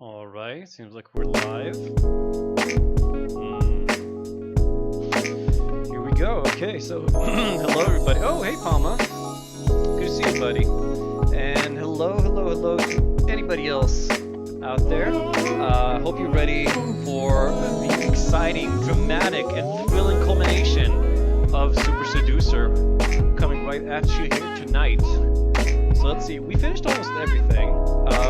Alright, seems like we're live. Here we go. Okay, so hello everybody. Oh, hey Palma. Good to see you, buddy. And hello to anybody else out there. Hope you're ready for the exciting, dramatic, and thrilling culmination of Super Seducer coming right at you here tonight. So let's see, we finished almost everything.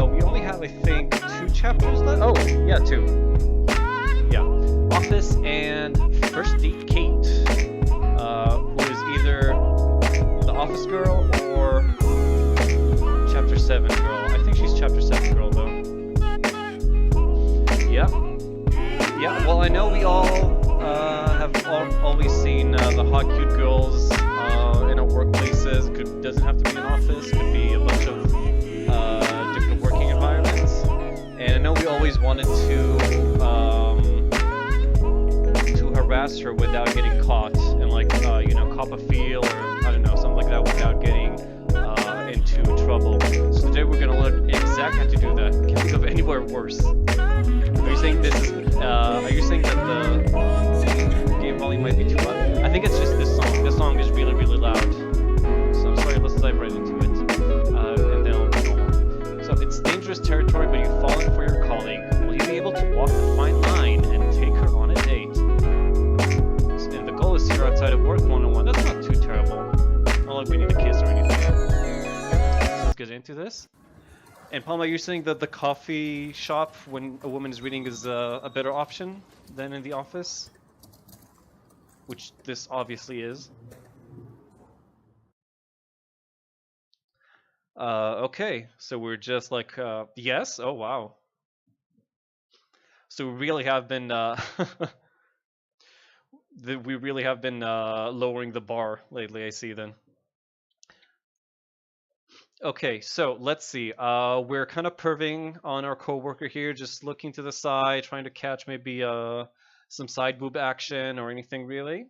We only have, I think, 2 chapters left. Oh, yeah, 2. Yeah. Office and First Date Kate, who is either the office girl or Chapter 7 girl. I think she's Chapter 7 girl, though. Yeah. Yeah, well, I know we all have always seen the hot, cute girls in our workplaces. Doesn't have to be an office, could be a bunch of different working environments. And I know we always wanted to harass her without getting caught and cop a feel or I don't know, something like that without getting into trouble. So today we're gonna learn exactly how to do that. Can't think of anywhere worse. Are you saying this is? Are you saying that the game volume might be too loud? I think it's just this song. This song is really, really loud. So I'm sorry. Let's dive right into it, and then it'll be normal. So it's dangerous territory, but you've fallen for your colleague. Will you be able to walk the fine line and take her on a date? And the goal is to see her outside of work one-on-one. That's not too terrible. Not like we need to kiss or anything. So let's get into this. And Palma, you're saying that the coffee shop, when a woman is reading, is a better option than in the office? Which this obviously is. Okay, so we're just like, yes? Oh, wow. So we really have been, lowering the bar lately, I see then. Okay, so let's see. We're kind of perving on our coworker here, just looking to the side, trying to catch maybe some side boob action or anything really.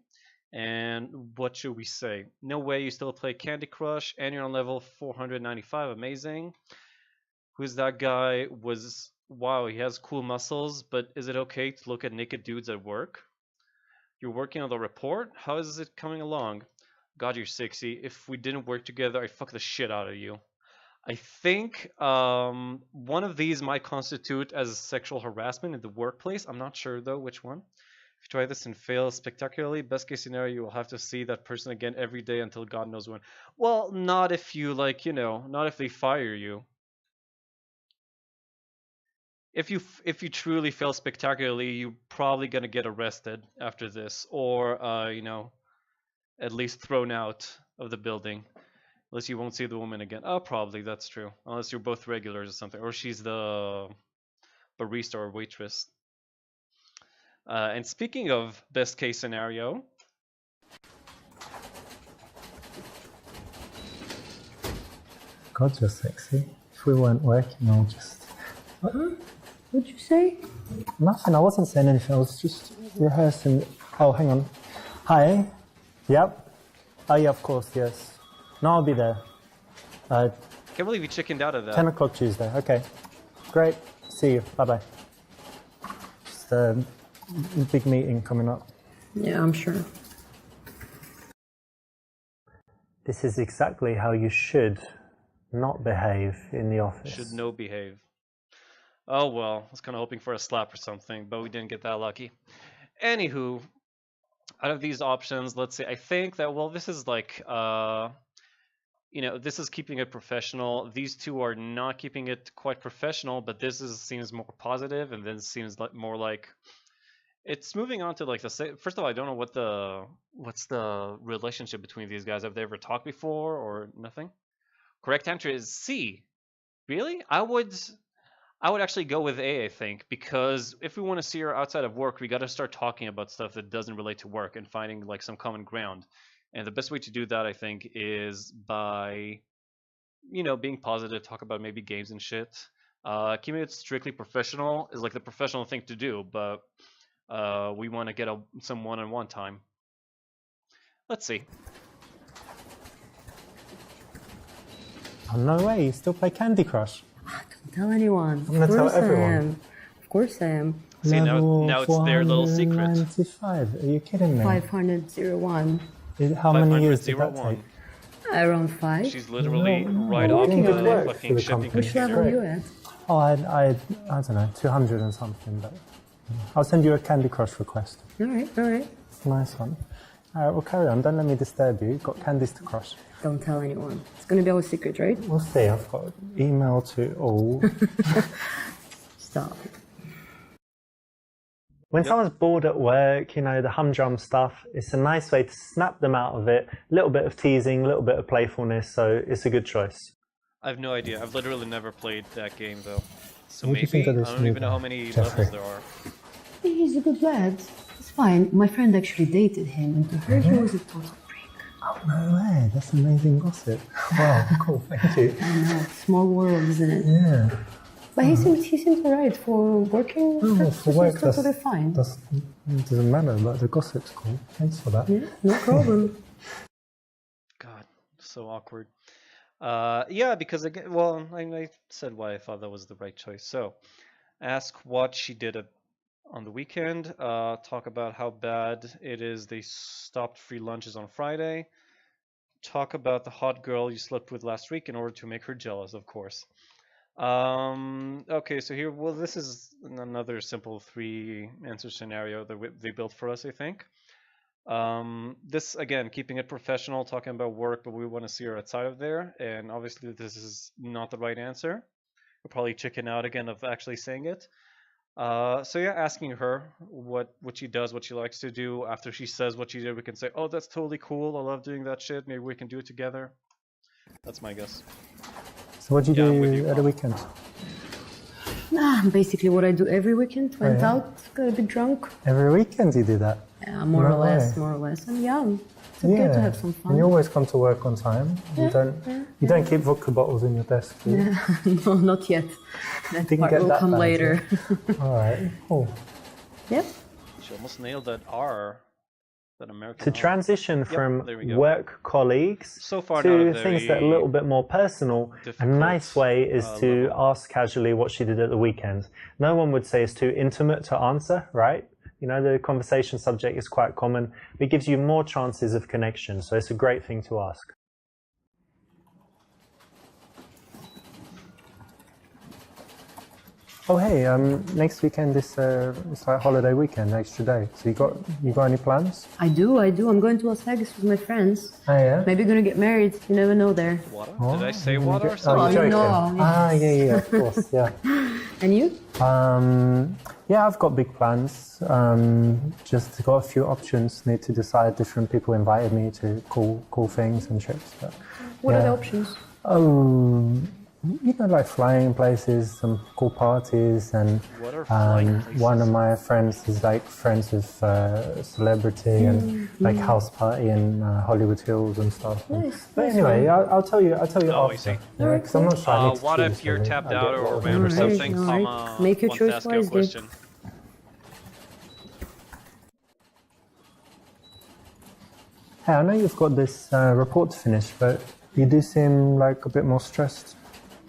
And what should we say? No way, you still play Candy Crush, and you're on level 495. Amazing. Who's that guy? Wow, he has cool muscles, but is it okay to look at naked dudes at work? You're working on the report? How is it coming along? God, you're sexy. If we didn't work together, I'd fuck the shit out of you. I think one of these might constitute as sexual harassment in the workplace. I'm not sure, though, which one. If you try this and fail spectacularly, best case scenario, you will have to see that person again every day until God knows when. Well, not if you, not if they fire you. If you truly fail spectacularly, you're probably going to get arrested after this. Or, at least thrown out of the building. Unless you won't see the woman again. Oh, probably, that's true. Unless you're both regulars or something. Or she's the barista or waitress. And speaking of best case scenario. God, you're sexy. If we weren't working, I'll just... What'd you say? Nothing, I wasn't saying anything. I was just rehearsing. Oh, hang on. Hi. Yep. Oh, yeah, of course, yes. No, I'll be there. Can't believe you chickened out of that. 10 o'clock Tuesday. Okay. Great. See you. Bye-bye. Just a big meeting coming up. Yeah, I'm sure. This is exactly how you should not behave in the office. Should no behave. Oh, well, I was kind of hoping for a slap or something, but we didn't get that lucky. Anywho, out of these options, let's say, I think that, well, this is like, this is keeping it professional. These two are not keeping it quite professional, but seems more positive, and then seems more like, it's moving on to like first of all, I don't know what's the relationship between these guys. Have they ever talked before or nothing? Correct answer is C. Really? I would actually go with A, I think, because if we want to see her outside of work, we got to start talking about stuff that doesn't relate to work and finding like some common ground. And the best way to do that, I think, is by, being positive, talk about maybe games and shit. Keeping it strictly professional is like the professional thing to do, but we want to get some one-on-one time. Let's see. Oh, no way, you still play Candy Crush? Don't tell anyone. I'm gonna tell everyone. Of course I am. See, Level now it's their little secret. 495. Are you kidding me? 501. How many years did that 501. take? Around 5. She's literally No, right no, off doing good the work for fucking the shipping company. Which level are you at? Oh, I don't know, 200 and something. But I'll send you a Candy Crush request. All right. Nice one. All right, well, carry on. Don't let me disturb you. Got candies to crush. Don't tell anyone. It's going to be our secret, right? We'll see. I've got email to all. Stop. When someone's bored at work, you know, the humdrum stuff, it's a nice way to snap them out of it. A little bit of teasing, a little bit of playfulness, so it's a good choice. I have no idea. I've literally never played that game though. So What do you maybe think of I this don't new even know how guy, many Jeffrey? levels there are. He's a good lad. It's fine. My friend actually dated him, and to her, he was a total prick. Oh, no way. That's amazing gossip. Wow, cool. Thank you. I know. Small world, isn't it? Yeah. But he seems alright for working. Oh, That's for work, totally fine. it doesn't matter, but the gossip's cool. Thanks for that. Yeah, no problem. God, so awkward. Yeah, because again, well, I said why I thought that was the right choice. So, ask what she did on the weekend. Talk about how bad it is they stopped free lunches on Friday. Talk about the hot girl you slept with last week in order to make her jealous, of course. Okay, so here, well, this is another simple 3-answer scenario that they built for us, I think. This, again, keeping it professional, talking about work, but we want to see her outside of there, and obviously this is not the right answer. We'll probably chicken out again of actually saying it. So yeah, asking her what she does, what she likes to do. After she says what she did, we can say, oh, that's totally cool, I love doing that shit, maybe we can do it together. That's my guess. So what do you Yeah, I'm with do you, at the Colin. weekend? Basically what I do every weekend. Went yeah? out, got a bit drunk. Every weekend you do that? Yeah, more No or less, way. more or less. I'm young. It's okay to have some fun. And you always come to work on time. You don't keep vodka bottles in your desk, do you? No, not yet. That Didn't part get will that come bad, later. All right, cool. Yep. She almost nailed that R, that American To R. transition from there we go. work colleagues So far, not to a things that are a very little bit more personal, a difficult, nice way is to level. ask casually what she did at the weekend. No one would say it's too intimate to answer, right? You know, the conversation subject is quite common. It gives you more chances of connection, so it's a great thing to ask. Oh hey, next weekend is it's like holiday weekend, extra day. So you got any plans? I do. I'm going to Las Vegas with my friends. Oh yeah. Maybe gonna get married. You never know there. Water? Oh, Did I say you're gonna water? get- Sorry. Oh, you're you joking. know, Ah, yeah, of course, yeah. And you? Yeah, I've got big plans. Just got a few options. Need to decide. Different people invited me to cool things and trips. But, What are the yeah. options? You know, like flying places, some cool parties, and What are flying places? one of my friends is like friends with celebrity and like house party in Hollywood Hills and stuff. Nice, But nice anyway, one. I'll tell you Oh, I after. see. Yeah, Alright, 'cause I'm not sure. I need to What choose if you're really. tapped I out get or what- around or Alright, something? alright. Comma, Make your want to choice ask you a wisely. question. Hey, I know you've got this report to finish, but you do seem like a bit more stressed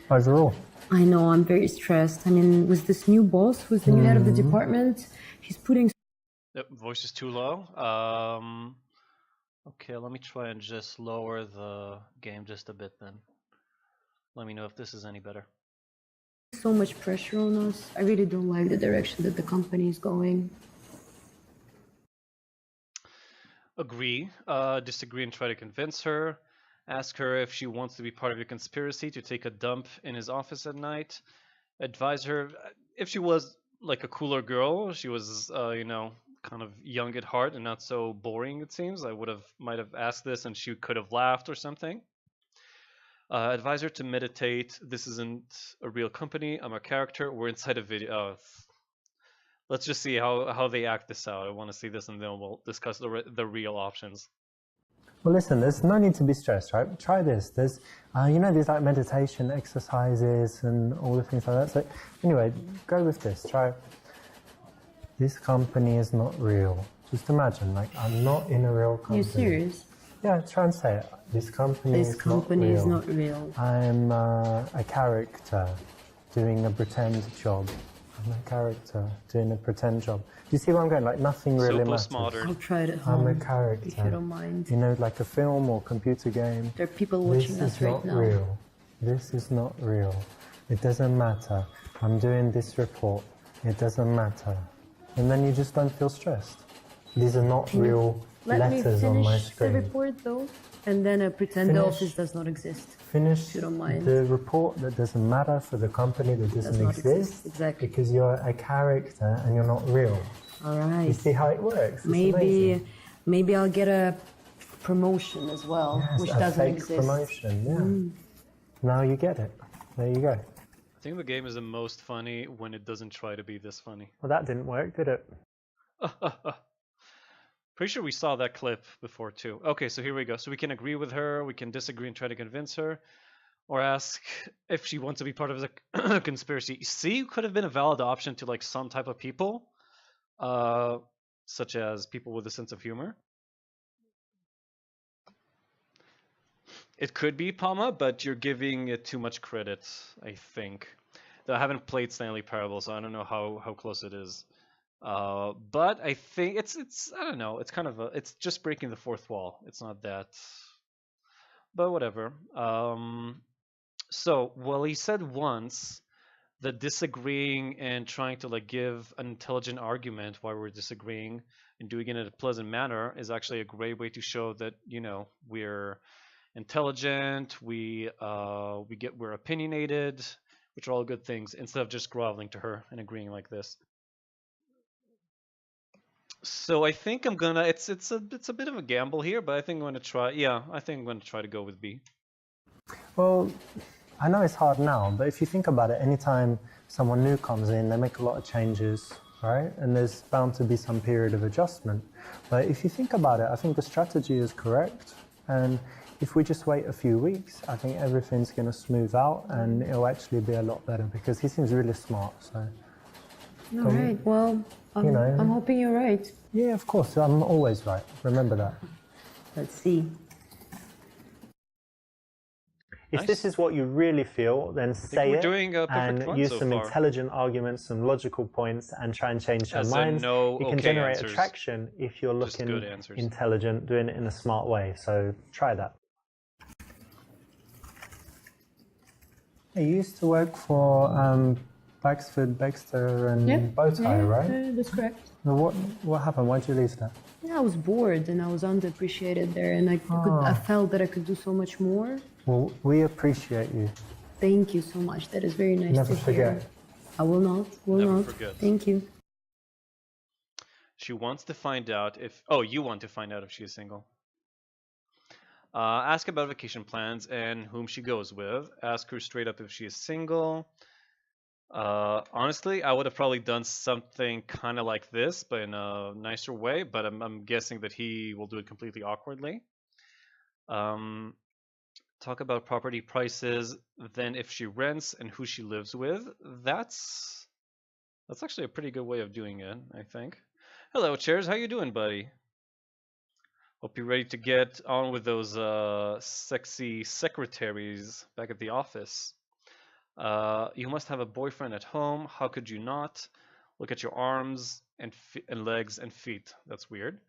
overall. I know. I'm very stressed. I mean, with this new boss, who's the new head of the department, he's putting The voice is too low. Okay, let me try and just lower the game just a bit then. Let me know if this is any better. so much pressure on us. I really don't like the direction that the company is going. Agree, disagree and try to convince her. Ask her if she wants to be part of your conspiracy to take a dump in his office at night. Advise her if she was like a cooler girl, she was, you know, kind of young at heart and not so boring, it seems. Might have asked this and she could have laughed or something. Advise her to meditate. This isn't a real company. I'm a character. We're inside a video. Let's just see how they act this out. I want to see this, and then we'll discuss the real options. Well, listen, there's no need to be stressed, right? Try this. There's, you know, these like meditation exercises and all the things like that. So anyway, go with this. Try. This company is not real. Just imagine, like, I'm not in a real company. You serious? Yeah, try and say it. This company This company is not real. I'm a character. doing a pretend job. I'm a character doing a pretend job. Do you see where I'm going? Like nothing So really matters. postmodern. I'll try it at I'm home. a character. If you don't mind. You know, like a film or computer game. There are people watching This us is right not now. real. This is not real. It doesn't matter. I'm doing this report. It doesn't matter. And then you just don't feel stressed. These are not real Let me letters on my finish the screen. report though, and then pretend the Finish. office does not exist. Finish you don't mind. the report that doesn't matter for the company that doesn't Does not exist. exactly. Because you're a character and you're not real. All You right. see how it works? It's amazing. Maybe I'll get a promotion as well, Yes, which a doesn't fake exist. promotion, yeah. Now you get it. There you go. I think the game is the most funny when it doesn't try to be this funny. Well, that didn't work, did it? Pretty sure we saw that clip before too. Okay, so here we go. So we can agree with her, we can disagree and try to convince her, or ask if she wants to be part of the conspiracy. C could have been a valid option to like some type of people, such as people with a sense of humor. It could be Palma, but you're giving it too much credit, I think. Though I haven't played Stanley Parable, so I don't know how close it is. But I think it's I don't know. It's kind of it's just breaking the fourth wall. It's not that, but whatever. So well, he said once that disagreeing and trying to like give an intelligent argument why we're disagreeing and doing it in a pleasant manner is actually a great way to show that we're intelligent. We're opinionated, which are all good things, instead of just groveling to her and agreeing like this. So I think I'm gonna. It's a bit of a gamble here, but I think I'm gonna try. Yeah, I think I'm gonna try to go with B. Well, I know it's hard now, but if you think about it, anytime someone new comes in, they make a lot of changes, right? And there's bound to be some period of adjustment. But if you think about it, I think the strategy is correct. And if we just wait a few weeks, I think everything's going to smooth out and it'll actually be a lot better because he seems really smart. So, All right. Well, I'm hoping you're right. Yeah, of course. I'm always right. Remember that. Let's see. If this is what you really feel, then say we're it doing a perfect and run use so some far. intelligent arguments, some logical points, and try and change her As in minds. no You can okay generate answers. attraction if you're Just looking good answers. intelligent, doing it in a smart way. So try that. I used to work for Baxford, Baxter, and Bowtie, right? That's correct. Now, what happened? Why did you leave that? Yeah, I was bored and I was underappreciated there, and I felt that I could do so much more. Well, we appreciate you. Thank you so much. That is very nice Never to hear. forget. I will not. Never forget. Thank you. She wants to find out if. Oh, you want to find out if she is single. Ask about vacation plans and whom she goes with. Ask her straight up if she is single. Honestly, I would have probably done something kind of like this, but in a nicer way. But I'm guessing that he will do it completely awkwardly. Talk about property prices. Then if she rents and who she lives with. That's actually a pretty good way of doing it, I think. Hello, Chairs. How you doing, buddy? Hope you're ready to get on with those sexy secretaries back at the office. You must have a boyfriend at home. How could you not? Look at your arms and legs and feet. That's weird.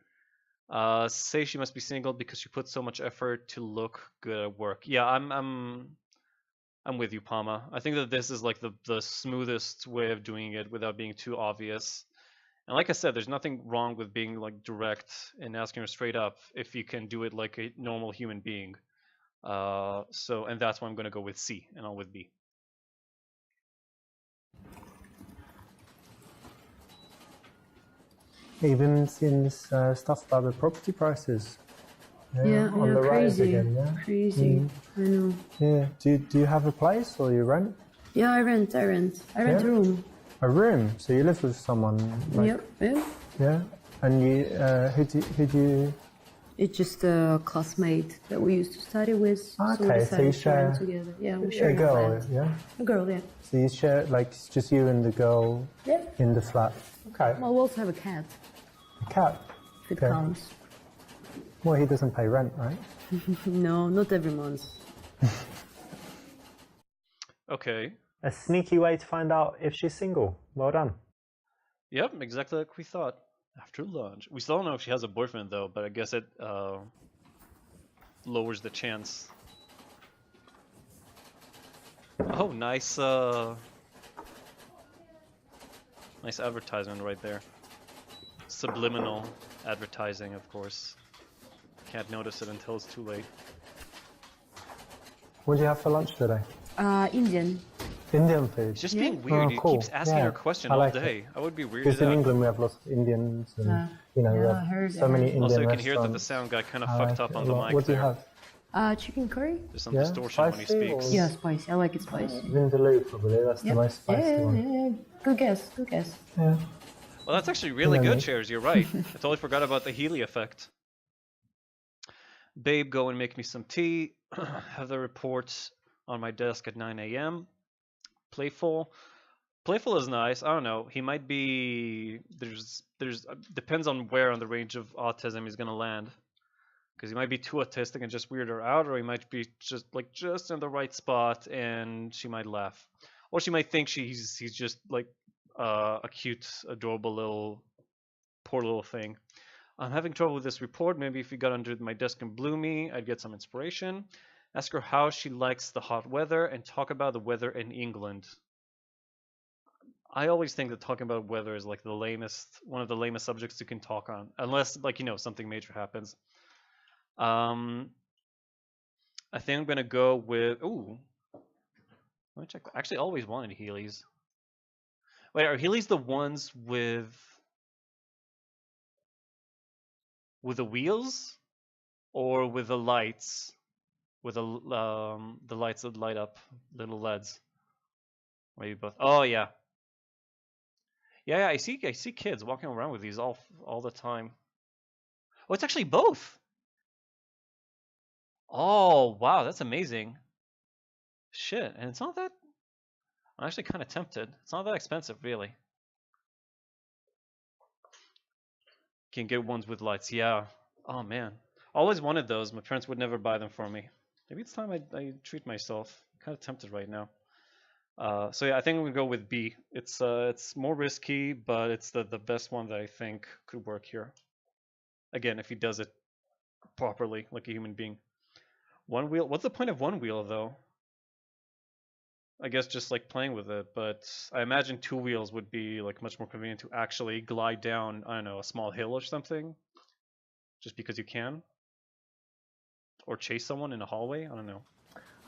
Say she must be single because she put so much effort to look good at work. Yeah, I'm with you, Palma. I think that this is like the smoothest way of doing it without being too obvious. And like I said, there's nothing wrong with being like direct and asking her straight up if you can do it like a normal human being. And that's why I'm gonna go with C and not with B. You've been seeing this stuff about the property prices. On the rise crazy. again, yeah? Crazy. I know. Yeah. Do you have a place or you rent? Yeah, I rent a room. A room? So you live with someone? Like, Yep. Yeah. And you, who do you? It's just a classmate that we used to study with. Okay, so we decided so you to rent share together. Yeah, we share a girl, flat. yeah? A girl, yeah. So you share, like, it's just you and the girl in the flat? Okay. Well, we also have a cat, A cat? if it Okay. counts. Well, he doesn't pay rent, right? No, not every month. Okay. A sneaky way to find out if she's single. Well done. Yep, exactly like we thought. After lunch. We still don't know if she has a boyfriend though, but I guess it lowers the chance. Oh, nice nice advertisement right there. Subliminal advertising, of course. Can't notice it until it's too late. What do you have for lunch today? Indian. Indian food. He's just being weird. He cool. keeps asking Yeah, her question I all like day. it. I would be weirded Because in out. England we have lots of Indians and you know, we Yeah, I have heard- so I many heard. Indian Also, you can restaurants. hear that the sound got kind of I fucked like up it on a the lot. mic What do you there. have? Chicken curry? There's some Yeah, distortion when he spicy speaks. or- Yeah, spicy. I like it spicy. Vindaloo probably, that's the Yep. most spicy yeah, one. yeah, yeah. Good guess, good guess. Yeah. Well, that's actually really Hello, good, mate. Chairs. You're right. I totally forgot about the Healy effect. Babe, go and make me some tea. Have the reports on my desk at 9 a.m. Playful. Playful is nice. I don't know. He might be. There's depends on where on the range of autism he's gonna land. Because he might be too autistic and just weird her out, or he might be just in the right spot and she might laugh, or she might think he's just like a cute, adorable little poor little thing. I'm having trouble with this report. Maybe if you got under my desk and blew me, I'd get some inspiration. Ask her how she likes the hot weather and talk about the weather in England. I always think that talking about weather is like one of the lamest subjects you can talk on, unless like something major happens. I think I'm gonna go with. Ooh, let me check. I actually always wanted Heelys. Wait, are Heelys the ones with the wheels, or with the lights, with the lights that light up, little LEDs? Maybe both. Oh yeah. Yeah, I see kids walking around with these all the time. Oh, it's actually both. Oh wow, that's amazing. Shit, and it's not that. I'm actually kind of tempted. It's not that expensive, really. Can get ones with lights. Yeah. Oh man, always wanted those. My parents would never buy them for me. Maybe it's time I treat myself. I'm kind of tempted right now. So yeah, I think I'm gonna go with B. It's more risky, but it's the best one that I think could work here. Again, if he does it properly, like a human being. One wheel. What's the point of one wheel though? I guess just like playing with it, but I imagine two wheels would be like much more convenient to actually glide down, I don't know, a small hill or something. Just because you can. Or chase someone in a hallway, I don't know.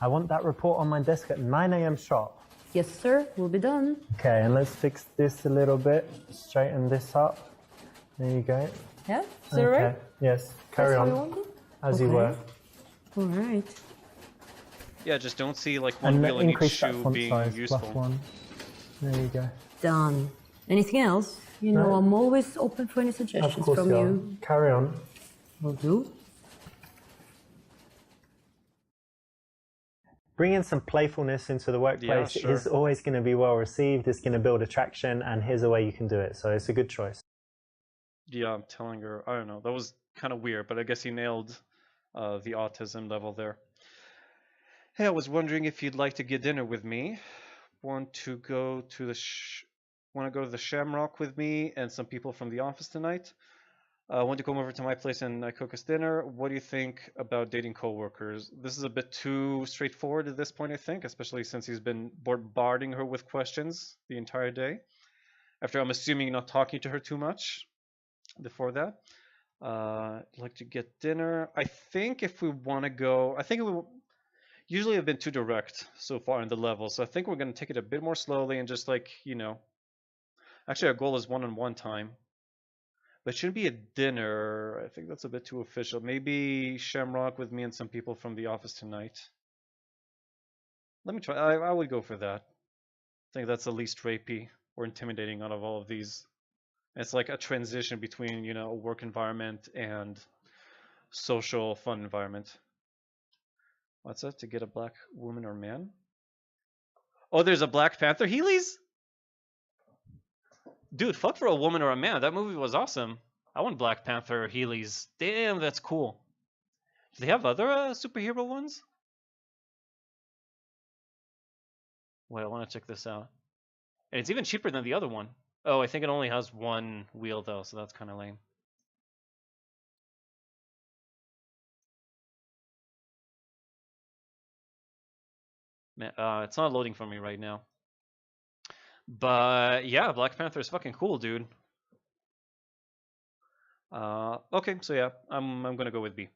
I want that report on my desk at 9 a.m. sharp. Yes, sir. We'll be done. Okay, and let's fix this a little bit. Straighten this up. There you go. Yeah? Is that right? Yes, carry That's how you on. want it? As you Okay. were. All right. Yeah, just don't see like one And wheel in each increase that shoe font being size, useful. +1. There you go. Done. Anything else? You know, No. I'm always open for any Of suggestions course from you are. you. Carry on. Will do. Bringing some playfulness into the workplace sure. is always going to be well received. It's going to build attraction, and here's a way you can do it. So it's a good choice. Yeah, I'm telling her. I don't know. That was kind of weird, but I guess he nailed the autism level there. Hey, I was wondering if you'd like to get dinner with me. Want to go to the Shamrock with me and some people from the office tonight? Want to come over to my place and cook us dinner? What do you think about dating coworkers? This is a bit too straightforward at this point, I think, especially since he's been bombarding her with questions the entire day. After I'm assuming not talking to her too much before that. Like to get dinner. I think if we want to go, I think we usually have been too direct so far in the level, so I think we're going to take it a bit more slowly and just like, actually our goal is one-on-one time. But it shouldn't be a dinner. I think that's a bit too official. Maybe Shamrock with me and some people from the office tonight. Let me try. I would go for that. I think that's the least rapey or intimidating out of all of these. It's like a transition between, a work environment and social fun environment. What's that? To get a black woman or man? Oh, there's a Black Panther Heelys? Dude, fuck for a woman or a man. That movie was awesome. I want Black Panther Heelys. Damn, that's cool. Do they have other superhero ones? Wait, I want to check this out. And it's even cheaper than the other one. Oh, I think it only has one wheel though, so that's kind of lame. Man, it's not loading for me right now. But yeah, Black Panther is fucking cool, dude. Okay, so yeah, I'm gonna go with B.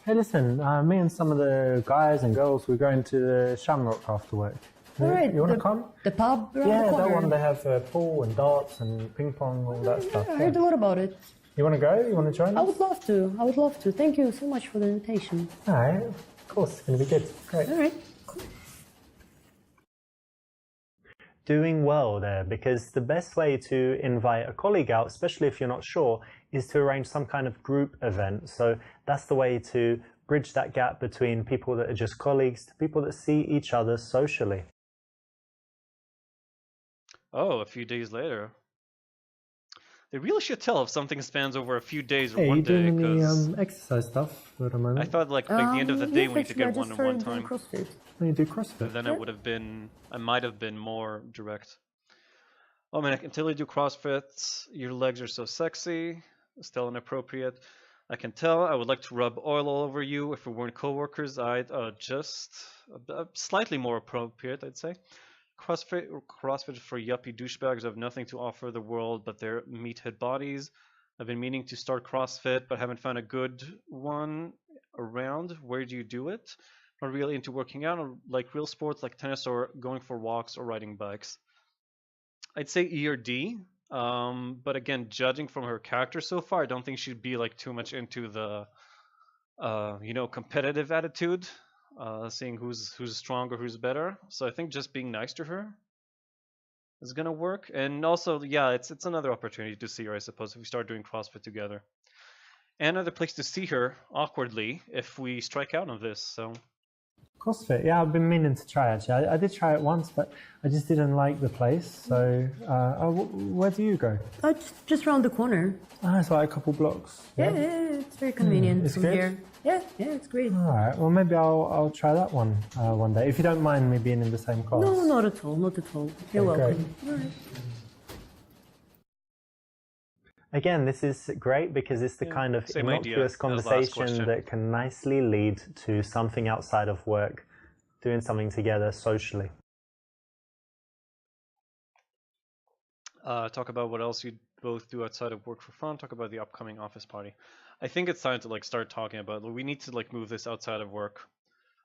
Hey, listen, me and some of the guys and girls, we're going to the Shamrock after work. All right. You want to come? The pub around Yeah, the corner. that one, they have pool and darts and ping pong, all that stuff. I heard a lot about it. You want to go? You want to join I us? would love to. I would love to. Thank you so much for the invitation. All right, of course, it's going to be good. Great. All right. Cool. Doing well there, because the best way to invite a colleague out, especially if you're not sure, is to arrange some kind of group event. So that's the way to bridge that gap between people that are just colleagues to people that see each other socially. Oh, a few days later. They really should tell if something spans over a few days or Hey, one you day, doing any because exercise stuff for the moment? I thought like by the end of the day yes, we need to actually, get I just one at started one doing time. CrossFit. Oh, you do CrossFit? Then I might have been more direct. Oh man, I can totally do CrossFit. Your legs are so sexy. Still inappropriate. I can tell. I would like to rub oil all over you. If we weren't coworkers, I'd just slightly more appropriate, I'd say. CrossFit for yuppie douchebags who have nothing to offer the world but their meathead bodies. I've been meaning to start CrossFit, but haven't found a good one around. Where do you do it? Not really into working out, or like real sports like tennis or going for walks or riding bikes. I'd say E or D. But again, judging from her character so far, I don't think she'd be like too much into the, competitive attitude, seeing who's stronger, who's better. So I think just being nice to her is gonna work. And also, yeah, it's another opportunity to see her, I suppose, if we start doing CrossFit together. And another place to see her awkwardly if we strike out on this. So. CrossFit, yeah, I've been meaning to try actually. I did try it once, but I just didn't like the place. So, where do you go? Just around the corner. It's like a couple blocks. Yeah, it's very convenient it's from good? here. Yeah, it's great. All right, well maybe I'll try that one one day. If you don't mind me being in the same class. No, not at all, not at all. You're Okay, welcome. All right. Again, this is great because it's the kind of same idea innocuous as the last conversation question. that can nicely lead to something outside of work, doing something together socially. Talk about what else you both do outside of work for fun. Talk about the upcoming office party. I think it's time to like start talking about. We need to like move this outside of work.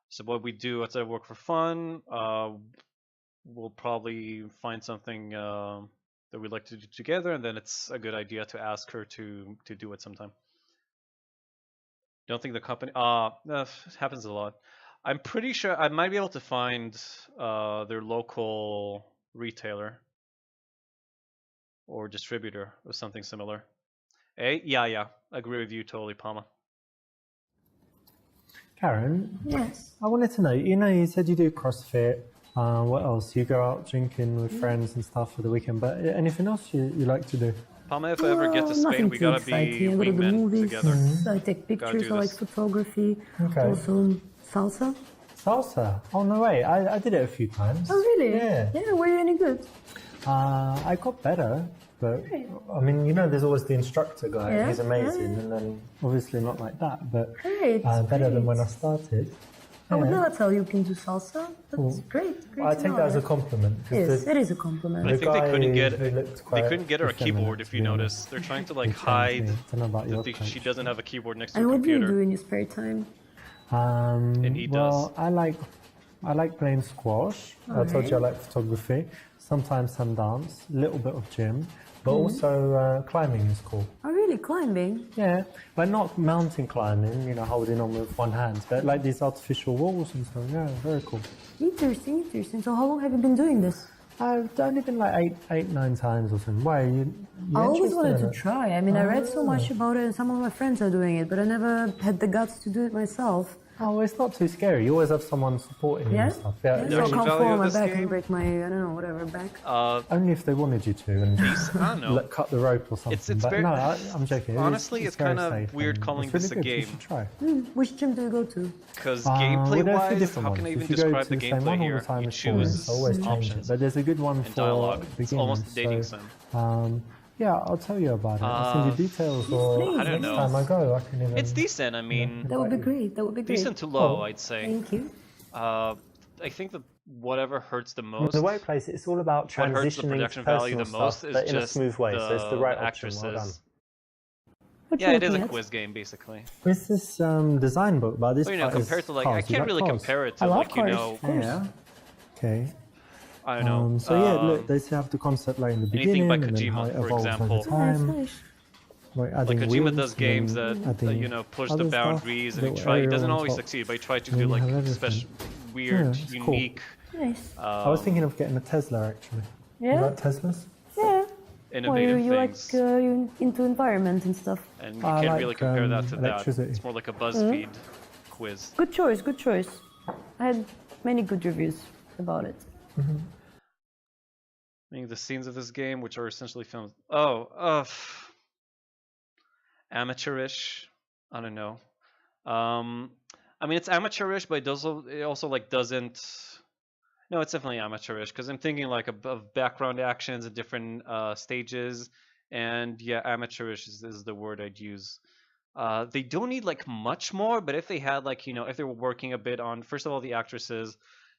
So what we do outside of work for fun, we'll probably find something that we'd like to do together, and then it's a good idea to ask her to do it sometime. Don't think the company. It happens a lot. I'm pretty sure I might be able to find their local retailer or distributor or something similar. Hey, yeah, I agree with you totally, Palma. Karen, Yes. I wanted to know, you said you do CrossFit. What else? You go out drinking with friends and stuff for the weekend, but anything else you like to do? Palma, if I ever get to Spain, Nothing we too gotta be exciting. I go to the wingmen movies. together. I take pictures. do I like this. photography. Okay. Also salsa. Salsa? Oh, no way. I did it a few times. Oh really? Yeah. Yeah. Were you any good? I got better, but I mean, there's always the instructor guy. Yeah, He's amazing, yeah. and then obviously not like that, but Great. better than when I great. started. I would Yeah. never tell you can do salsa. That's great. I to take know that as a compliment. 'cause Yes, the- it is a compliment. I The think they guy couldn't get who looked they quite couldn't get her a effeminate, keyboard to if you be notice. honest. They're trying to like He challenged hide me. Don't know about your that she coach. doesn't have a keyboard next to And her what do you computer. do in your spare time? And he well, does. I like playing squash. I told you I like photography. Sometimes some dance, a little bit of gym, but also climbing is cool. Oh, really? Climbing? Yeah, but not mountain climbing, holding on with one hand, but like these artificial walls and so. Yeah, very cool. Interesting. So how long have you been doing this? I've only been like eight, 9 times or something. Why? You I always interested wanted in to it? try. I mean, I read so much about it, and some of my friends are doing it, but I never had the guts to do it myself. Oh, it's not too scary. You always have someone supporting you Yeah? and stuff. Yeah, So I Production can't value fall of on my this back game? and break my, I don't know, whatever back. only if they wanted you to and I don't know. cut the rope or something. It's but very- no, I'm joking. Honestly, it's very kinda safe weird and calling it's really this a good. You game. should try. Which gym do you go to? Because Well, there are a few gameplay-wise, different how can I ones. even If you go describe to the the same gameplay one all here? the time, You it's boring, choose so always change it. options But there's a good one and for dialogue. It's beginners. almost a dating so, sim. yeah, I'll tell you about it. I'll send you details, or please. I don't next know. time I go, I can even. It's decent. I mean, That would be great. That would be great. decent to low, Oh, I'd say. Thank you. I think that whatever hurts the In most, the workplace, it's all about what hurts the transitioning production to value personal the most stuff, is but in a just smooth way. So it's the right the option. Well done. actresses. What Yeah, you it is a looking at? quiz game basically. There's this design book, but this Well, you know, part is compared to like, I cars. You can't like really cars? compare it I to love like, you cars. know, Yeah. Okay. I don't know. So yeah, look, they have the concept like in the anything beginning, by and then how Kojima, it for evolves example. over Nice, time. nice. Like Like adding Kojima wheels, does and games then that adding you know push the other stuff, boundaries, and he little he doesn't area on always top. succeed, but he tries to And do then you like have everything. special, weird, Yeah, it's cool. unique, Nice. I was thinking of getting a Tesla actually. Yeah? You like Teslas? Yeah. Well, innovative you like things. you into environment and stuff. And you I can't like, really compare that to that. electricity. It's more like a BuzzFeed quiz. Good choice, good choice. I had many good reviews about it. I mean, the scenes of this game, which are essentially filmed. Amateurish. I don't know. I mean, it's amateurish, but it also like doesn't. No, it's definitely amateurish because I'm thinking like of background actions at different stages, and yeah, amateurish is the word I'd use. They don't need like much more, but if they had like, you know, if they were working a bit on, first of all, the actresses,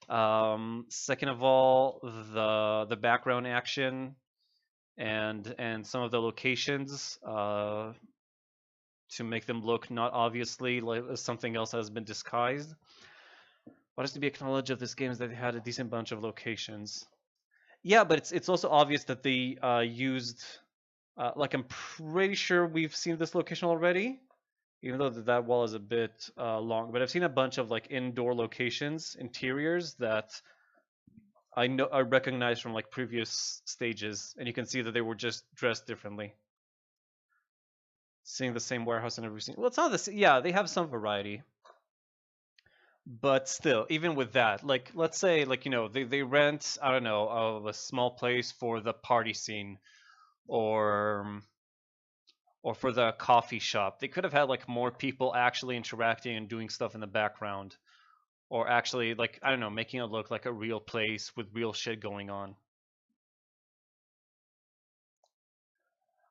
second of all, the background action, and some of the locations, to make them look not obviously like something else has been disguised. What has to be acknowledged of this game is that they had a decent bunch of locations. Yeah, but it's also obvious that they used, like I'm pretty sure we've seen this location already, even though that wall is a bit long. But I've seen a bunch of like indoor locations, interiors that I recognize from like previous stages, and you can see that they were just dressed differently. Seeing the same warehouse in every scene. Well, it's not the same. Yeah, they have some variety. But still, even with that, like let's say like, you know, they rent, I don't know, a small place for the party scene, or for the coffee shop. They could have had like more people actually interacting and doing stuff in the background, or actually like, I don't know, making it look like a real place with real shit going on.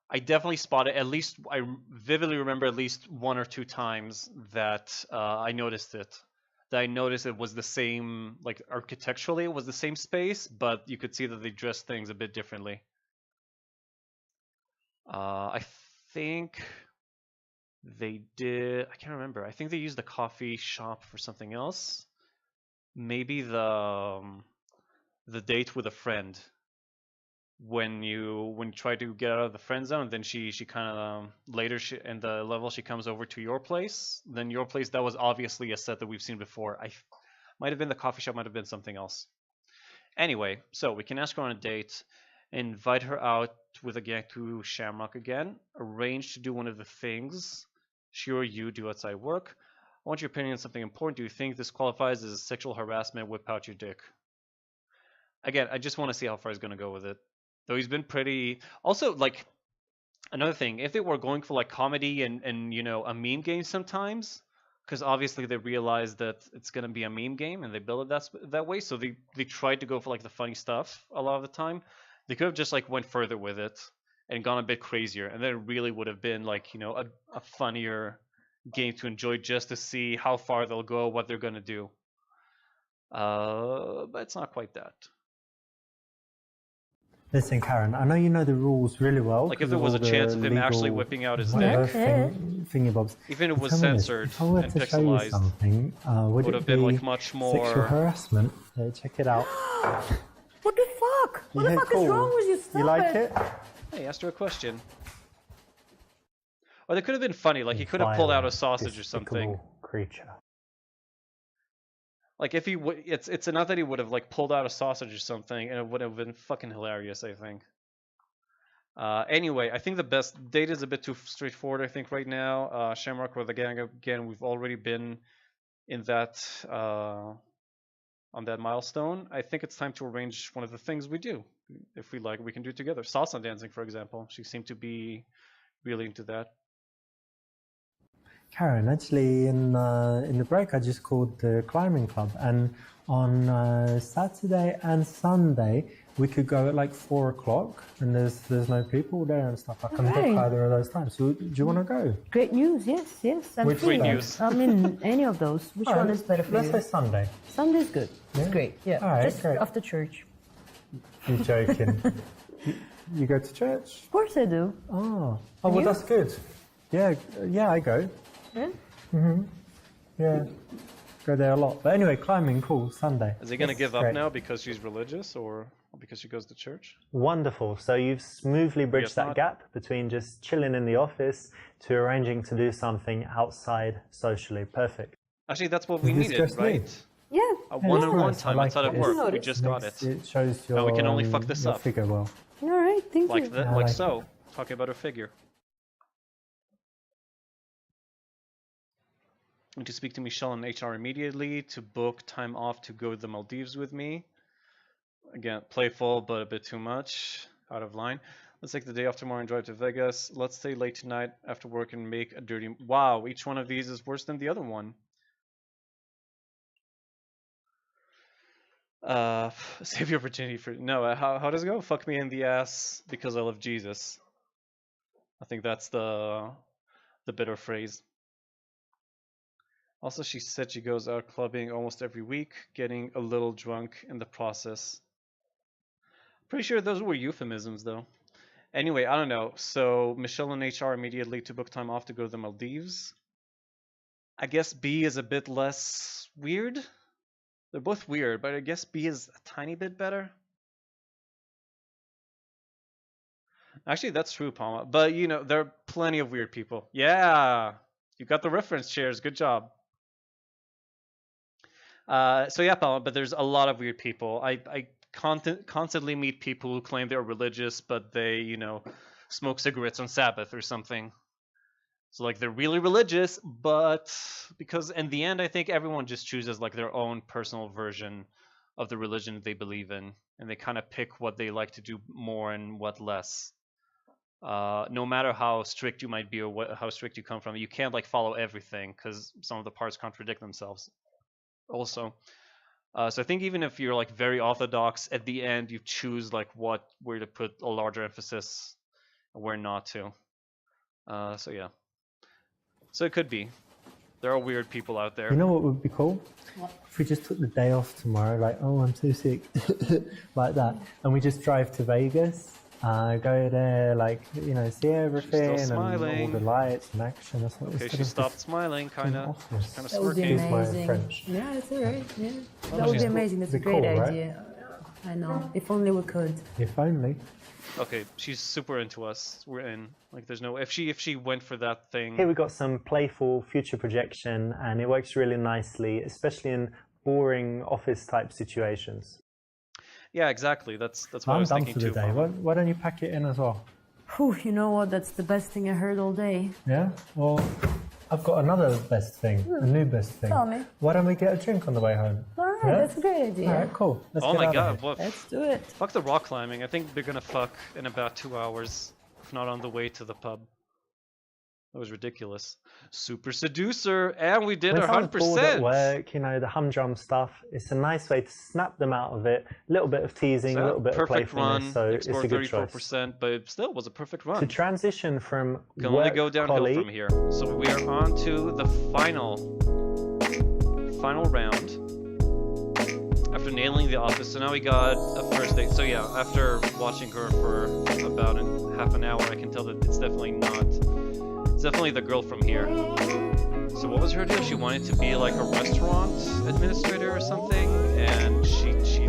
I definitely spotted, at least I vividly remember at least one or two times that I noticed it. That I noticed it was the same, like architecturally it was the same space, but you could see that they dressed things a bit differently. I think they did, I can't remember. I think they used the coffee shop for something else. Maybe the date with a friend. When you try to get out of the friend zone, then she kind of later in the level she comes over to your place. Then your place, that was obviously a set that we've seen before. I might have been the coffee shop, might have been something else. Anyway, so we can ask her on a date, invite her out with a gang to Shamrock again, arrange to do one of the things she or you do outside work. I want your opinion on something important. Do you think this qualifies as sexual harassment? Whip out your dick. Again, I just want to see how far he's going to go with it. Though he's been pretty. Also, like, another thing, if they were going for like comedy and you know, a meme game sometimes, because obviously they realize that it's gonna be a meme game and they build it that way, so they tried to go for like the funny stuff a lot of the time. They could have just like went further with it and gone a bit crazier, and then it really would have been like, you know, a funnier game to enjoy just to see how far they'll go, what they're gonna do. But it's not quite that. Listen, Karen, I know you know the rules really well. Like if there was a chance of him actually whipping out his dick, thingy bobs. even if it was Tell me this, censored if I were and to show you pixelized, something, would would it have been be like much sexual more. harassment? Yeah, check it out. What the fuck? What the Yeah, fuck cool. is wrong with you? Stop You like it? Hey, asked her a question. Or they could have been funny, like he could have pulled out a Violent, sausage or something. despicable creature. Like if he would, it's enough that he would have like pulled out a sausage or something, and it would have been fucking hilarious, I think. Anyway, I think the best date is a bit too straightforward. I think right now, Shamrock with the gang again. We've already been in that on that milestone, I think it's time to arrange one of the things we do. If we like, we can do it together. Salsa dancing, for example. She seemed to be really into that. Karen, actually, in the break, I just called the climbing club, and on Saturday and Sunday, we could go at like 4 o'clock, and there's no people there and stuff. I can book Okay. either of those times. So, do you want to go? Great news, yes. I'm Which free. Great news. I mean, any of those. Which one is better for Let's you? say Sunday. Sunday's good. It's Yeah? great. Yeah. All right, Just great. after church. You're joking. you go to church? Of course I do. Oh, well, you? that's good. Yeah, I go. Yeah? Yeah, go there a lot. But anyway, climbing, cool, Sunday. Is he gonna Yes, give up great. now because she's religious, or because she goes to church? Wonderful. So you've smoothly bridged Guess that not. gap between just chilling in the office to arranging to do something outside socially. Perfect. Actually, that's what we Is this needed, just me? right? Yeah. A Yeah, one-on-one nice. I time like outside of it. work. Notice. We just got it. It shows your. Now we can only fuck this your up. figure well. All right. Thank Like you. that, Yeah, I like like so. Talking about her figure. Need to speak to Michelle in HR immediately to book time off to go to the Maldives with me. Again, playful, but a bit too much. Out of line. Let's take the day off tomorrow and drive to Vegas. Let's stay late tonight after work and make a dirty. Wow, each one of these is worse than the other one. Save your virginity for no. How does it go? Fuck me in the ass because I love Jesus. I think that's the bitter phrase. Also, she said she goes out clubbing almost every week, getting a little drunk in the process. Pretty sure those were euphemisms, though. Anyway, I don't know. So Michelle and HR immediately to book time off to go to the Maldives. I guess B is a bit less weird. They're both weird, but I guess B is a tiny bit better. Actually, that's true, Palma. But, you know, there are plenty of weird people. Yeah, you got the reference, Cheers. Good job. So yeah, Palma, but there's a lot of weird people. I constantly meet people who claim they're religious, but they, you know, smoke cigarettes on Sabbath or something. So like they're really religious, but because in the end, I think everyone just chooses like their own personal version of the religion they believe in, and they kind of pick what they like to do more and what less. No matter how strict you might be or how strict you come from, you can't like follow everything because some of the parts contradict themselves. Also, so I think even if you're like very orthodox, at the end you choose like where to put a larger emphasis and where not to. So yeah. So it could be. There are weird people out there. You know what would be cool? What? If we just took the day off tomorrow, like, oh, I'm too sick, like that, and we just drive to Vegas, go there, like, you know, see everything and all smiling. the lights and action. That's what Okay, she stopped smiling, kind of office. kind of That would be Excuse smirking. my amazing. French. Yeah, it's alright. Yeah. Oh, That would she's be cool. amazing. That's a Be great cool, right? idea. I know. If only we could. If only. Okay, she's super into us. We're in. Like, there's no if she went for that thing. Here we've got some playful future projection, and it works really nicely, especially in boring office type situations. Yeah, exactly. That's what I I'm was done thinking for the too. day. Palma. Why don't you pack it in as well? Whew, you know what? That's the best thing I heard all day. Yeah? Well, I've got another best thing, a new best thing. Tell me. Why don't we get a drink on the way home? All right, Yeah? that's a great idea. All right, cool. Let's Oh get my out god, of here. what? Let's do it. Fuck the rock climbing. I think they're gonna fuck in about 2 hours, if not on the way to the pub. That was ridiculous. Super Seducer, and we did When our someone's bored at 100%. work, you know, the humdrum stuff, it's a nice way to snap them out of it. A little bit of teasing, a little bit of Perfect playfulness, run. so it's Scored a good choice. 34%, but it still was a perfect run. To transition from Can only work go downhill colleague, from here. So we are on to the final round. After nailing the office, so now we got a first date. So yeah, after watching her for about half an hour, I can tell that it's definitely not. It's definitely the girl from here. So what was her deal? She wanted to be like a restaurant administrator or something, and she's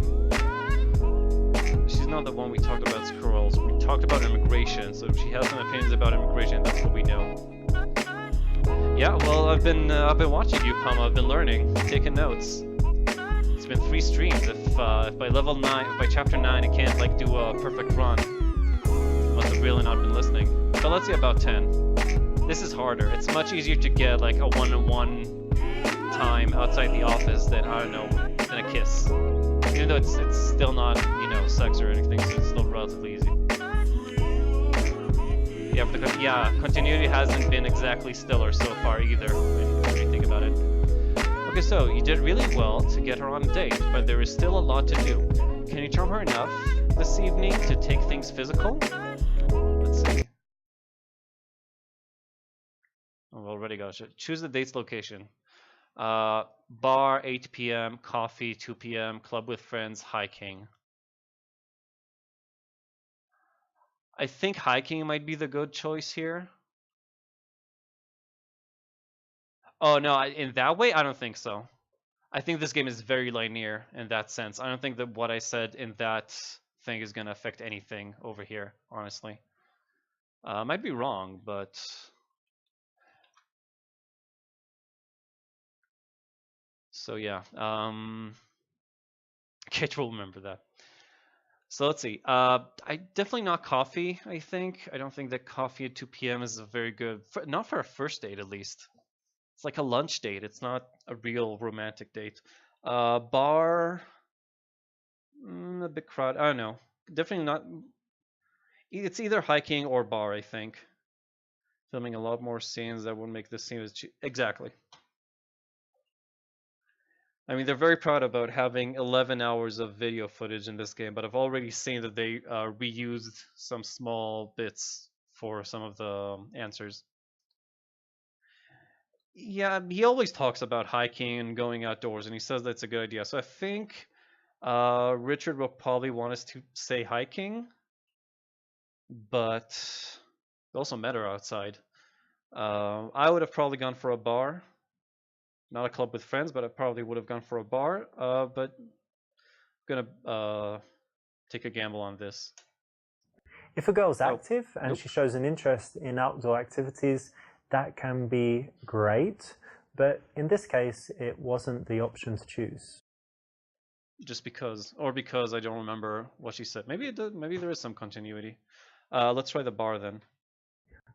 not the one we talked about scrolls. We talked about immigration, so she has some opinions about immigration. That's what we know. Yeah, well, I've been watching you, Palma. I've been learning, taking notes. It's been 3 streams. If by level 9, if by chapter 9, I can't like do a perfect run, must have really not been listening. But let's see about 10. This is harder. It's much easier to get like a 1-on-1 time outside the office than, I don't know, than a kiss. Even though it's still not, you know, sex or anything, so it's still relatively easy. Yeah, but continuity hasn't been exactly stellar so far either, when you think about it. Okay, so you did really well to get her on a date, but there is still a lot to do. Can you charm her enough this evening to take things physical? Let's see. Oh, we already got it. Choose the date's location. Bar, 8 p.m., coffee, 2 p.m., club with friends, hiking. I think hiking might be the good choice here. Oh, no, in that way, I don't think so. I think this game is very linear in that sense. I don't think that what I said in that thing is going to affect anything over here, honestly. I might be wrong, but... So, yeah. Kate will remember that. So let's see. I definitely not coffee, I think. I don't think that coffee at 2 p.m. is a very good... not for a first date, at least. It's like a lunch date. It's not a real romantic date. Bar... a bit crowded. I don't know. Definitely not... It's either hiking or bar, I think. Filming a lot more scenes that would make this seem as cheap. Exactly. I mean, they're very proud about having 11 hours of video footage in this game, but I've already seen that they reused some small bits for some of the answers. Yeah, he always talks about hiking and going outdoors, and he says that's a good idea. So I think Richard will probably want us to say hiking, but it also met her outside. I would have probably gone for a bar. Not a club with friends, but I probably would have gone for a bar. But I'm gonna take a gamble on this. If a girl's active and nope. she shows an interest in outdoor activities, that can be great. But in this case, it wasn't the option to choose. Just because, or because I don't remember what she said. Maybe it did, maybe there is some continuity. Let's try the bar then.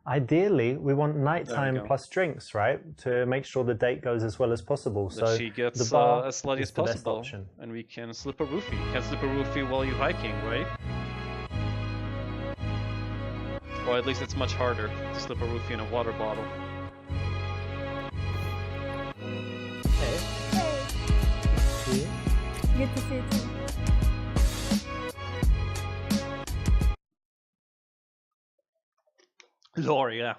Ideally, we want nighttime plus drinks, right? To make sure the date goes as well as possible. That so she gets the bar as slutty is as the best possible, option. and we can slip a roofie. You can slip a roofie while you're hiking, right? Or at least it's much harder to slip a roofie in a water bottle. Hey. Hey. Good to see you too. Lore, yeah.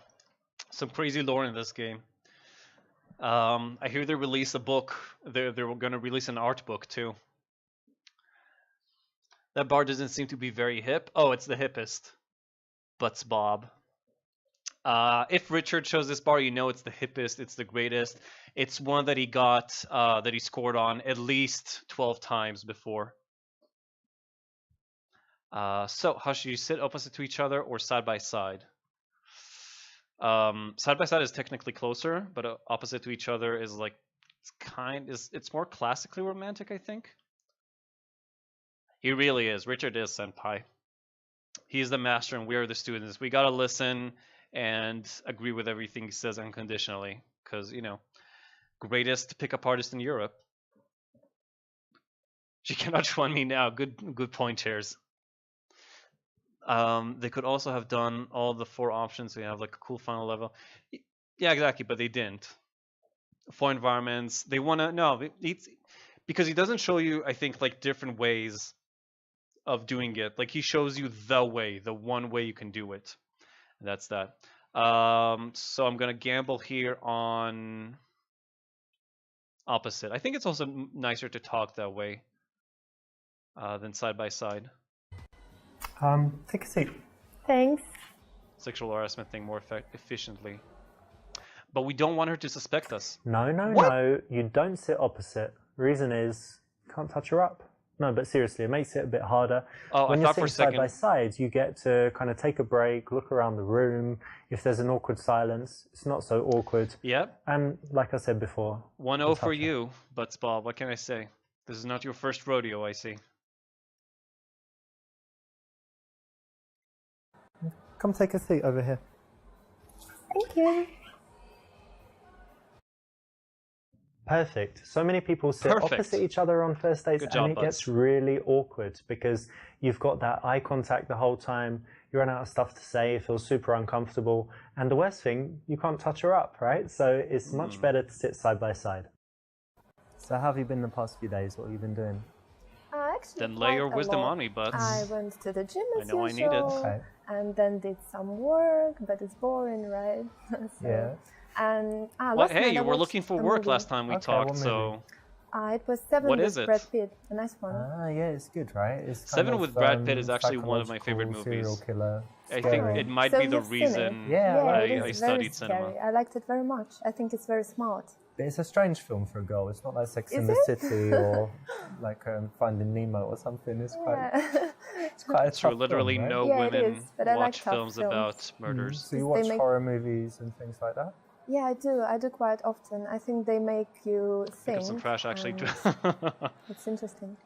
Some crazy lore in this game. I hear they release a book. They're going to release an art book too. That bar doesn't seem to be very hip. Oh, it's the hippest. Butts Bob. If Richard chose this bar, you know it's the hippest, it's the greatest. It's one that he got, that he scored on at least 12 times before. So, how should you sit, opposite to each other or side by side? Side by side is technically closer, but opposite to each other is like it's more classically romantic, I think. He really is. Richard is senpai. He's the master, and we are the students. We gotta listen and agree with everything he says unconditionally, because greatest pickup artist in Europe. She cannot join me now. Good point, chairs. They could also have done all the 4 options. We have like a cool final level. Yeah, exactly, but they didn't. 4 environments. They want to because he doesn't show you, I think, like different ways of doing it. Like he shows you the way, the one way you can do it. And that's that. So I'm gonna gamble here on opposite. I think it's also nicer to talk that way than side by side. Take a seat. Thanks. Sexual harassment thing more efficiently. But we don't want her to suspect us. No. You don't sit opposite. Reason is, you can't touch her up. No, but seriously, it makes it a bit harder. Oh, when I you're thought for sitting a second. side by side, you get to kind of take a break, look around the room. If there's an awkward silence, it's not so awkward. Yep. And like I said before, 1-0 for you, Butts Bob. What can I say? This is not your first rodeo, I see. Come take a seat over here. Thank you. Perfect. So many people sit Perfect. opposite each other on first dates, Good job, and it Buzz. gets really awkward because you've got that eye contact the whole time. You run out of stuff to say. It feels super uncomfortable. And the worst thing, you can't touch her up, right? So it's much better to sit side by side. So how have you been the past few days? What have you been doing? Actually, Then lay your quite a wisdom lot. on me, Butts. I went to the gym I as know I usual, need it. Okay. and then did some work, but it's boring, right? So, Yeah. And Well, last night hey, I you were watched looking for a work movie. last time we Okay, talked, what so... It was Seven What with is it? Brad Pitt, a nice one. Ah, yeah, it's good, right? It's kind Seven of, with Brad Pitt is actually one of my favorite psychological, serial movies. killer. I think scary. it might So be the you've seen it? reason Yeah, Yeah, I it is very studied scary. cinema. I liked it very much. I think it's very smart. But it's a strange film for a girl. It's not like Sex Is in the it? City or like Finding Nemo or something. It's quite, Yeah. it's quite a It's true, tough literally film, right? no Yeah, it women is, but I like watch tough films films. about murders. So you They watch make- horror movies and things like that? Yeah, I do. I do quite often. I think they make you Pick think. up some trash, actually. and it's interesting.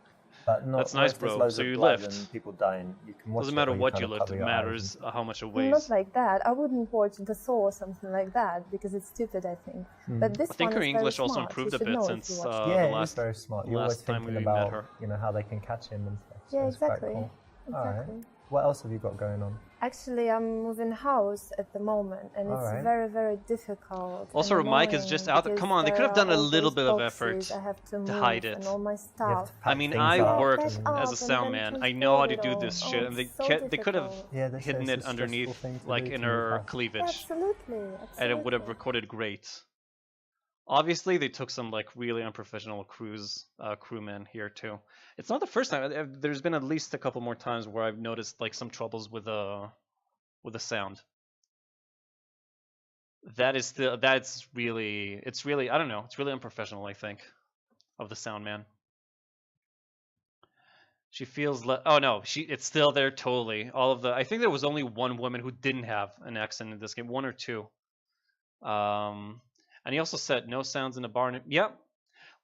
But not, That's not nice, if there's bro. loads So of you blood lift. and people dying. You can watch Doesn't it matter where what kind you of lift, cover it your eyes matters how much it Not weighs. like that. I wouldn't watch The Saw or something like that because it's stupid, I think. But this I think one her is English very also smart. improved You a should bit know if since you watch it. and- the yeah, it's last very smart. You're always last time thinking we met about her. how they can catch him and stuff. So Yeah, it's quite exactly. cool. All right. Exactly. What else have you got going on? Actually, I'm moving house at the moment, and it's Alright. very, very difficult. Also, and her mic is just annoying out there. because Come on, they could have there done are a all little those bit of boxes effort I have to to move hide it. and all my You have to stuff. I pack mean, things I up worked and- Pack as a up sound and man. then I know how to do transport it this all. shit, Oh, and they it's so they could have difficult. Yeah, they say hidden it's a it stressful underneath, thing to like do in to move her house. cleavage, Absolutely, and it would have absolutely. recorded great. Obviously, they took some like really unprofessional crewmen here too. It's not the first time. There's been at least a couple more times where I've noticed like some troubles with the sound. That's really, it's really, I don't know, it's really unprofessional, I think, of the sound man. She feels oh no, it's still there totally. I think there was only one woman who didn't have an accent in this game, one or two. And he also said no sounds in the barn. Yep.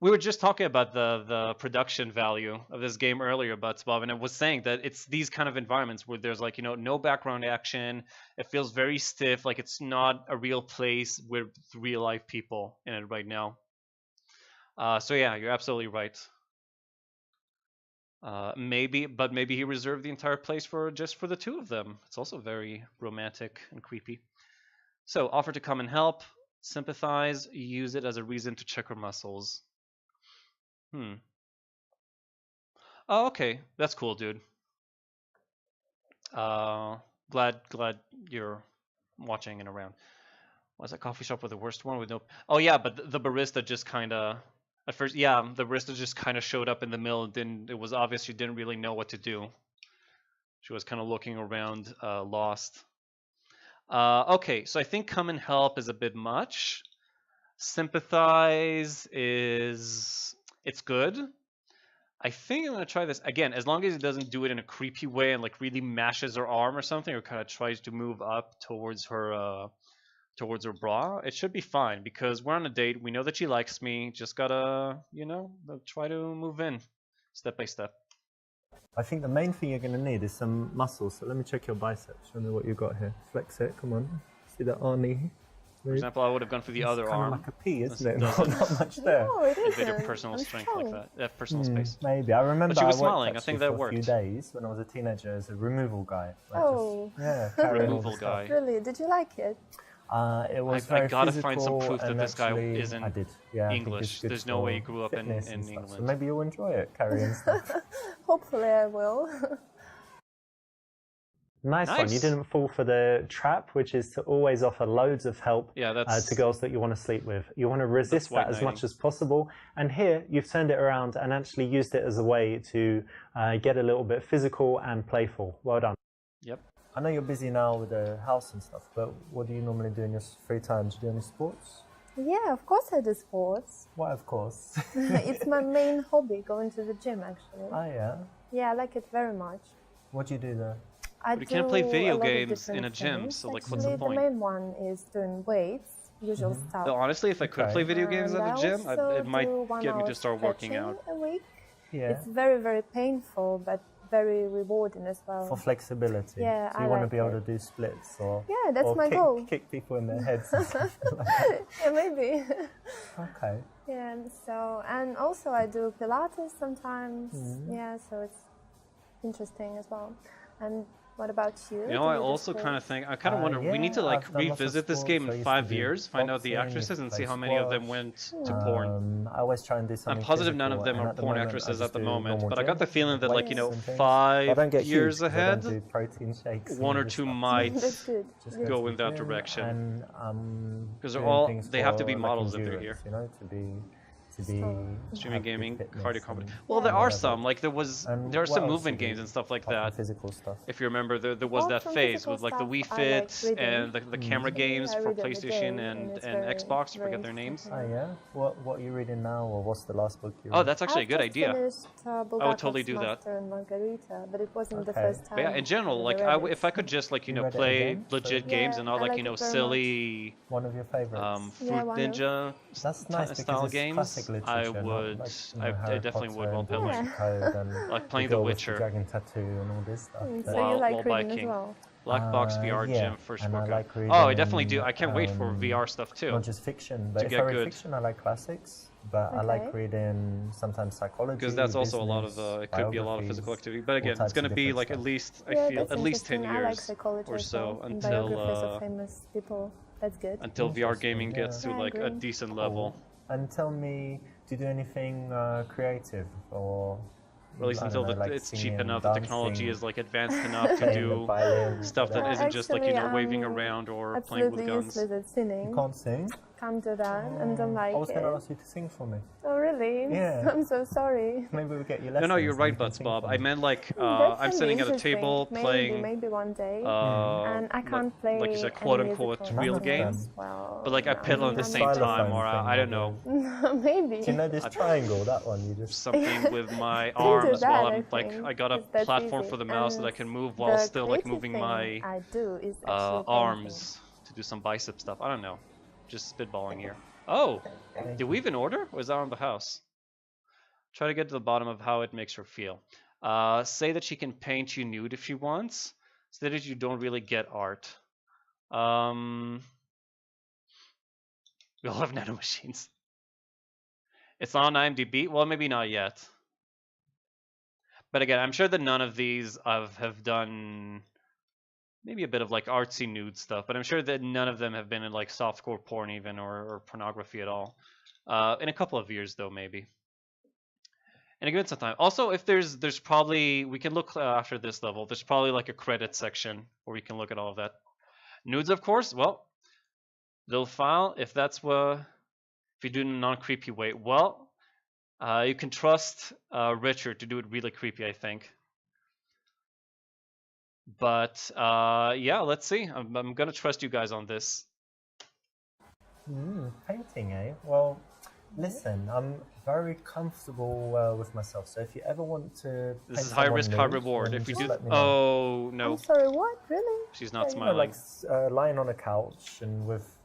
We were just talking about the production value of this game earlier, Bob, and I was saying that it's these kind of environments where there's like, no background action. It feels very stiff, like it's not a real place with real life people in it right now. So yeah, you're absolutely right. Maybe he reserved the entire place just for the two of them. It's also very romantic and creepy. So offer to come and help, sympathize, use it as a reason to check her muscles. Oh, okay. That's cool, dude. Glad you're watching and around. Was that coffee shop with the worst one with no? Oh yeah, but the barista just kind of at first. Yeah, the barista just kind of showed up in the middle and it was obvious she didn't really know what to do. She was kind of looking around, lost. Okay, so I think come and help is a bit much. Sympathize it's good. I think I'm gonna try this again, as long as it doesn't do it in a creepy way and like really mashes her arm or something, or kind of tries to move up towards her bra. It should be fine because we're on a date. We know that she likes me. Just gotta, try to move in step by step. I think the main thing you're going to need is some muscles. So let me check your biceps. Show me what you got here. Flex it. Come on. See that Arnie? For example, I would have gone for the other kind arm. of like a P, isn't Since it? it doesn't. Not much there. No, it A bit isn't. of personal I'm strength strong. like that. Personal space. Maybe. I remember But she was I worked smiling. I actually think that for a few worked. days when I was a teenager as a removal guy. Like Oh. yeah, carrying all the Removal stuff. guy. Really? Did you like it? It was I very gotta find some physical proof that and this guy actually isn't I did. Yeah, I think English. it's good There's no way he for grew up in fitness and stuff. England. So maybe you'll enjoy it, carrying stuff. Hopefully, I will. Nice one. You Nice. didn't fall for the trap, which is to always offer loads of help Yeah, that's to girls that you want to sleep with. You want to resist white that as knighting. much as possible. And here, you've turned it around and actually used it as a way to get a little bit physical and playful. Well done. Yep. I know you're busy now with the house and stuff, but what do you normally do in your free time? Do you do any sports? Yeah, of course I do sports. Why, of course. It's my main hobby, going to the gym, actually. Oh, yeah. Yeah, I like it very much. What do you do there? I But you can't play do video a lot of games in a different gym, things. so, like, what's the Actually, point? The main one is doing weights, usual stuff. No, honestly, if I could Okay. play video games And at I the gym, also it might do 1 get me hour to start working stretching out. a week. Yeah. It's very, very painful, but very rewarding as well. For flexibility. Yeah, so you I want to like be able it. to do splits or Yeah, that's or my kick, goal. kick people in their heads. And stuff like that. Yeah, maybe. Okay. Yeah, so, and also I do Pilates sometimes. Yeah, so it's interesting as well. And what about you? You Do know, I do also sports? kind of think I kind of wonder. We need to yeah, like I've done lots of revisit this game sports. I in used 5 to do years, find out the boxing, actresses, and play see how many of them squash. went to porn. I always try and do something I'm positive none of physical, them and are at the porn moment, actresses I at the just do moment, normal but I got the gym, feeling that like, you know, weights and things. But I 5 don't get years huge 'cause I ahead, don't do protein shakes and one all or this two stuff. might That's good. Just Yeah. go go to in the that gym direction. and Because they're doing all things they have to for, be like, models if they're endurance, here. you know, to be Strong. Streaming, have good gaming, fitness cardio comedy. and Well, there are whatever. some. Like there was, And there are what some else movement do you games do and stuff like apart from that. physical stuff. If you remember, there was Apart that from phase physical with like the Wii stuff, I like Fit reading. and the camera games I for read every PlayStation day, and, it's and very, Xbox. I very forget their names. interesting. Oh yeah, what are you reading now, or what's the last book you read? Oh, that's actually a I've good just idea. finished, I would totally Bulgakov's do that. Master and Margarita, but it wasn't the Okay. first time. But yeah, in general, that like I read it. if I could just like You know read it play again? legit So- games Yeah, and not I like like you know it very silly One of your favorites. Fruit Yeah, one of- Ninja That's nice because style it's games, classic literature. I not would, like, I Harry definitely would Potter while and Da playing. Vinci Code and Like playing the The girl with Witcher. the dragon tattoo and all this stuff. So While- you like while reading biking. as well? Black Box VR yeah, Gym first and I workout. like Oh, I definitely do. reading, I can't wait for VR stuff too. Not just fiction, but to if get I read good. fiction, I like classics. But I like Okay. reading sometimes psychology. Because that's also a lot of business, it could be a lot of physical biographies, activity. But all again, it's types going to of be different like at stuff. least I Yeah, feel that's at least 10 interesting. I like years psychology or as so well, and until biographies of famous people. That's good. until VR Interesting, gaming gets yeah. to Yeah, I like a agree. decent level. And tell me, do you do anything creative or? Or at least I until don't know, like it's cheap singing, enough, the technology dancing, is like advanced enough to playing the do violin, stuff that whatever. isn't just like you know Actually, waving around or playing Absolutely with guns. useless at singing. You can't sing? Can't do that, and don't like I was going to it. ask you to sing for me. Oh really? Yeah. I'm so sorry. Maybe we'll get you No, lessons. no, you're and right, you can Butts sing Bob. for I me. meant like That I'm can be sitting at a interesting. table playing Maybe one day. and I can't play like you said, any quote unquote musical real instruments game, well. but like I pedal at the The same time, xylophone or thing, I don't know, Maybe. Do you know this triangle, that one? You just... something with my can do arms that, while I I'm like think, I got a 'cause that's platform easy. for the mouse that I And can move while the still like creative moving thing my I do is actually painting. arms to do some bicep stuff. I don't know, just spitballing here. Oh, did we even order? Or is that on the house? Try to get to the bottom of how it makes her feel. Say that she can paint you nude if she wants. Say that you don't really get art. We all have nanomachines. It's not on IMDb? Well, maybe not yet. But again, I'm sure that none of these have done maybe a bit of like artsy nude stuff, but I'm sure that none of them have been in like softcore porn even or pornography at all. In a couple of years though, maybe. And a good some time. Also, if there's probably we can look after this level. There's probably like a credit section where we can look at all of that. Nudes, of course. Well, little file. If that's what if you do it in a non-creepy way, well, you can trust Richard to do it really creepy, I think. But yeah, let's see. I'm gonna trust you guys on this. Painting, eh? Well, listen, I'm very comfortable with myself. So if you ever want to, This paint is high someone risk, high nude, reward. then If we just do, let me know. oh no, I'm sorry, what? Really? she's not You know, smiling. like lying on a couch and with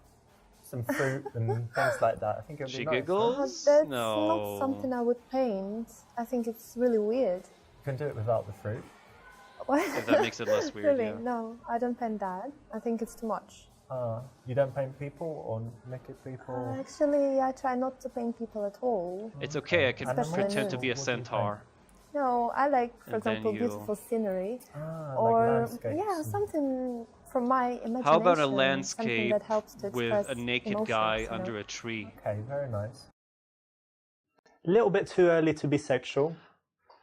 some fruit and things like that. I think it'd be She nice. giggles? That's No. not something I would paint. I think it's really weird. You can do it without the fruit. What? If that makes it less weird, Really? yeah. No, I don't paint that. I think it's too much. You don't paint people or naked people? Actually, I try not to paint people at all. It's okay. I can Especially pretend to be a nudes. What do you centaur. No, I like, for And then example, you- beautiful scenery. Like Or, landscapes yeah, and- something from my imagination. How about a something landscape that helps to with express a naked emotions, guy you know? under a tree? Okay, very nice. A little bit too early to be sexual,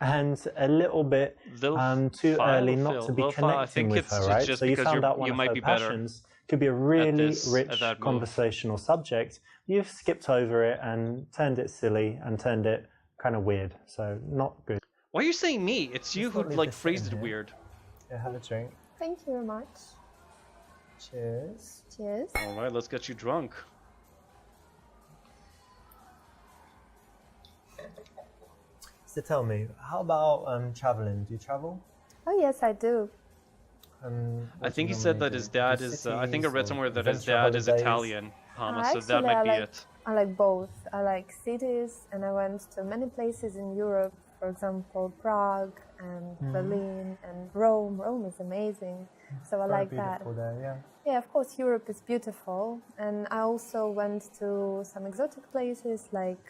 and a little bit too early not to be connecting I think with it's her, right? just So you because found out one you of might her be better passions could be a really at rich that move. conversational subject. You've skipped over it and turned it silly and turned it kind of weird. So not good. Why are you saying me? It's you Let's who not leave like this phrased sitting it here. weird. Yeah, have a drink. Thank you very much. Cheers. Cheers. All right, let's get you drunk. So tell me, how about traveling? Do you travel? Oh, yes, I do. I think he said that his dad is. I think I read somewhere that his dad is Italian, Hama, so that Actually, might I be like- it. I like both. I like cities, and I went to many places in Europe. For for example, Prague and Berlin and Rome. Rome is amazing, so I like that. Beautiful there, yeah. Yeah, of course, Europe is beautiful, and I also went to some exotic places like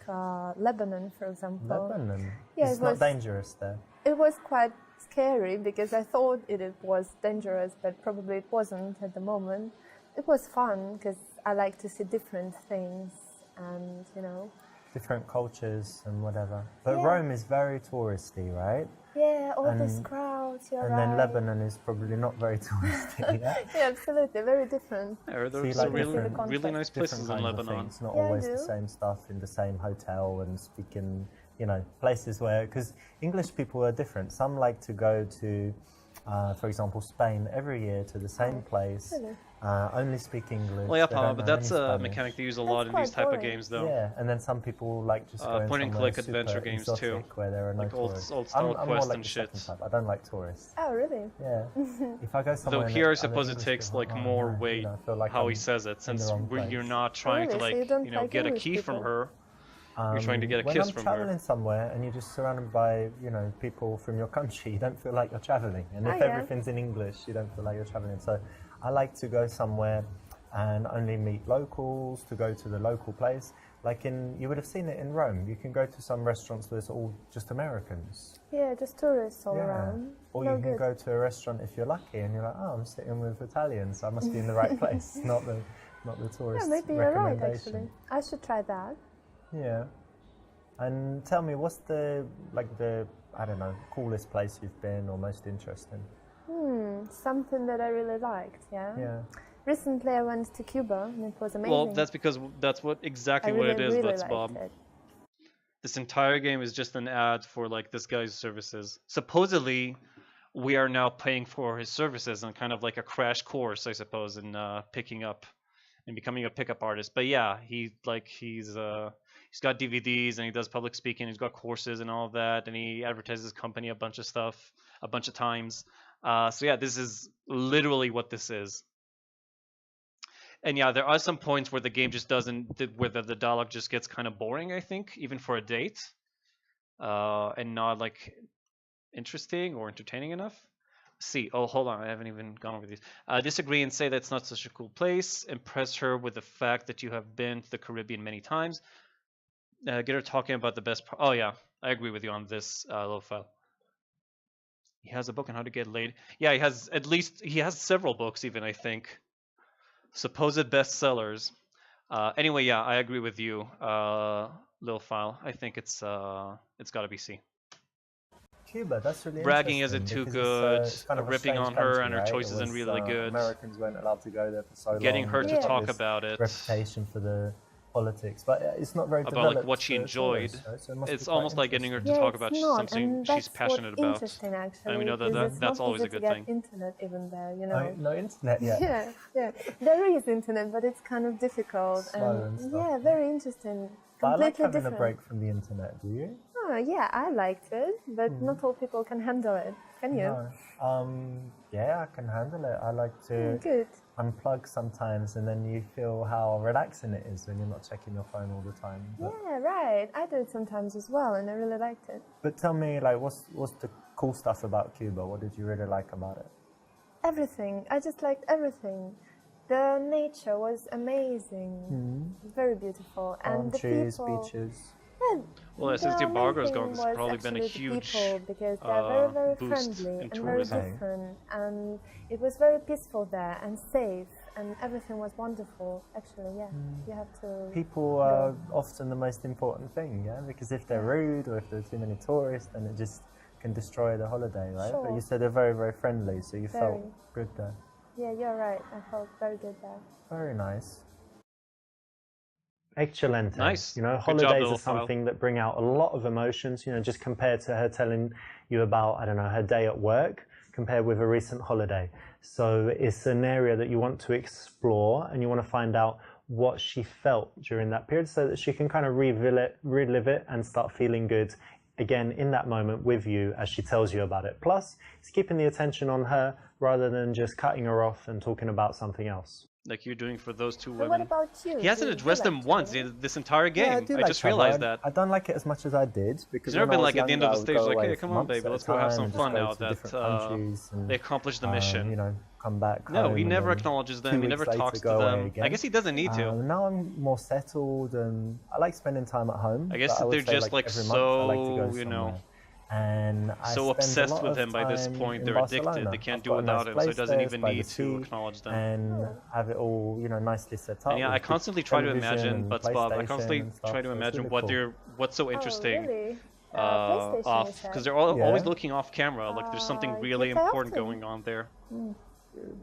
Lebanon, for example. Lebanon? Yeah, It's not dangerous there. It was quite scary because I thought it was dangerous, but probably it wasn't at the moment. It was fun because I like to see different things and, you know. Different cultures and whatever. But Yeah. Rome is very touristy, right? Yeah, all And- these crowds, you're And right. then Lebanon is probably not very touristy, yeah? Yeah, absolutely, very different. There's So you some like really, different- really nice places Different in kinds of Lebanon. things, not Yeah, I always do. the same stuff in the same hotel and speaking, you know, places where, because English people are different. Some like to go to, for example, Spain every year to the same place, really? only speak English. Well, yeah, they Palma, don't but know that's any a Spanish. mechanic they use a That's lot in these quite type of boring. games, though. Yeah, and then some people like just going point and somewhere click adventure super games, too. exotic where there are no Like old tourists. style I'm more Quest like and the shit. second type. I don't like tourists. Oh, really? Yeah. If I go somewhere, Though and here, I other suppose it English takes people, like oh, more no, weight you know, I feel like how he I'm says it, in the since wrong you're place. not trying to Really? So like, you don't know, like get a English key from people? her. You're trying to get a when kiss I'm from traveling her. somewhere and you're just surrounded by, you know, people from your country, you don't feel like you're traveling. And if Oh, yeah. everything's in English, you don't feel like you're traveling. So I like to go somewhere and only meet locals, to go to the local place. Like you would have seen it in Rome. You can go to some restaurants where it's all just Americans. Yeah, just tourists all Yeah. around. Or No you can good. go to a restaurant if you're lucky and you're like, oh, I'm sitting with Italians, so I must be in the right place, not the tourist Yeah, maybe you're right, recommendation. actually. I should try that. Yeah. And tell me, what's the I don't know, coolest place you've been or most interesting? Something that I really liked, yeah? Yeah. Recently I went to Cuba and it was amazing. Well, that's because that's what I exactly really, what it is, really Let's liked Bob. it. This entire game is just an ad for like this guy's services. Supposedly, we are now paying for his services and kind of like a crash course, I suppose, in picking up and becoming a pickup artist. But yeah, he's got DVDs and he does public speaking. He's got courses and all of that, and he advertises his company a bunch of stuff a bunch of times. So yeah, this is literally what this is. And yeah, there are some points where the game just doesn't, where the dialogue just gets kind of boring, I think, even for a date, and not like interesting or entertaining enough. See, oh, hold on, I haven't even gone over these. Disagree and say that's not such a cool place. Impress her with the fact that you have been to the Caribbean many times. Get her talking about the best part. Oh yeah, I agree with you on this, little file. He has a book on how to get laid. Yeah, he has several books even, I think. Supposed bestsellers. Anyway, yeah, I agree with you, Lil File. I think it's got to be C. Cuba, that's really Bragging interesting isn't too because good. it's kind of a Ripping strange on her country, and her right? choice It isn't was, really good. Americans weren't allowed to go there for so long. Getting her to Yeah. talk This about it, reputation for the politics, but it's not very about developed like what she for enjoyed. tourists, right? So it must be It's quite almost like getting her to Yeah, talk it's about not, something and she's that's passionate what's about. interesting, actually, And we know that because it's that's not always a easy good to get thing. internet even there, you know. No internet yet. Yeah, yeah. There is internet, but it's kind of difficult. Slow and stuff. Yeah, very interesting. But I like Completely having different. a break from the internet. Do you? Oh, yeah, I liked it, but not all people can handle it. Can you? No. Yeah, I can handle it. I like to Good. unplug sometimes, and then you feel how relaxing it is when you're not checking your phone all the time. Yeah, right. I do it sometimes as well, and I really liked it. But tell me, like, what's the cool stuff about Cuba? What did you really like about it? Everything. I just liked everything. The nature was amazing, very beautiful, Palm and the trees, people. beaches. Yeah, Well, since the main embargo's thing gone, this has was probably been a actually the huge people, because they're very, very boost friendly in and very tourism. different, and it was very peaceful there and safe, and everything was wonderful. Actually, yeah, you have to. People are often the most important thing, yeah? Because if they're rude or if there are too many tourists, then it just can destroy the holiday, right? But Sure. you said they're very, very friendly, so you felt Very. good there. Yeah, you're right. I felt very good there. Very nice. Excelente. Nice. You know, Good job, holidays little are something that bring out a lot of emotions, you know, just compared to her telling you about, I don't know, her day at work, compared with a recent holiday. So it's an area that you want to explore and you want to find out what she felt during that period so that she can kind of relive it and start feeling good again in that moment with you as she tells you about it. Plus, it's keeping the attention on her rather than just cutting her off and talking about something else. like you're doing for those two But women. what about you? He hasn't Do you addressed them like once traveling? this entire game. Yeah, I do I like just travel. realized that. I don't like it as much as I did because He's never when I been was like at the end younger, of the I would stage go like, away hey, for come on, months baby, at a let's go have time some and just fun go now to that different countries and, they accomplished the mission. you know, come back No, home he and never then acknowledges 2 them. He weeks never later talks to go away them. again. I guess he doesn't need to. Now I'm more settled and I like spending time at home. I guess but that would they're say, just like every month I like to so, go you know, somewhere. And I so spend a obsessed lot with of him by this time point. in They're addicted. Barcelona. They can't I've do got a without nice him, so he place doesn't there, even by the need to sea, acknowledge them. and have it all, you know, nicely set up. And yeah, I with good constantly try to television imagine, and but Bob, I PlayStation constantly and stuff, try to so it's imagine really what cool. what's so interesting Oh, really? PlayStation, you off, said? because they're always Yeah. looking off camera. Like there's something Do really you play important often? going on there,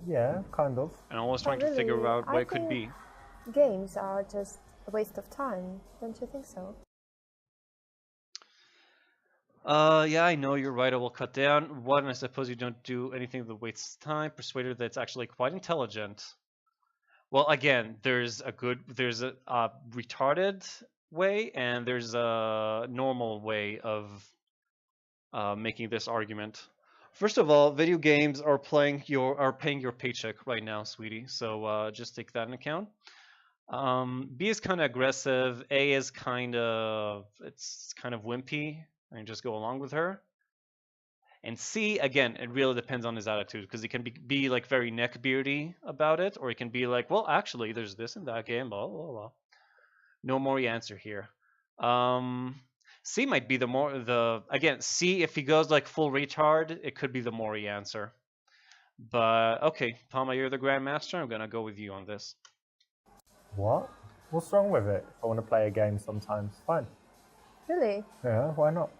Yeah, kind of. and I'm always Oh, trying to figure really? out what I it could be. think games are just a waste of time. Don't you think so? Yeah, I know you're right. I will cut down. One, I suppose you don't do anything that wastes time. Persuaded that it's actually quite intelligent. Well, again, there's a retarded way and there's a normal way of making this argument. First of all, video games are paying your paycheck right now, sweetie. So just take that into account. B is kind of aggressive. A is kind of wimpy, and just go along with her. And C, again, it really depends on his attitude, because he can be like very neckbeardy about it, or he can be like, well, actually, there's this and that game, blah blah blah. No more answer here. C might be again, C, if he goes like full retard, it could be the Mori answer. But okay, Palma, you're the grandmaster. I'm gonna go with you on this. What? What's wrong with it? If I want to play a game sometimes, fine. Really? Yeah, why not?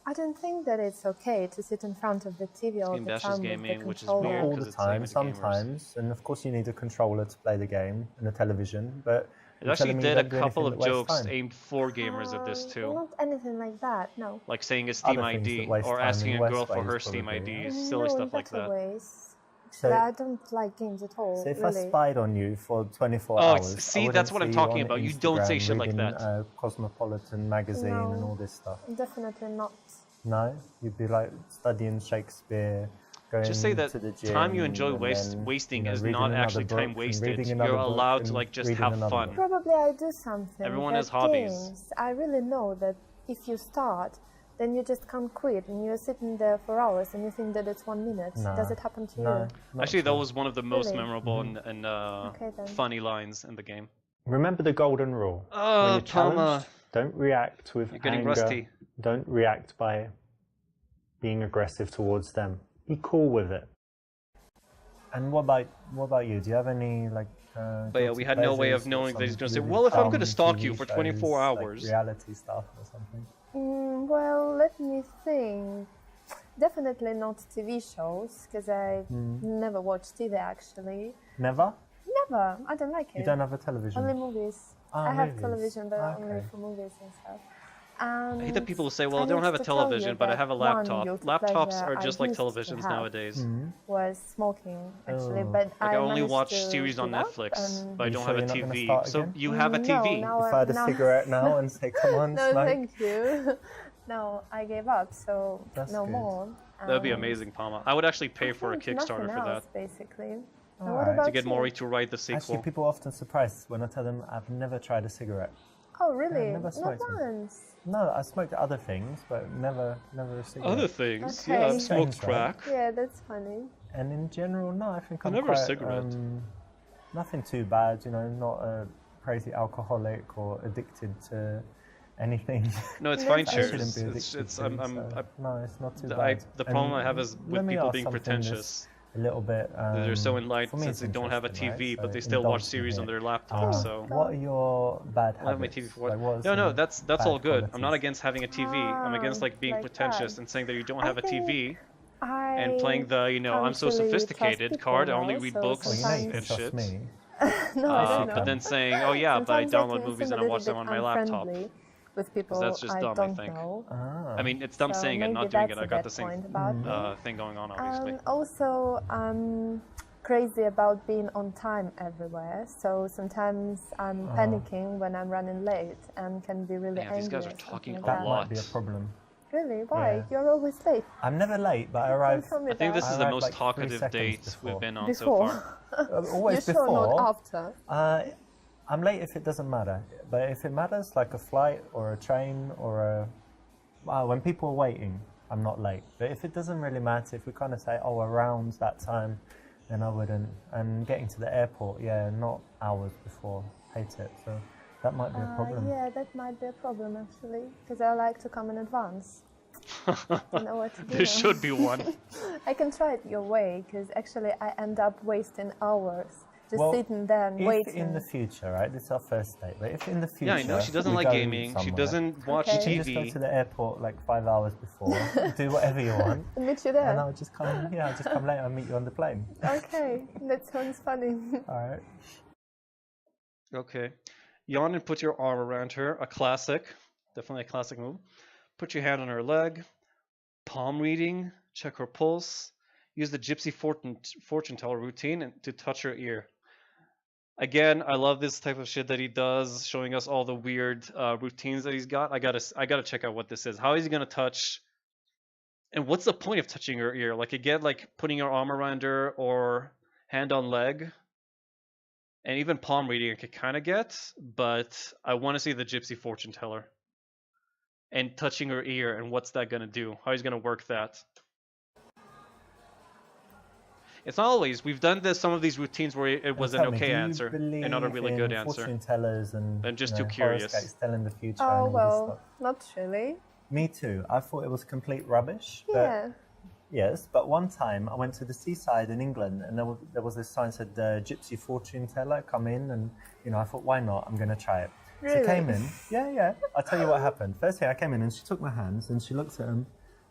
I don't think that it's okay to sit in front of the TV all Game the bashes time with gaming, the which is controller. weird. All because the it's time, aimed at gamers. sometimes, and of course you need a controller to play the game and a television. But It you're actually telling me you did a don't do couple anything of that wastes jokes time. aimed for gamers at this too. Not anything like that, no. Like saying a Steam Other things ID that waste or time asking in a girl worse for her ways, Steam probably, ID, yeah. silly No, in stuff like better that. ways. So- But I don't like games at all, So if really. I spied on you for 24 Oh, hours, see, I that's wouldn't what I'm see talking on about. You don't say Instagram shit like reading, that. Cosmopolitan magazine and No. all this stuff. Definitely not. No, you'd be like studying Shakespeare, going Just say that to the gym, time you enjoy and then, wasting you know, is reading not another actually book time and wasted. reading another You're book allowed to and like just reading have another fun. book. Probably I do something. Everyone but has hobbies. Games, I really know that if you start, then you just can't quit, and you're sitting there for hours, and you think that it's 1 minute. Nah, Does it happen to no, you? not Actually, at that all. was one of the most Really? memorable Mm-hmm. and Okay, then. funny lines in the game. Remember the golden rule. When you're Palma, challenged, don't react with you're getting anger. rusty. Don't react by being aggressive towards them. Be cool with it. And what about you? Do you have any like? But yeah, we guilty had no way of pleasures or knowing that he's some gonna say, really well, if I'm gonna dumb stalk you TV for 24 shows, hours. like reality stuff or something. Well, let me think. Definitely not TV shows, because I never watch TV actually. Never? Never. I don't like it. You don't have a television? Only movies. Ah, I have movies. television, but Okay. only for movies and stuff. I hate that people say, well, I I don't need have a to tell you television, but I that have a one laptop. guilty Laptops pleasure are I just like used to televisions have nowadays. was smoking, actually, Oh. but Like I only managed watch to series on give up, Netflix, and- but I You don't sure have a you're not gonna TV. start So again? you have a No, TV. now If I had a no. cigarette now and say, come on, No, smoke. thank you. No, I gave up, so That's no good. more. That'd be And amazing, Palma. I would actually pay I for a think Kickstarter nothing for that. else, basically. And Alright. what To about To get you? Maury to write the Actually, sequel. people are often surprised when I tell them I've never tried a cigarette. Oh, really? never Not smoked one. once. No, I smoked other things, but never a cigarette. Other things, Okay. yeah, I've Strange, smoked right? crack. Yeah, that's funny. And in general, no, I think I'm never a quite, cigarette. nothing too bad, you know, not a crazy alcoholic or addicted to anything. No, it's No, fine, I I cheers. shouldn't be It's, addicted it's, to, so no, it's not too bad. the problem And I have is let with me people ask being something pretentious. A little bit. They're so for enlightened me since it's they don't have a interesting, TV, right? but they So still watch indulge me series on here. their laptop. Uh, So What are your bad I have my habits? TV for Like, what are no, no, some that's bad all good. I'm not qualities? against having a TV. I'm against like being like pretentious that. and saying that you don't I have a TV I and playing the I'm so can't really sophisticated trust card. I people only now, read so books Well, you know you and can trust shit. me. No, I don't know. But then saying, oh yeah, but I Sometimes download can movies seem and a I watch them little on my bit laptop. unfriendly with people that's just dumb, I don't think. know. Ah. I mean, it's dumb So saying and maybe not doing it. that's I a got bad the same point about me. thing going on, obviously. Also, I'm crazy about being on time everywhere. So sometimes I'm panicking when I'm running late and can be really Yeah, angry. these guys are or something talking like a that. that lot. might be a problem. Really? Why? Yeah. You're always late. I'm never late, but I Don't arrive. tell me I think that. this is I the arrived most like 3 talkative seconds date before. we've been on so Before. far. Always You're before. sure not after? I'm late if it doesn't matter, but if it matters, like a flight or a train or when people are waiting, I'm not late. But if it doesn't really matter, if we kind of say, oh, around that time, then I wouldn't. And getting to the airport, yeah, not hours before. Hate it. So that might be a problem. Yeah, that might be a problem actually, because I like to come in advance. You know what to do. There should be one. I can try it your way, because actually I end up wasting hours just Well, sitting there and if waiting. in the future, right, this is our first date, but if in the future... Yeah, I know. She doesn't we like go gaming. She somewhere, doesn't watch Okay. you just go TV. to the airport like 5 hours before, do whatever you want, I'll meet you and there. I'll just come, I'll just come later and meet you on the plane. Okay, that sounds funny. All right. Okay. Yawn and put your arm around her. A classic. Definitely a classic move. Put your hand on her leg. Palm reading. Check her pulse. Use the gypsy fortune teller routine and to touch her ear. Again, I love this type of shit that he does, showing us all the weird routines that he's got. I gotta check out what this is. How is he gonna touch? And what's the point of touching her ear? Like again, like putting your arm around her or hand on leg, and even palm reading I could kind of get, but I want to see the gypsy fortune teller and touching her ear. And what's that gonna do? How he's gonna work that? It's not always. We've done some of these routines where it was an Tell me, okay do you answer and not a believe really good in answer. Fortune tellers and I'm just you too know, curious. horoscopes telling the future. Oh, and all this well, stuff? not really. Me too. I thought it was complete rubbish. But Yeah. yes, but one time I went to the seaside in England, and there was this sign that said gypsy fortune teller, come in, and I thought, why not? I'm going to try it. Really? She came in. Yeah. I'll tell you what happened. First thing, I came in and she took my hands and she looked at them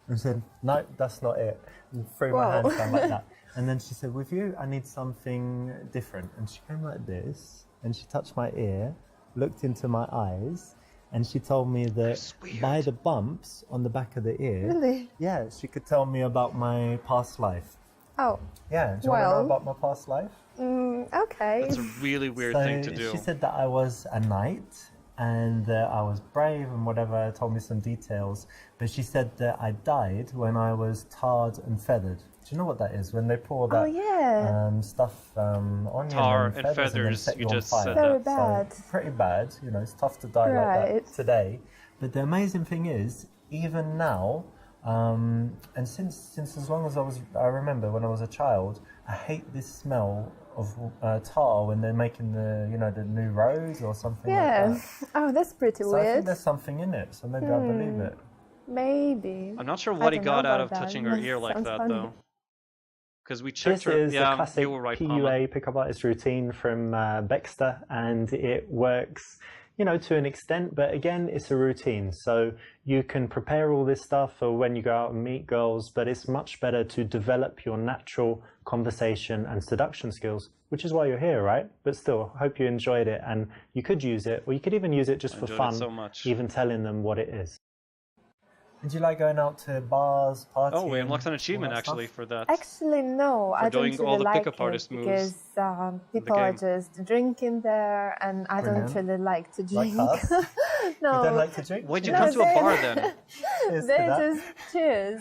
and said, no, that's not it. And threw my Whoa. hands down like that. And then she said, with you, I need something different. And she came like this, and she touched my ear, looked into my eyes, and she told me that That's weird. by the bumps on the back of the ear, Really? yeah, she could tell me about my past life. Oh, Yeah, do you want to Well- know about my past life? okay. That's a really weird So thing to do. she said that I was a knight and that I was brave and whatever, told me some details. But she said that I died when I was tarred and feathered. Do you know what that is? When they pour that Oh, yeah. stuff on you Tar and then and feathers and then feathers, set you you on just fire. said Very that. bad. So, pretty bad. It's tough to die like Right. that today. But the amazing thing is, even now, and since as long as I remember when I was a child, I hate this smell of tar when they're making the new roads or something Yeah. like that. Oh, that's pretty So I think weird. there's something in it, so maybe I believe it. Maybe. I'm not sure I what he don't know got out about of that. touching her ear like Sounds that, funny. though. Because we checked This her. is Yeah, a classic you were right, PUA, Palmer. pickup artist routine from Baxter, and it works, to an extent, but again, it's a routine. So you can prepare all this stuff for when you go out and meet girls, but it's much better to develop your natural conversation and seduction skills, which is why you're here, right? But still, hope you enjoyed it, and you could use it, or you could even use it just I for enjoyed fun, it so much. even telling them what it is. And do you like going out to bars, parties? Oh, we unlocked an achievement actually for that. Actually, no, I don't doing really all the like pickup it artist moves because people are game. just drinking there, and I don't Brilliant. really like to Like drink. us? No, You don't like to drink? Why'd you No, come to a they- bar then? Cheers to they that. just cheers.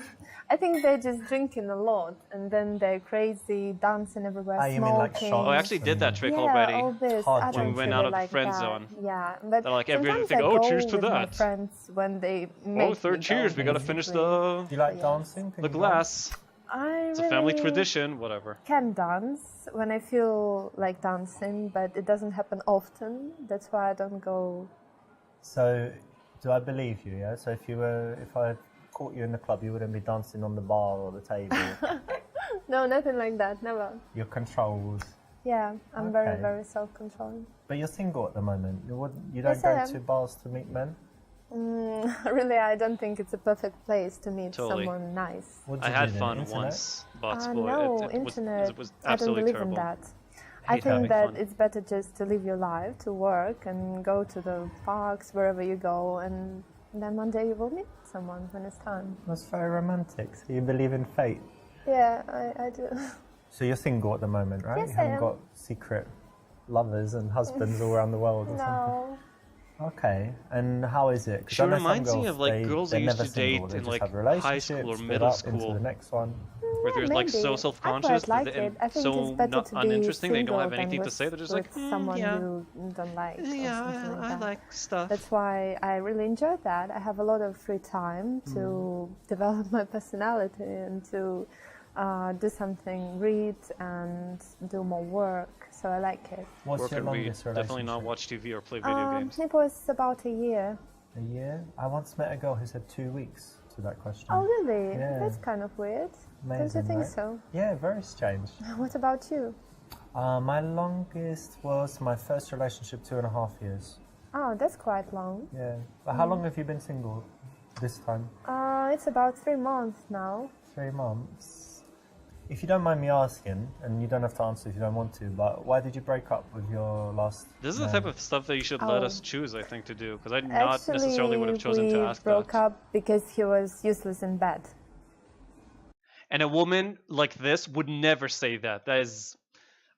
I think they're just drinking a lot, and then they're crazy, dancing everywhere, Ah, you smoking. mean like shots? Oh, I actually did that trick yeah, already. all this. Hard I drink. don't When we went really out of the like friend that. zone. Yeah, but They're like, everybody sometimes think, I "Oh, go cheers to with my that." friends when they Oh, make third me cheers. go, We gotta finish basically. the Do you like Yeah. dancing? Can the you glass. I It's a family really tradition. Whatever. can dance when I feel like dancing, but it doesn't happen often. That's why I don't go. So, do I believe you? Yeah. So if I caught you in the club, you wouldn't be dancing on the bar or the table. No, nothing like that. Never. You're controlled. Yeah, I'm very, Okay. very self-controlled. But you're single at the moment. You don't Yes, I go am. to bars to meet men. Really, I don't think it's a perfect place to meet Totally. someone nice. What I did had you do, fun internet? once, but boy, No, it internet. was I don't absolutely believe terrible. in that. I I hate having think that fun. it's better just to live your life, to work and go to the parks wherever you go, and then one day you will meet someone when it's time. That's very romantic. So you believe in fate. Yeah, I do. So you're single at the moment, right? Yes, you I haven't am. got secret lovers and husbands all around the world or something. No. Okay, and how is it? 'Cause She I know some reminds me girls, of like girls I they're used never to single. date They in just like have high school or relationships, split middle up into school, the next one. where they're like so Maybe. I self-conscious quite like and it. I think it's so better not to be uninteresting they don't single have than anything to say. They're just like, with someone yeah, you don't like or yeah, something like I that. like stuff. That's why I really enjoy that. I have a lot of free time to develop my personality and to do something, read and do more work. So I like it. What's Work your and read. longest Definitely not relationship? watch TV or play video games. It was about a year. A year? I once met a girl who said 2 weeks to that question. Oh, really? Yeah. That's kind of weird. Don't you Amazing, think right? so? Yeah, very strange. What about you? My longest was my first relationship, 2.5 years. Oh, that's quite long. Yeah. But how long have you been single this time? It's about 3 months now. 3 months. If you don't mind me asking, and you don't have to answer if you don't want to, but why did you break up with your last This is the man? type of stuff that you should let Oh. us choose, I think, to do, because I not Actually, necessarily would have chosen to ask we broke that. up because he was useless in bed. And a woman like this would never say that. That is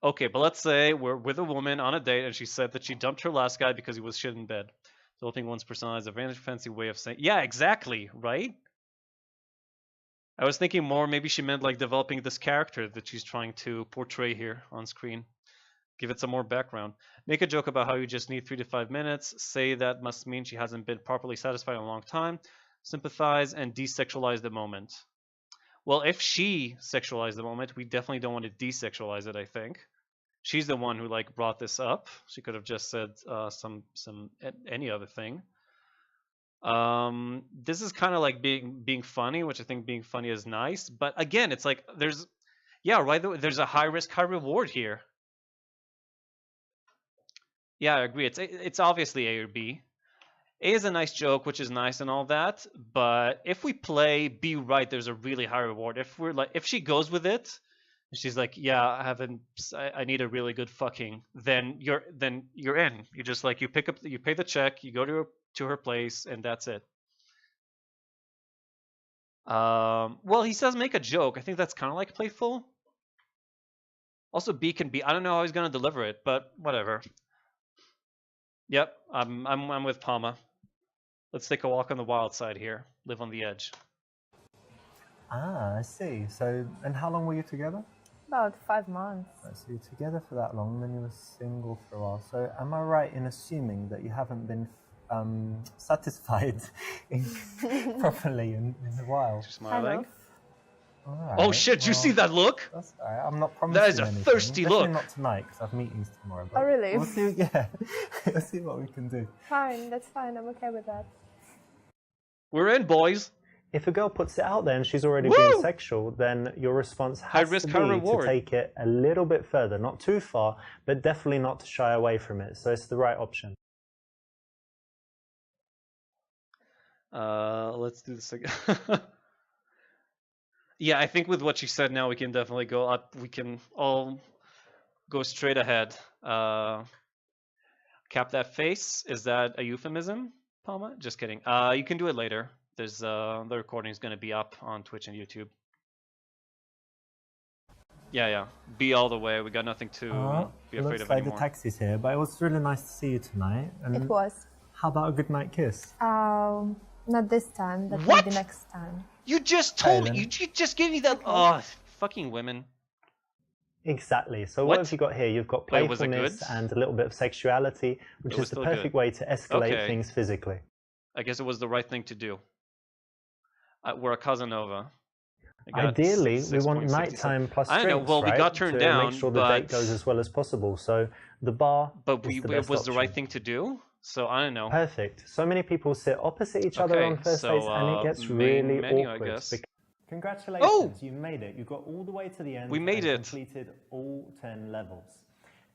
okay. But let's say we're with a woman on a date, and she said that she dumped her last guy because he was shit in bed. Developing one's personality is a very fancy way of saying, yeah, exactly, right? I was thinking more, maybe she meant like developing this character that she's trying to portray here on screen. Give it some more background. Make a joke about how you just need 3 to 5 minutes. Say that must mean she hasn't been properly satisfied in a long time. Sympathize and desexualize the moment. Well, if she sexualized the moment, we definitely don't want to desexualize it, I think. She's the one who like brought this up. She could have just said any other thing. This is kind of like being funny, which I think being funny is nice, but again, it's like there's there's a high risk, high reward here. Yeah, I agree. It's obviously A or B. A is a nice joke, which is nice and all that, but if we play B right, there's a really high reward. If she goes with it, she's like, yeah, I need a really good fucking, then you're in. You just like you pay the check, you go to her place, and that's it. Well, he says make a joke. I think that's kind of like playful. Also, B can be. I don't know how he's gonna deliver it, but whatever. Yep, I'm with Palma. Let's take a walk on the wild side here. Live on the edge. Ah, I see. So, and how long were you together? About 5 months. Right, so you're together for that long, then you were single for a while. So, am I right in assuming that you haven't been satisfied properly in a while? She's smiling. Kind of. All Oh right, shit! Did you see that look? That's all right. I'm not promising That is a anything. thirsty Definitely look. not tonight because I have meetings tomorrow. Oh, really? We'll see. Yeah, we'll see what we can do. Fine, that's fine. I'm okay with that. We're in, boys. If a girl puts it out there and she's already Woo! being sexual, then your response High has risk, to high be reward. to take it a little bit further, not too far, but definitely not to shy away from it. So it's the right option. Let's do this again. Yeah, I think with what she said now, we can definitely go up. We can all go straight ahead. Cap that face. Is that a euphemism, Palma? Just kidding. You can do it later. There's the recording is going to be up on Twitch and YouTube. Yeah. Be all the way. We got nothing to be afraid looks of like anymore. the taxi's here, but it was really nice to see you tonight. And It was. how about a good night kiss? Not this time, but What? maybe next time. You just told me. Helen. You just gave me that. Oh, fucking women. Exactly. So What? what have you got here? You've got Wait, was it playfulness good? and a little bit of sexuality, which It was is the still perfect good. way to escalate Okay. things physically. I guess it was the right thing to do. We're a Casanova. I got Ideally, we 6.67. want nighttime plus I know, drinks, well, we right? got turned to down, make sure the but- date goes as well as possible. So the bar But is the it best was the right option. thing to do. So I don't know. Perfect. So many people sit opposite each other Okay, on first so, dates, and it gets main really menu, I awkward. guess. Congratulations, Oh! you made it. You got all the way to the end. We made and it. completed all 10 levels.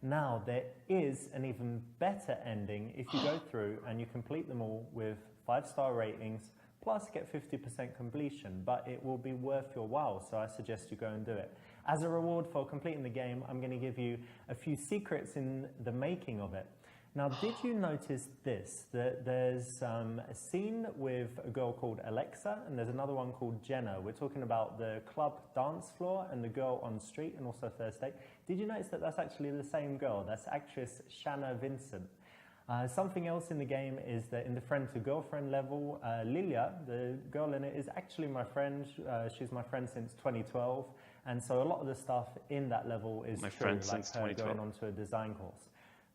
Now, there is an even better ending if you go through and you complete them all with 5-star ratings, plus get 50% completion, but it will be worth your while, so I suggest you go and do it. As a reward for completing the game, I'm going to give you a few secrets in the making of it. Now, did you notice this? That there's a scene with a girl called Alexa, and there's another one called Jenna. We're talking about the club dance floor and the girl on street, and also first date. Did you notice that that's actually the same girl? That's actress Shanna Vincent. Something else in the game is that in the friend to girlfriend level, Lilia, the girl in it, is actually my friend. She's my friend since 2012, and so a lot of the stuff in that level is My true, friend like since her 2012. going on to a design course.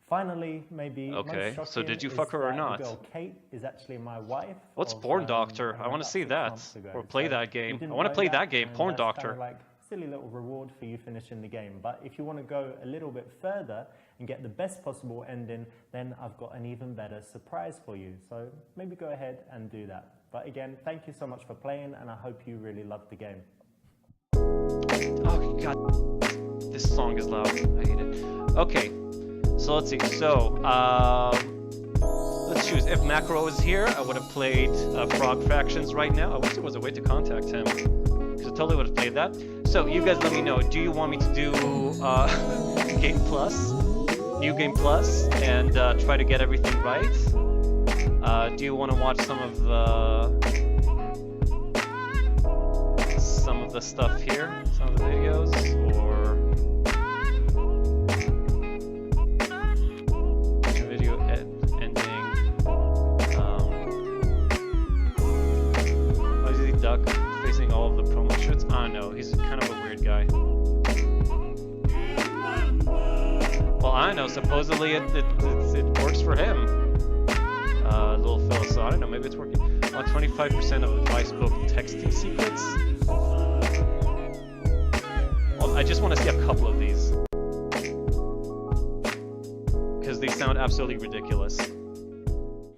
Finally, maybe Okay, most so shocking did you is fuck her or that not? The girl Kate is actually my wife. What's of, Porn Doctor? I want about to see 6 that. months ago. Or play So that we game. didn't I want to know play that game, and Porn that's Doctor. Kind of like silly little reward for you finishing the game. But if you want to go a little bit further and get the best possible ending, then I've got an even better surprise for you. So maybe go ahead and do that. But again, thank you so much for playing, and I hope you really loved the game. Oh god, this song is loud. I hate it. Okay, so let's see. So let's choose. If Macro was here, I would have played Frog Fractions right now. I wish there was a way to contact him, because I totally would have played that. So you guys let me know. Do you want me to do Game Plus, New Game Plus, and try to get everything right? Do you want to watch some of the stuff here, some of the videos, or video ending? Why is he duck facing all of the promo shoots? I don't know, he's kind of a weird guy. Well, I don't know, supposedly it works for him, little fella, so I don't know, maybe it's working. 25% of advice book texting secrets. Well, I just want to see a couple of these, because they sound absolutely ridiculous.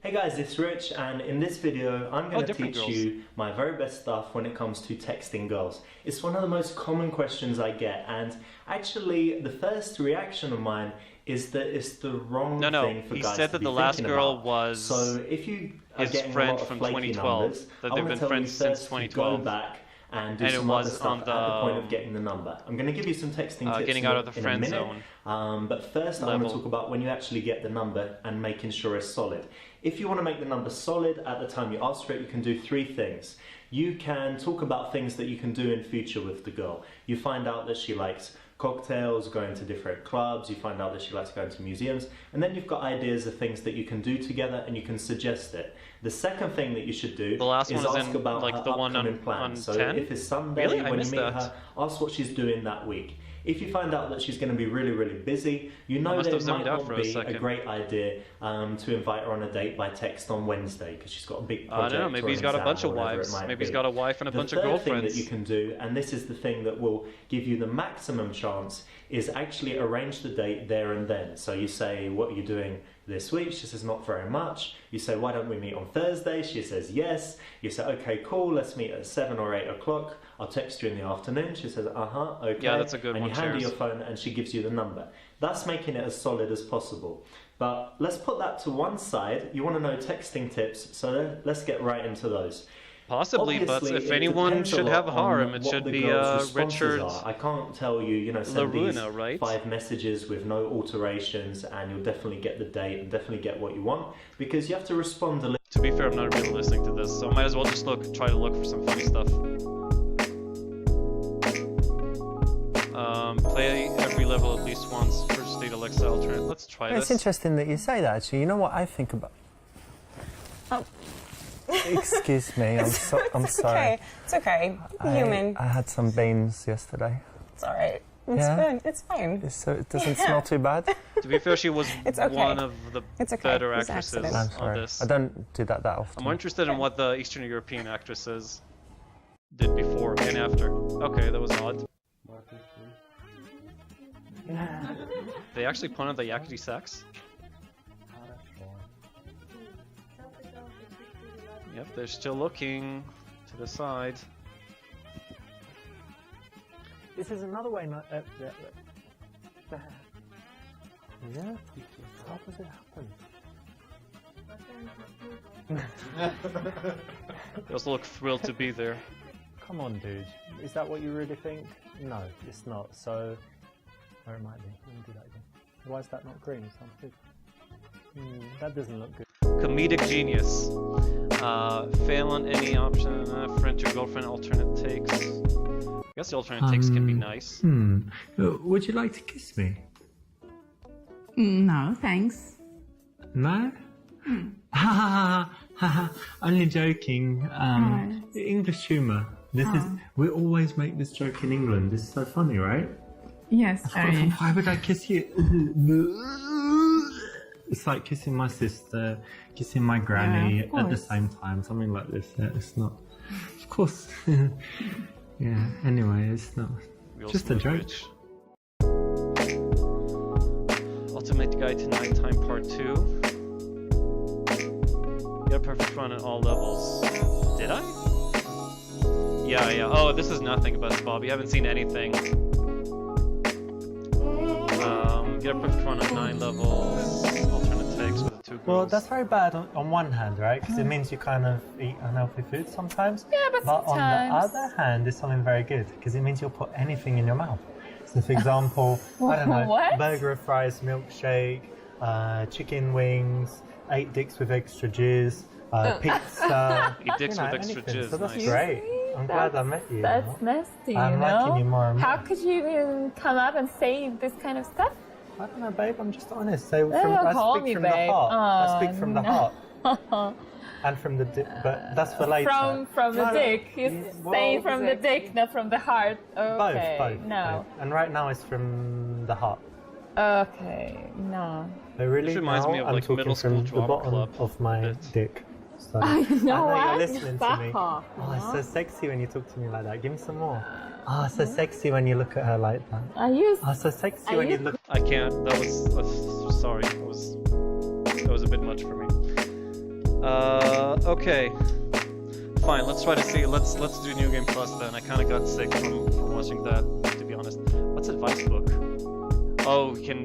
Hey guys, it's Rich, and in this video I'm going to different teach girls. you my very best stuff when it comes to texting girls. It's one of the most common questions I get, and actually the first reaction of mine is that it's the wrong thing for he guys said to that be the last thinking girl about. was So if you are his getting friend a lot of from flaky 2012, numbers, that I they've want been to tell friends you since first to 2012. go back and do And it some was other stuff on at the point of getting the number. I'm going to give you some texting tips getting out of the in a friend minute, zone but first I want to level. talk about when you actually get the number and making sure it's solid. If you want to make the number solid at the time you ask for it, you can do 3 things. You can talk about things that you can do in future with the girl. You find out that she likes cocktails, going to different clubs, you find out that she likes going to museums, and then you've got ideas of things that you can do together and you can suggest it. The second thing that you should do The last is one is ask in, about like, her the one upcoming on plans. So 10? if it's Sunday, Really? I when you missed meet that. her, ask what she's doing that week. If you find out that she's going to be really, really busy, you I know must that have it might zoned out not for a be a second. great idea to invite her on a date by text on Wednesday, because she's got a big I project. don't know, maybe or he's an got a exam bunch or of whatever it wives. might Maybe he's be. got a wife and a bunch of The third thing girlfriends. that you can do, and this is the thing that will give you the maximum chance, is actually arrange the date there and then. So you say, what are you doing this week? She says, not very much. You say, why don't we meet on Thursday? She says, yes. You say, okay, cool, let's meet at 7 or 8 o'clock. I'll text you in the afternoon. She says, okay. Yeah, that's a good and one, you hand her Cheers. your phone and she gives you the number. That's making it as solid as possible. But let's put that to one side. You want to know texting tips, so let's get right into those. Possibly, Obviously, but if it anyone depends a should lot have a harem, on it what should the be girl's responses Richard are. I can't tell you, send these Laruna, right? 5 messages with no alterations and you'll definitely get the date and definitely get what you want, because you have to respond a little. To be fair, I'm not really listening to this, so I might as well just try to look for some funny stuff. Play every level at least once. First state Alexa alternate. Let's try It's this. interesting that you say that, actually. You know what I think about... Oh. Excuse me, I'm sorry. Okay, it's okay. Human. I had some beans yesterday. It's all right. It's Yeah? fine. It's fine. So it doesn't smell too bad? To be fair, she was It's okay. one of the It's okay. better It was actresses accident. I'm on sorry. this. I don't do that often. I'm more interested in what the Eastern European actresses did before and after. Okay, that was odd. They actually pointed the yakety sax. Yep, they're still looking to the side. This is another way not... Yeah? How does it happen? They also look thrilled to be there. Come on, dude. Is that what you really think? No, it's not. So, or it might be. Let me do that again. Why is that not green? Something. That doesn't look good. Comedic genius. Fail on any option. Friend to girlfriend alternate takes. I guess the alternate takes can be nice. Would you like to kiss me? No, thanks. No? Only joking. English humour. This is. We always make this joke in England. This is so funny, right? Yes, very. Why would I kiss you? It's like kissing my sister, kissing my granny Yeah, of at the course. same time. Something like this. Yeah, it's not. Of course. Yeah. Anyway, it's not. Real Just a smooth joke. bitch. Ultimate Guide to Nighttime Part 2. Get a perfect run at all levels. Did I? Yeah. Oh, this is nothing about Bob. You haven't seen anything. Get a perfect run on 9 levels. Alternate takes with the 2 girls. Well, that's very bad on one hand, right? Because it means you kind of eat unhealthy food sometimes. Yeah, but on the sometimes. other hand, it's something very good because it means you'll put anything in your mouth. So, for example, I don't know, What? burger, fries, milkshake, chicken wings, 8 dicks with extra jizz, pizza. 8 dicks with extra anything. jizz, So that's nice. great. I'm glad I met you. That's nasty, I'm you know? liking you more and more. How could you even come up and say this kind of stuff? I don't know, babe. I'm just honest. So don't I call speak me from babe. the heart. I Oh, speak from the no. heart. And from the dick, but that's for later. From the No, dick. He's well, saying from the dick, not from the heart. Okay. Both. No. Both. And right now it's from the heart. Okay. No. But really, This reminds now me of, I'm like, talking middle from school the drama bottom club of my bit. dick. So I know I what? you're listening to me. Fuck off, Oh, it's no? so sexy when you talk to me like that. Give me some more. Oh, it's so sexy when you look at her like that. Are you? Oh, it's so sexy Are when you you- look. I can't. That was sorry. That was a bit much for me. Okay. Fine. Let's try to see. Let's do New Game Plus then. I kind of got sick from watching that, to be honest. What's advice book? Oh, we can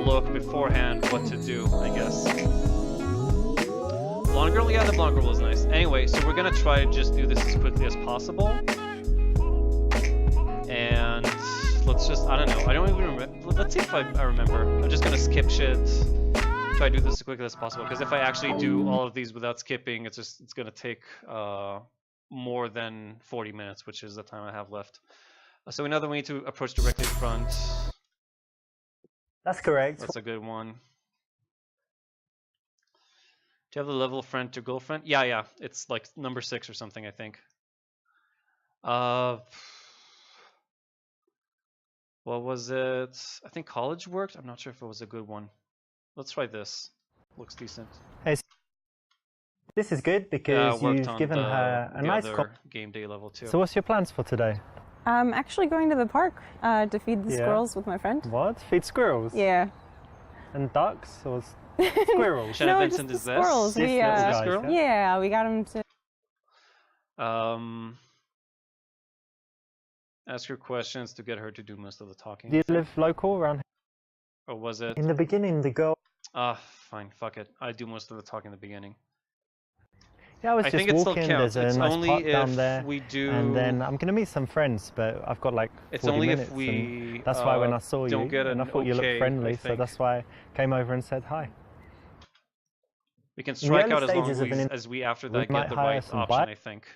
look beforehand what to do, I guess. Blonde girl, yeah, the blonde girl was nice. Anyway, so we're gonna try to just do this as quickly as possible. And let's just, I don't know, I don't even remember. Let's see if I remember. I'm just gonna skip shit. Try to do this as quickly as possible, because if I actually do all of these without skipping, it's gonna take more than 40 minutes, which is the time I have left. So we know that we need to approach directly in front. That's correct. That's a good one. Do you have the level friend to girlfriend? Yeah. It's like number 6 or something, I think. What was it? I think college worked. I'm not sure if it was a good one. Let's try this. Looks decent. This is good Yeah, because worked you've on given her a the nice. other game day level too. So what's your plans for today? I'm actually going to the park to feed the Yeah. squirrels with my friend. What? Feed squirrels? Yeah. And ducks or squirrels? Shannon No, Vincent just is the this? squirrels. This We, little Is this guy, girl? yeah, we got them to. Ask her questions to get her to do most of the talking. Do you live local around here? Or was it? In the beginning, the girl. Fine, fuck it. I do most of the talking in the beginning. Yeah, I was I just think it still walking. counts. There's a It's nice only park down if there. we do. And then I'm gonna meet some friends, but I've got like 40 It's only minutes. if we. and that's why when I saw don't you, get and I an thought you okay, looked friendly, I so think. that's why I came over and said hi. We can In the strike early out as long stages of an as we after we that might get the hire right some option, bi- I think.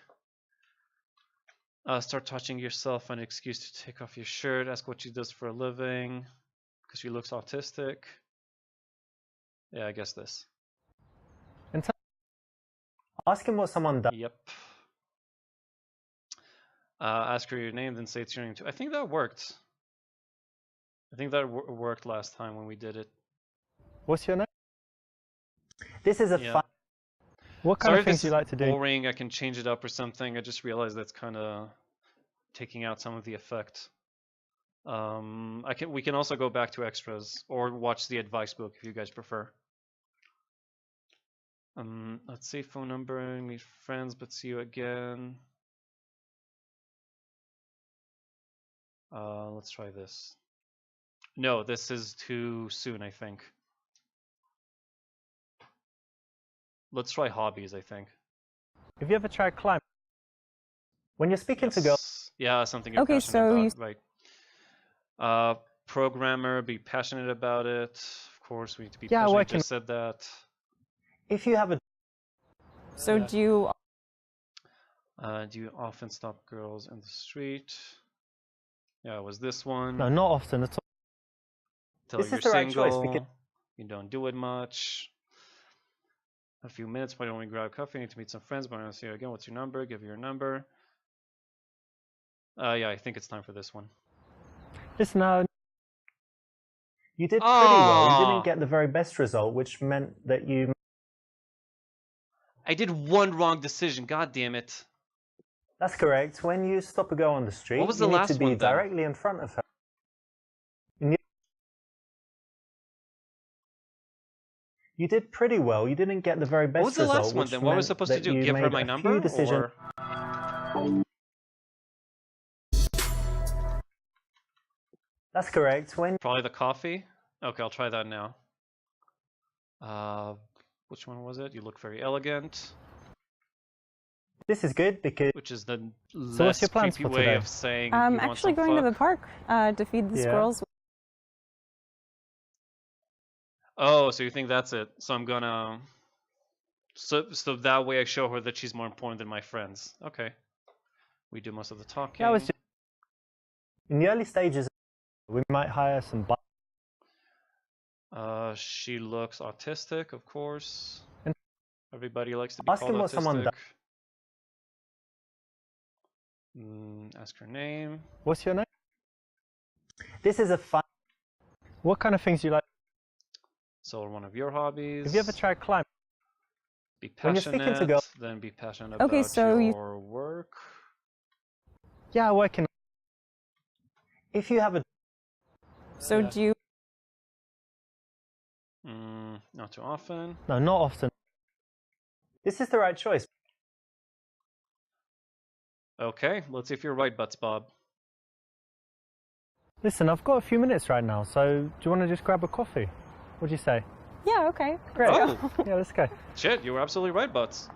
Start touching yourself, an excuse to take off your shirt, ask what she does for a living, because she looks autistic. Yeah, I guess this. Ask him what someone does. Yep. Ask her your name, then say it's your name too. I think that worked. I think that worked last time when we did it. What's your name? This is a Yeah. fun. What kind Sorry of if things it's do you like to do? boring. I can change it up or something. I just realized that's kind of taking out some of the effect. We can also go back to extras or watch the advice book if you guys prefer. Let's see, phone number, meet friends, but see you again. Let's try this. No, this is too soon, I think. Let's try hobbies, I think. Have you ever tried climbing? When you're speaking to girls, Yes. Yeah, something you're Okay, passionate so you- about, right. Programmer, be passionate about it. Of course, we need to be Yeah, passionate. I working- just said that. if you have a So Yeah. do you? Do you often stop girls in the street? Yeah, it was this one. no, not often at all. Tell this you're is the right choice single. because- You don't do it much. A few minutes, probably only grab coffee. I need to meet some friends, but I want to see you again. What's your number? Give your number. Yeah, I think it's time for this one. Listen, you did pretty well. You didn't get the very best result, which meant that you... I did one wrong decision. God damn it. That's correct. When you stop a girl on the street, What was you the need last to be one, then? directly in front of her. You did pretty well. You didn't get the very best What was the result, last one, which then? What was I meant supposed to that do? you Give her made my a number? few decisions. Or... That's correct. When Probably the coffee? Okay, I'll try that now. Which one was it? You look very elegant. This is good because... Which is the So what's less your plans creepy for way today? of saying you I'm want actually some going to the fuck. park to feed the squirrels. Oh, so you think that's it? So I'm gonna... So that way I show her that she's more important than my friends. Okay. We do most of the talking. Yeah, I was just... In the early stages, we might hire some... She looks autistic, of course. And Everybody likes to be ask called him what autistic. someone does. Ask her name. What's your name? This is a fun... What kind of things do you like? So one of your hobbies. Have you ever tried climbing? Be When you're speaking to passionate, girls- then be passionate Okay, about so your work. Yeah, I work in... If you have a... So do you? Not too often. No, not often. This is the right choice. Okay, let's see if you're right, Butts Bob. Listen, I've got a few minutes right now, so do you want to just grab a coffee? What do you say? Yeah. Okay. Great. Oh. Yeah, let's go. Shit, you were absolutely right, Butts.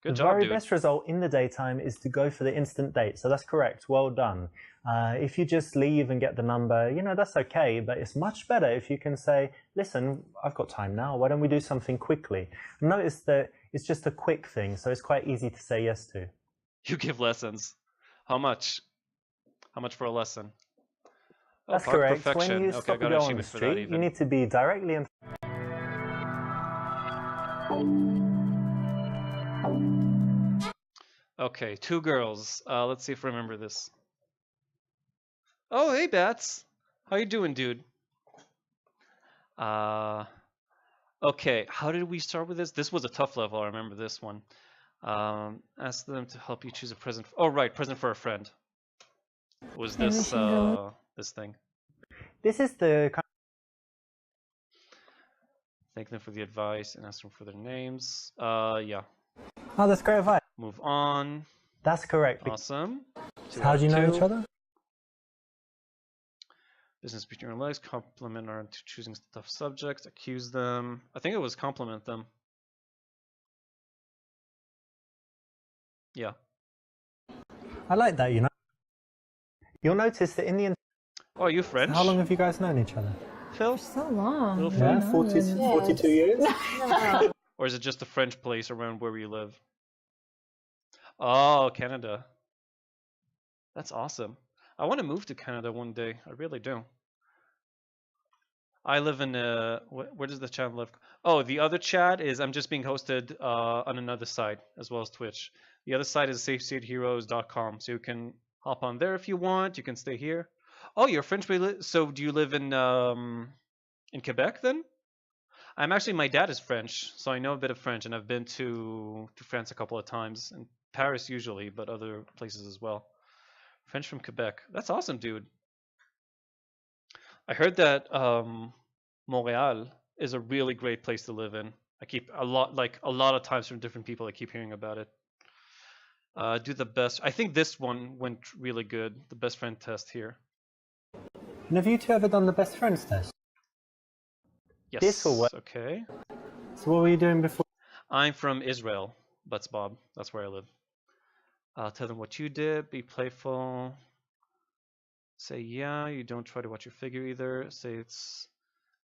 Good The job, very dude. best result in the daytime is to go for the instant date. So that's correct. Well done. If you just leave and get the number, you know, that's okay. But it's much better if you can say, listen, I've got time now. Why don't we do something quickly? Notice that it's just a quick thing. So it's quite easy to say yes to. You give lessons. How much? How much for a lesson? Oh, That's park correct. perfection. When you Okay, I stop a got an girl on the achievement for that street, you even. need to be directly in... Okay, two girls. Let's see if I remember this. Oh, hey, Bats. How you doing, dude? Okay, how did we start with this? This was a tough level. I remember this one. Ask them to help you choose a present. Oh, right, present for a friend. Was Every this single- this thing? This is the kind Thank them for the advice and ask them for their names. Yeah. Oh, that's great advice. Move on. That's correct. Awesome. So how do you know each 2 other? Business between your legs. Compliment or to choosing tough subjects. Accuse them. I think it was compliment them. Yeah. I like that, you know. You'll notice that in the... Oh, are you French? How long have you guys known each other? Phil? So long. Little Yeah, Phil? 42 years? Or is it just a French place around where you live? Oh, Canada. That's awesome. I want to move to Canada one day. I really do. I live in where does the chat live? Oh, the other chat is I'm just being hosted on another site as well as Twitch. The other site is safestateheroes.com, so you can hop on there if you want. You can stay here. Oh, you're French. So do you live in Quebec then? I'm actually, my dad is French, so I know a bit of French, and I've been to France a couple of times, in Paris usually, but other places as well. French from Quebec. That's awesome, dude. I heard that Montreal is a really great place to live in. I keep a lot of times from different people. I keep hearing about it. Do the best. I think this one went really good. The best friend test here. And have you two ever done the best friends test? Yes. This will work. Okay. So what were you doing before? I'm from Israel. Butts Bob. That's where I live. Tell them what you did. Be playful. Say yeah. You don't try to watch your figure either. Say it's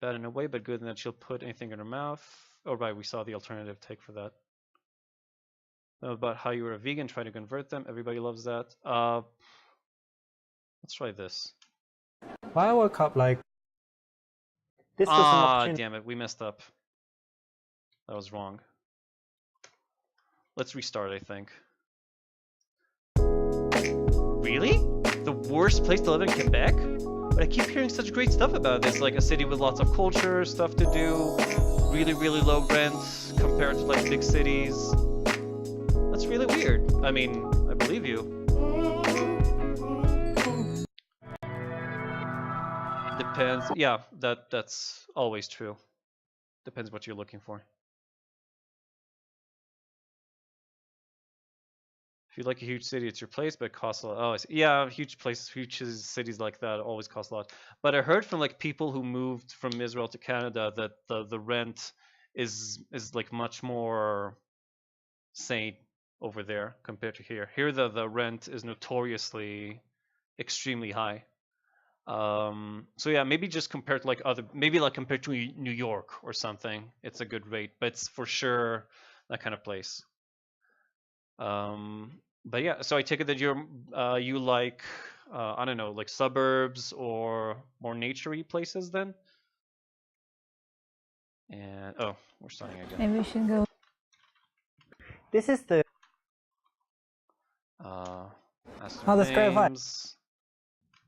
bad in a way, but good in that she'll put anything in her mouth. Oh right, we saw the alternative take for that. About how you were a vegan. Try to convert them. Everybody loves that. Let's try this. Well, I woke up like... This was an Ah, opportunity. damn it, we messed up. That was wrong. Let's restart, I think. Really? The worst place to live in Quebec? But I keep hearing such great stuff about this, like a city with lots of culture, stuff to do, really, really low rent compared to like big cities. That's really weird. I mean, I believe you. Depends. Yeah, that's always true. Depends what you're looking for. If you like a huge city, it's your place, but it costs a lot. Oh, I see. Yeah, huge places, huge cities like that always cost a lot. But I heard from like people who moved from Israel to Canada that the rent is like much more sane over there compared to here. Here the rent is notoriously extremely high. So yeah, maybe just compared to like other, maybe like compared to New York or something, it's a good rate, but it's for sure that kind of place. But yeah, so I take it that you like I don't know, like suburbs or more naturey places then. And oh, we're starting again. Maybe we should go. This is the. Ask Oh, that's great advice. names.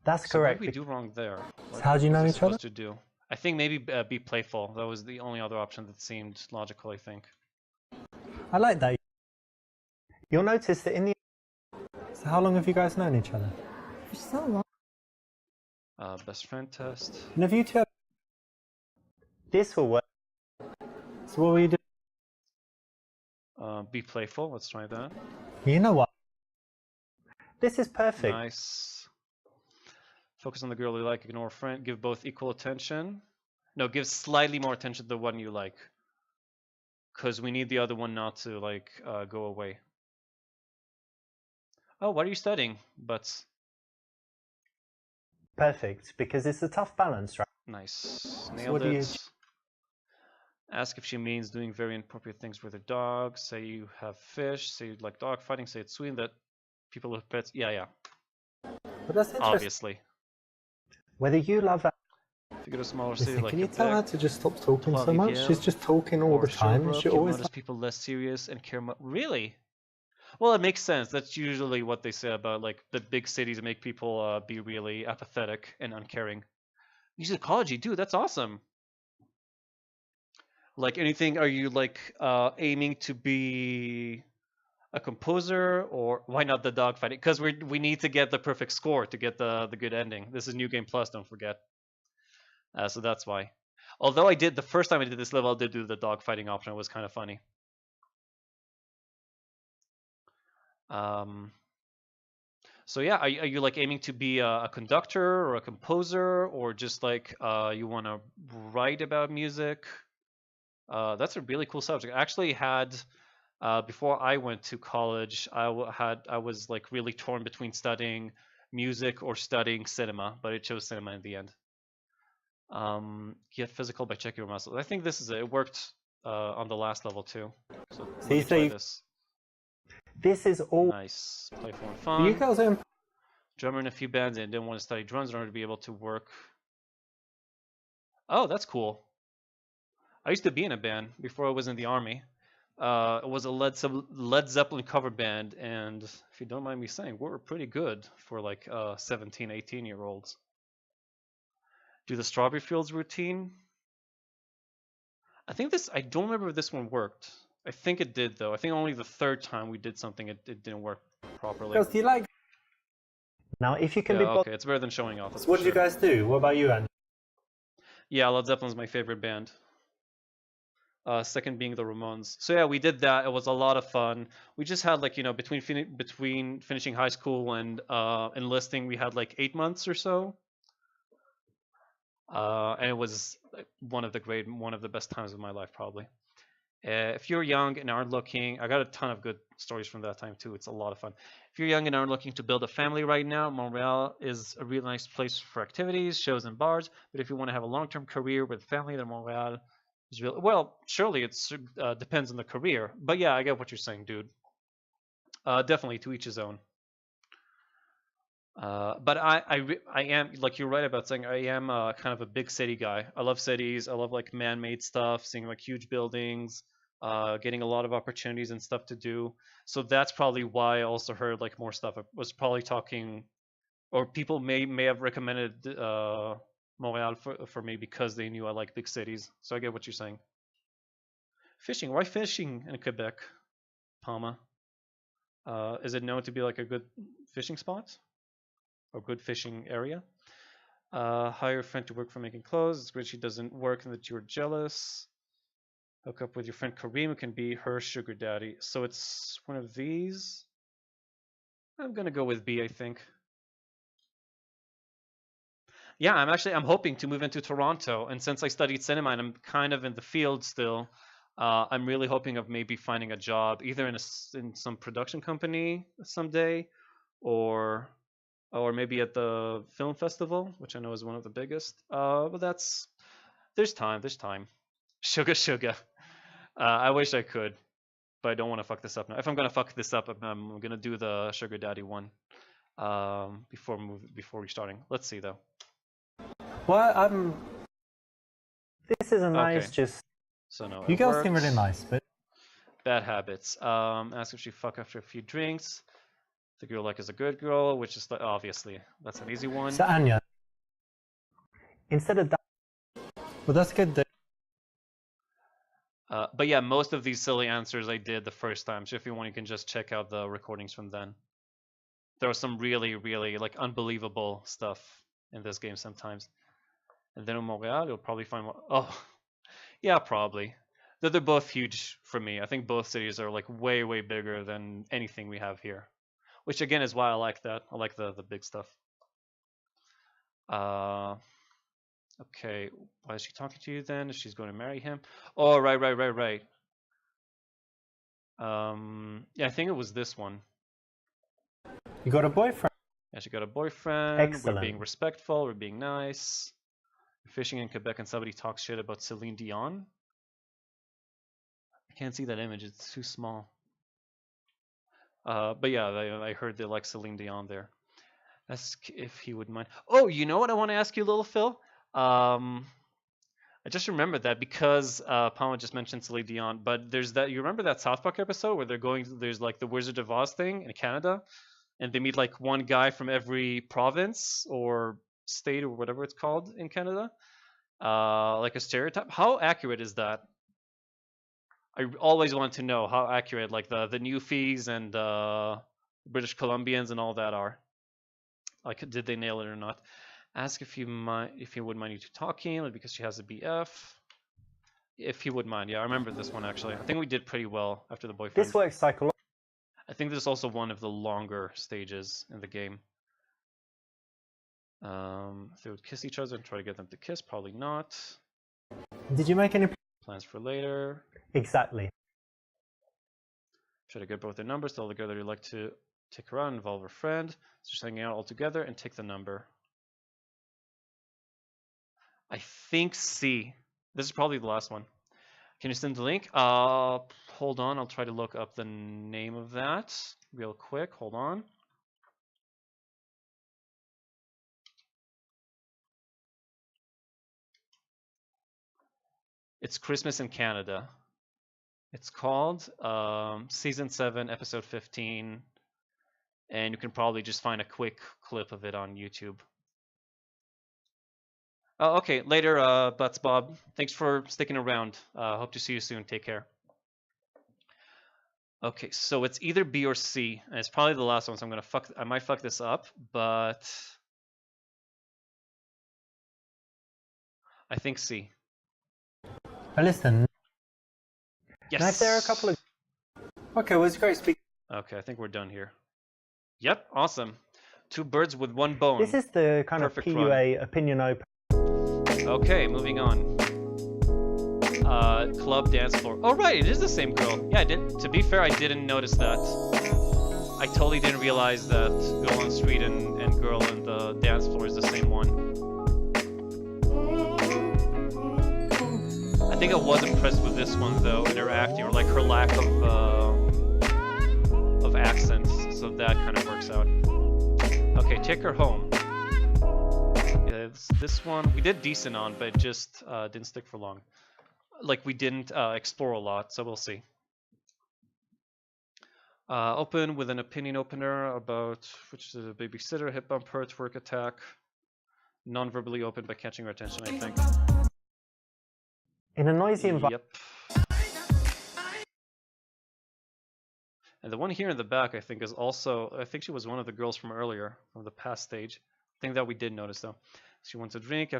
That's So what correct. did we do wrong there? So how do you was know I each other? supposed to do? I think maybe be playful. That was the only other option that seemed logical, I think. I like that. You'll notice that in the. So how long have you guys known each other? For so long. Best friend test. And have you two? This will work. So what were you doing? Be playful. Let's try that. You know what? This is perfect. Nice. Focus on the girl you like. Ignore friend. Give both equal attention. No, give slightly more attention to the one you like. Because we need the other one not to like go away. Oh, what are you studying? But Perfect, because it's a tough balance, right? nice. what Nailed do you- it. Ask if she means doing very inappropriate things with her dog. Say you have fish. Say you like dog fighting. Say it's sweet that people with pets. Yeah, yeah. But that's interesting. Obviously. Whether you love that. If you go to a smaller city Listen, like can you tell her Quebec, to just stop talking so Plug much? again. She's just talking all or the time. Sherbrooke, She you'll always notice people less serious and care more. Really? Well, it makes sense. That's usually what they say about like the big cities make people be really apathetic and uncaring. Musicology, dude, that's awesome. Like anything, are you like aiming to be a composer, or why not the dog fighting? Because we need to get the perfect score to get the good ending. This is New Game Plus, don't forget. So that's why. Although I did the first time I did this level, I did do the dog fighting option. It was kind of funny. So yeah, are you like aiming to be a conductor or a composer, or just like you want to write about music? That's a really cool subject. I actually had before I went to college, I was like really torn between studying music or studying cinema, but I chose cinema in the end. Get physical by checking your muscles. I think this is it. It worked on the last level too. So let me try this. This is all. Nice, playful and fun. You girls are Drummer in a few bands and didn't want to study drums in order to be able to work. Oh, that's cool. I used to be in a band before I was in the army. It was a Led Zeppelin cover band, and if you don't mind me saying, we were pretty good for like 17, 18-year-olds. Do the Strawberry Fields routine. I don't remember if this one worked. I think it did, though. I think only the third time we did something, it didn't work properly. Girls, do you like? Now, if you can Yeah, be. okay, it's better than showing off. So what did you guys do? What about you, Andy? Yeah, Led Zeppelin's my favorite band. Second being the Ramones. So yeah, we did that. It was a lot of fun. We just had like, between finishing high school and enlisting, we had like 8 months or so. And it was one of the best times of my life, probably. If you're young and aren't looking, I got a ton of good stories from that time too. It's a lot of fun. If you're young and aren't looking to build a family right now, Montreal is a really nice place for activities, shows, and bars. But if you want to have a long-term career with family, then Montreal is really well. Surely it depends on the career, but yeah, I get what you're saying, dude. Definitely to each his own. But I am, like, you're right about saying I am kind of a big city guy. I love cities. I love like man-made stuff, seeing like huge buildings, getting a lot of opportunities and stuff to do. So that's probably why I also heard like more stuff. I was probably talking, or people may have recommended Montreal for me because they knew I like big cities. So I get what you're saying. Fishing. Why fishing in Quebec, Palma? Is it known to be like a good fishing spot? Or good fishing area? Hire a friend to work for making clothes. It's great she doesn't work and that you're jealous. Hook up with your friend Kareem, who can be her sugar daddy. So it's one of these. I'm gonna go with B, I think. Yeah, I'm hoping to move into Toronto, and since I studied cinema and I'm kind of in the field still, I'm really hoping of maybe finding a job either in some production company someday, or maybe at the film festival, which I know is one of the biggest. But there's time. Sugar. I wish I could, but I don't want to fuck this up now. If I'm gonna fuck this up, I'm gonna do the sugar daddy one before restarting. Let's see though. Well, this is a nice Okay. So no, You it girls seem works. really nice, but Bad habits. Ask if she fuck after a few drinks. The girl like is a good girl, which is obviously that's an easy one. so Anya, instead of that, well, that's good. But yeah, most of these silly answers I did the first time. So if you want, you can just check out the recordings from then. There was some really, really like unbelievable stuff in this game sometimes. And then in Montreal, you'll probably find one. Oh, yeah, probably. They're both huge for me. I think both cities are like way, way bigger than anything we have here. Which again is why I like that. I like the big stuff. Okay, why is she talking to you then? If she's going to marry him? Oh, right. Yeah, I think it was this one. You got a boyfriend. Yeah, she got a boyfriend. Excellent. We're being respectful. We're being nice. We're fishing in Quebec and somebody talks shit about Celine Dion. I can't see that image. It's too small. But yeah, I heard they like Celine Dion there. Ask if he would mind. Oh, you know what I want to ask you, little Phil? I just remembered that because Palma just mentioned Celine Dion, but there's that. You remember that South Park episode where there's like the Wizard of Oz thing in Canada, and they meet like one guy from every province or state or whatever it's called in Canada, like a stereotype. How accurate is that? I always want to know how accurate like the Newfies and British Columbians and all that are. Like, did they nail it or not? Ask if he would mind you two talking, like, because she has a BF. If he would mind, yeah, I remember this one actually. I think we did pretty well after the boyfriend. This works psychologically. I think this is also one of the longer stages in the game. If they would kiss each other and try to get them to kiss, probably not. Did you make any Plans for later. Exactly. Try to get both their numbers. Tell the girl that you'd like to take her out, involve her friend. Just hanging out all together and take the number. I think C. This is probably the last one. Can you send the link? Hold on. I'll try to look up the name of that real quick. Hold on. It's Christmas in Canada. It's called Season 7, Episode 15. And you can probably just find a quick clip of it on YouTube. Oh, okay, later, Butts Bob. Thanks for sticking around. Hope to see you soon. Take care. Okay, so it's either B or C, and it's probably the last one, so I might fuck this up, but I think C. But listen. Yes. Now if there are a couple of. Okay, well, it's great speaking. Okay, I think we're done here. Yep, awesome. Two birds with one bone. This is the kind Perfect of PUA run. opinion open. Okay, moving on. Club dance floor. Oh right, it is the same girl. Yeah, to be fair, I didn't notice that. I totally didn't realize that girl on the street and girl in the dance floor is the same one. I think I was impressed with this one though, in her acting, or like her lack of accents, so that kind of works out. Okay, take her home. Yeah, this one we did decent on, but it just didn't stick for long. Like we didn't explore a lot, so we'll see. Open with an opinion opener about which is a babysitter, hip bumper, twerk attack. Non-verbally open by catching her attention, I think. In a noisy environment. Yep. And the one here in the back, I think, is also, I think she was one of the girls from earlier, from the past stage. Thing that we did notice, though. She wants a drink,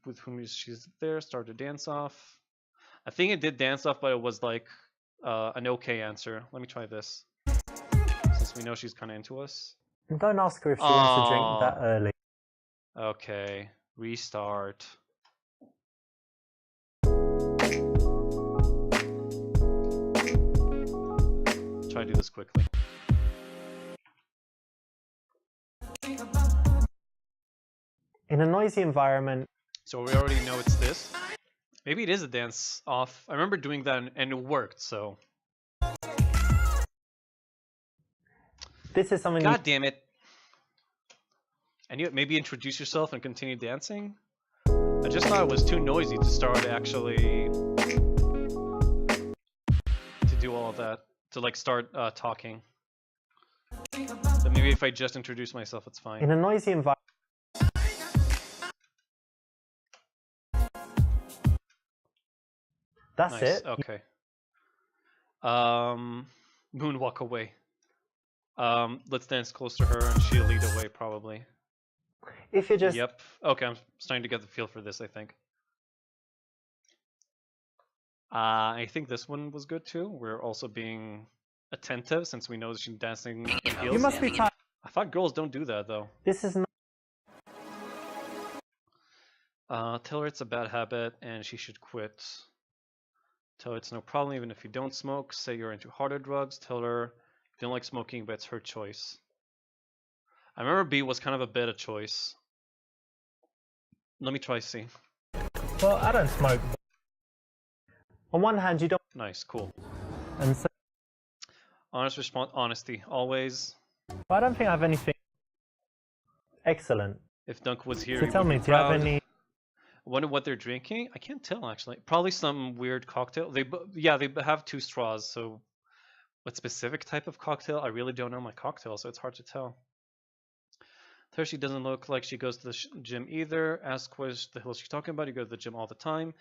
with whom she's there, start to dance off. I think it did dance off, but it was like an okay answer. Let me try this. Since we know she's kind of into us. And don't ask her if she wants to drink that early. Okay, restart. Try to do this quickly. In a noisy environment. So we already know it's this. Maybe it is a dance off. I remember doing that and it worked, so. This is something. God damn it. And you maybe introduce yourself and continue dancing? I just thought it was too noisy to start actually to do all of that. To like start talking. But maybe if I just introduce myself, it's fine. In a noisy environment. That's Nice. it. Okay. Moonwalk away. Let's dance close to her and she'll lead away probably. If you just. Yep. Okay, I'm starting to get the feel for this, I think. I think this one was good too. We're also being attentive since we know that she's dancing in heels. You must be tired. I thought girls don't do that though. This is not. Tell her it's a bad habit and she should quit. Tell her it's no problem even if you don't smoke. Say you're into harder drugs. Tell her you don't like smoking, but it's her choice. I remember B was kind of a better choice. Let me try C. Well, I don't smoke. On one hand, you don't. Nice, cool. And so. Honest response, honesty, always. I don't think I have anything. Excellent. If Dunk was here, So he tell would me, be do you have proud. any? Wonder what they're drinking? I can't tell actually. Probably some weird cocktail. They have 2 straws. So, what specific type of cocktail? I really don't know my cocktail, so it's hard to tell. Tell her she doesn't look like she goes to the gym either. Ask what the hell is she talking about. You go to the gym all the time.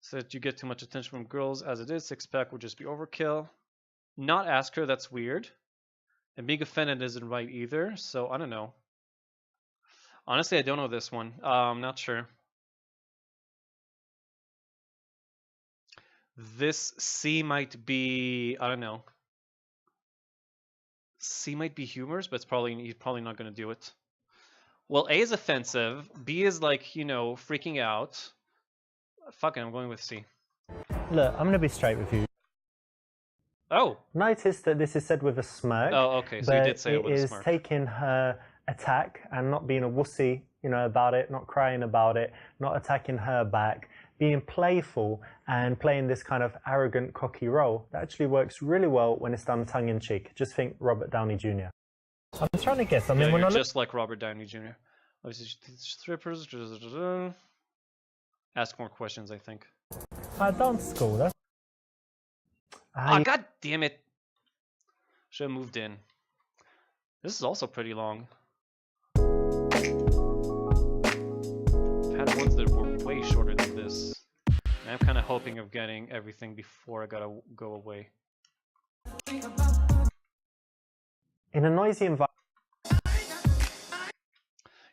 Said you get too much attention from girls as it is. 6-pack would just be overkill. Not ask her. That's weird. And being offended isn't right either. So I don't know. Honestly, I don't know this one. I'm not sure. This C might be, I don't know. C might be humorous, but he's probably not going to do it. Well, A is offensive. B is like, you know, freaking out. Fuck it, I'm going with C. Look, I'm going to be straight with you. Oh. Notice that this is said with a smirk. Oh, okay. So you did say it with a smirk. It is taking her attack and not being a wussy, you know, about it, not crying about it, not attacking her back, being playful and playing this kind of arrogant, cocky role. That actually works really well when it's done tongue-in-cheek. Just think Robert Downey Jr. I'm trying to guess. I mean, yeah, we're you're not just like Robert Downey Jr. Strippers. Ask more questions, I think. dance school. That's. Ah, god damn it! Should have moved in. This is also pretty long. I've had ones that were way shorter than this. And I'm kind of hoping of getting everything before I gotta go away. In a noisy environment.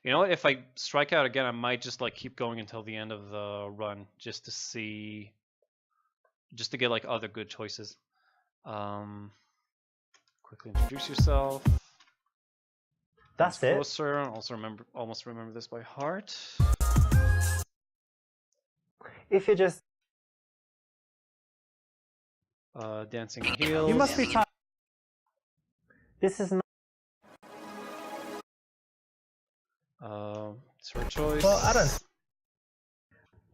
You know what? If I strike out again, I might just like keep going until the end of the run, just to see, just to get like other good choices. Quickly introduce yourself. That's it. Closer. Almost remember this by heart. If you just. Dancing heels. You must be tired. This is not. It's her choice. Well, I don't.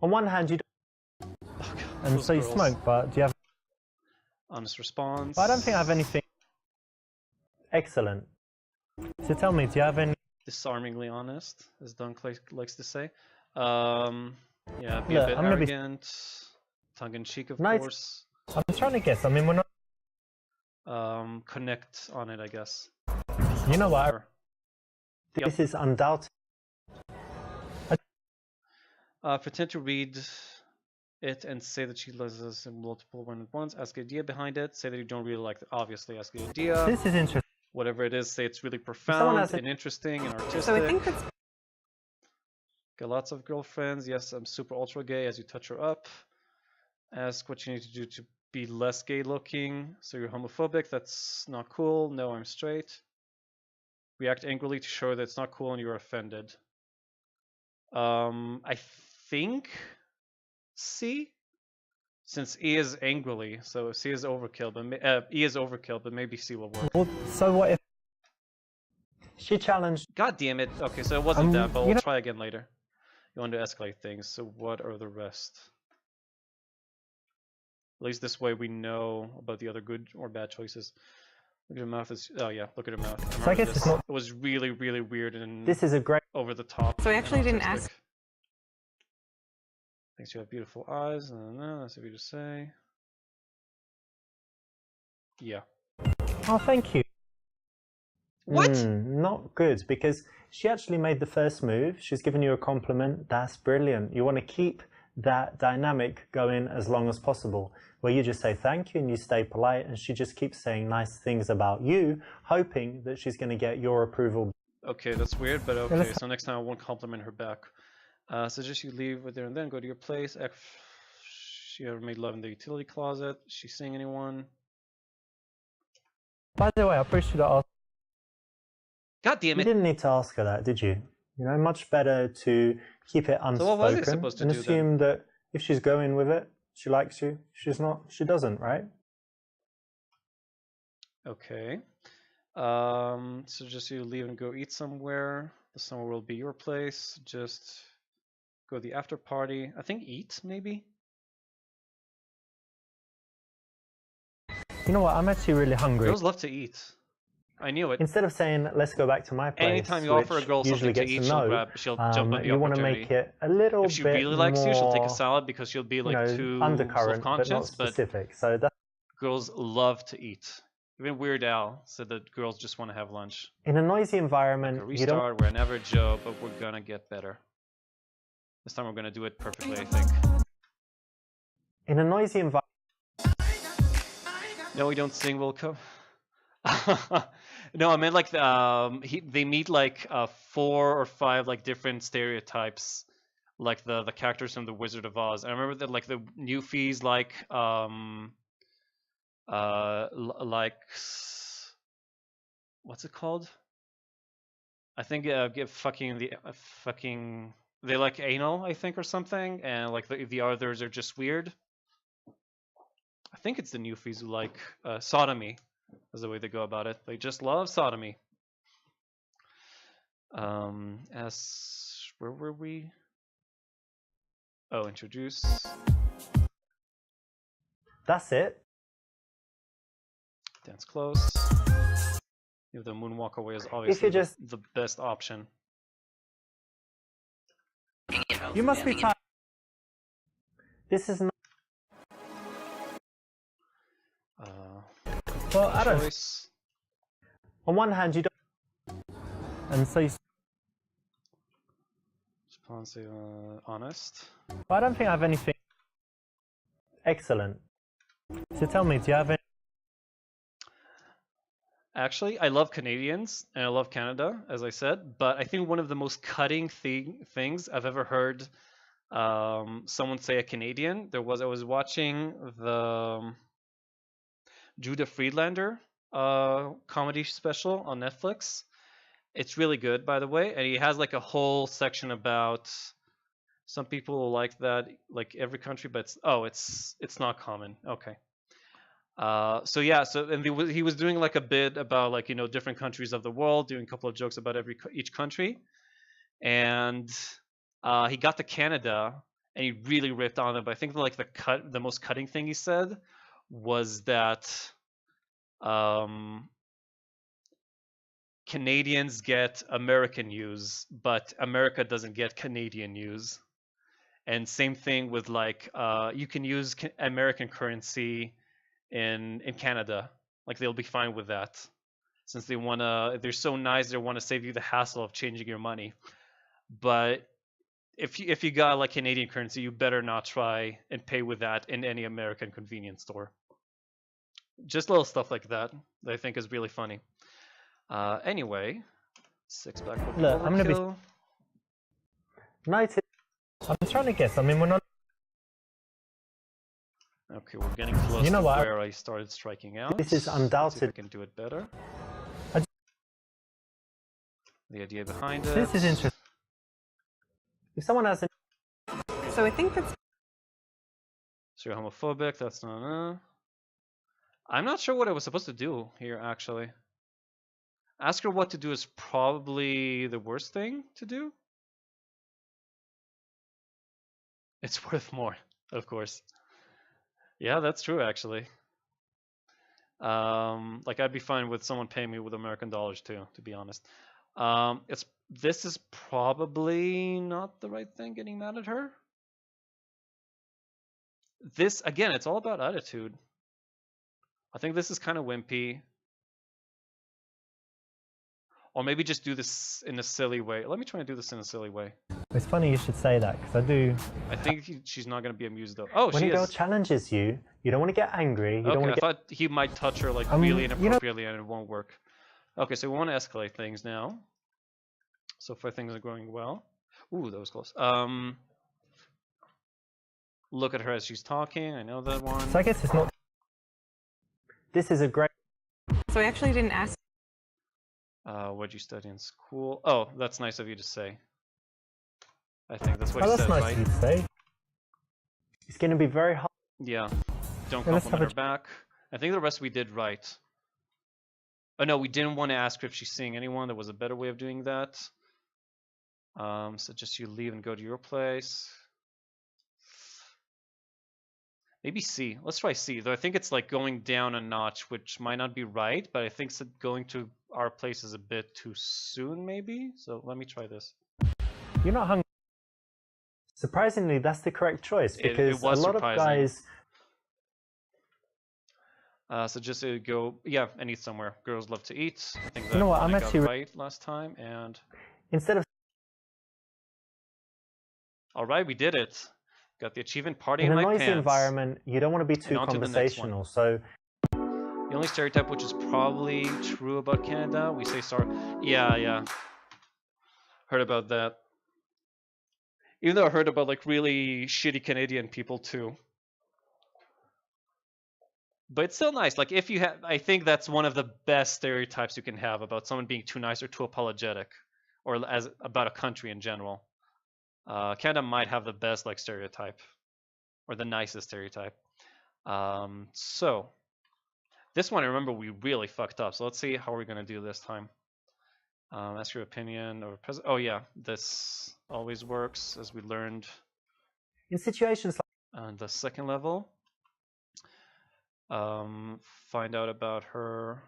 On one hand, you don't. Oh, God, And those so you girls. smoke, but do you have. Honest response. I don't think I have anything. Excellent. So tell me, do you have any? disarmingly honest, as Dunk likes to say. Yeah, be a Look, bit I'm gonna be arrogant, tongue-in-cheek, of nice. course. I'm trying to guess. I mean, we're not. Connect on it, I guess. You know what? Or- This is undoubted. Pretend to read it and say that she loves us in multiple one at once. Ask the idea behind it. Say that you don't really like it. Obviously, ask the idea. This is interesting. Whatever it is, say it's really someone profound has a- and interesting and artistic. So I think that's Got lots of girlfriends. Yes, I'm super ultra gay as you touch her up. Ask what you need to do to be less gay looking. So you're homophobic. That's not cool. No, I'm straight. React angrily to show that it's not cool and you're offended. I think C, since E is angrily, so C is overkill, but E is overkill, but maybe C will work. Well, so what if she challenged? God damn it. Okay, so it wasn't that, but you we'll know- try again later. You want to escalate things, so what are the rest? At least this way we know about the other good or bad choices. Look at her mouth. Oh yeah, look at her mouth. So I guess it's not. It was really, really weird and This is a great. over the top. So I actually and didn't artistic. ask- Thinks you have beautiful eyes. No, that's what you just say. Yeah. Oh, thank you. What? Not good, because she actually made the first move. She's given you a compliment. That's brilliant. You want to keep that dynamic going as long as possible, where you just say thank you and you stay polite, and she just keeps saying nice things about you, hoping that she's going to get your approval. Okay, that's weird, but okay. let's- So next time I won't compliment her back. Suggest you leave with there and then go to your place. She ever made love in the utility closet? She seeing anyone? By the way, I appreciate that. God damn You it! didn't need to ask her that, did you? You know, much better to keep it So unspoken what was I supposed to and do then? assume that if she's going with it, she likes you. If she's not, she doesn't, right? Okay. Suggest you leave and go eat somewhere. The somewhere will be your place. Just go to the after party. I think eat maybe. You know what? I'm actually really hungry. Girls love to eat. I knew it. Instead of saying let's go back to my place, Anytime you offer a which girl usually something to gets eat, a no, she'll jump on the you want to opportunity. make it a little If she bit really likes you, she'll take a more, salad because she'll be like too undercurrent, but not self-conscious. But specific. So that's girls love to eat. Even Weird Al said that girls just want to have lunch. in a noisy Like environment. a You don't. restart, we're never Joe, but we're gonna get better. This time we're gonna do it perfectly, I think. In a noisy environment. No, we don't sing Wilco. No, I meant like they meet like 4 or 5 like different stereotypes, like the characters from the Wizard of Oz. I remember that like the Newfies like what's it called? I think fucking they like anal, I think, or something, and like the others are just weird. I think it's the Newfies who like sodomy, is the way they go about it. They just love sodomy. Where were we? Oh, introduce. That's it. Dance close. If the moonwalk away is obviously the best option. You must be tired. This is not. Well, I don't. Choice. On one hand, you don't. And so you. Response, honest. I don't think I have anything. Excellent. So tell me, do you have any? Actually, I love Canadians and I love Canada, as I said, but I think one of the most cutting things I've ever heard someone say a Canadian. I was watching the Judah Friedlander comedy special on Netflix. It's really good, by the way, and he has like a whole section about some people like that, like every country, but it's not common. Okay. So yeah, and he was doing like a bit about like different countries of the world, doing a couple of jokes about each country, and he got to Canada and he really ripped on them. But I think like the most cutting thing he said was that Canadians get American news, but America doesn't get Canadian news. And same thing with like you can use American currency in Canada. Like they'll be fine with that, since they're so nice, they want to save you the hassle of changing your money. But if you got like Canadian currency, you better not try and pay with that in any American convenience store. Just little stuff like that that I think is really funny. Anyway, 6-pack would be Look, I'm gonna be overkill. United. I'm trying to guess. I mean, we're not. Okay, we're getting close You know to what? where I started striking out. This is Let's see if I undoubted. can do it better. I- The idea behind it. This is interesting. If someone has an So I think that's So you're homophobic, that's not... I'm not sure what I was supposed to do here, actually. Ask her what to do is probably the worst thing to do. It's worth more, of course. Yeah, that's true, actually. Like, I'd be fine with someone paying me with American dollars, too, to be honest. This is probably not the right thing, getting mad at her. This, again, it's all about attitude. I think this is kind of wimpy. Or maybe just do this in a silly way. Let me try and do this in a silly way. It's funny you should say that, because I do. I think she's not going to be amused, though. Oh, When she a girl is. challenges you, you don't want to get angry. You don't Okay, want I to get. thought he might touch her like really inappropriately and it won't work. Okay, so we want to escalate things now. So far things are going well. Ooh, that was close. Look at her as she's talking. I know that one. So I guess it's not. This is a great. so I actually didn't ask. What'd you study in school? Oh, that's nice of you to say. I think that's what Oh, he that's said, nice right? of you to say. It's going to be very hard. Yeah. Don't Yeah, let's compliment have her a- back. I think the rest we did right. Oh no, we didn't want to ask her if she's seeing anyone. There was a better way of doing that. So just you leave and go to your place. Maybe C. Let's try C. Though I think it's like going down a notch, which might not be right, but I think going to our place is a bit too soon, maybe. So let me try this. You're not hungry. Surprisingly, that's the correct choice, because was a lot surprising. of guys. So just to go, yeah, and eat somewhere. Girls love to eat. I think that You know what, one I'm I got actually right last time, and Instead of all right, we did it. Got the achievement. Party in in a my noisy pants. environment, you don't want to be too on to the next one. conversational. So The only stereotype which is probably true about Canada, we say sorry. Yeah. Heard about that. Even though I heard about like really shitty Canadian people too. But it's still nice. Like if you have, I think that's one of the best stereotypes you can have about someone being too nice or too apologetic, or as about a country in general. Canada might have the best like stereotype, or the nicest stereotype. So this one I remember we really fucked up. So let's see how we're gonna do this time. Ask your opinion or oh yeah, this always works as we learned in situations like on the second level. Find out about her.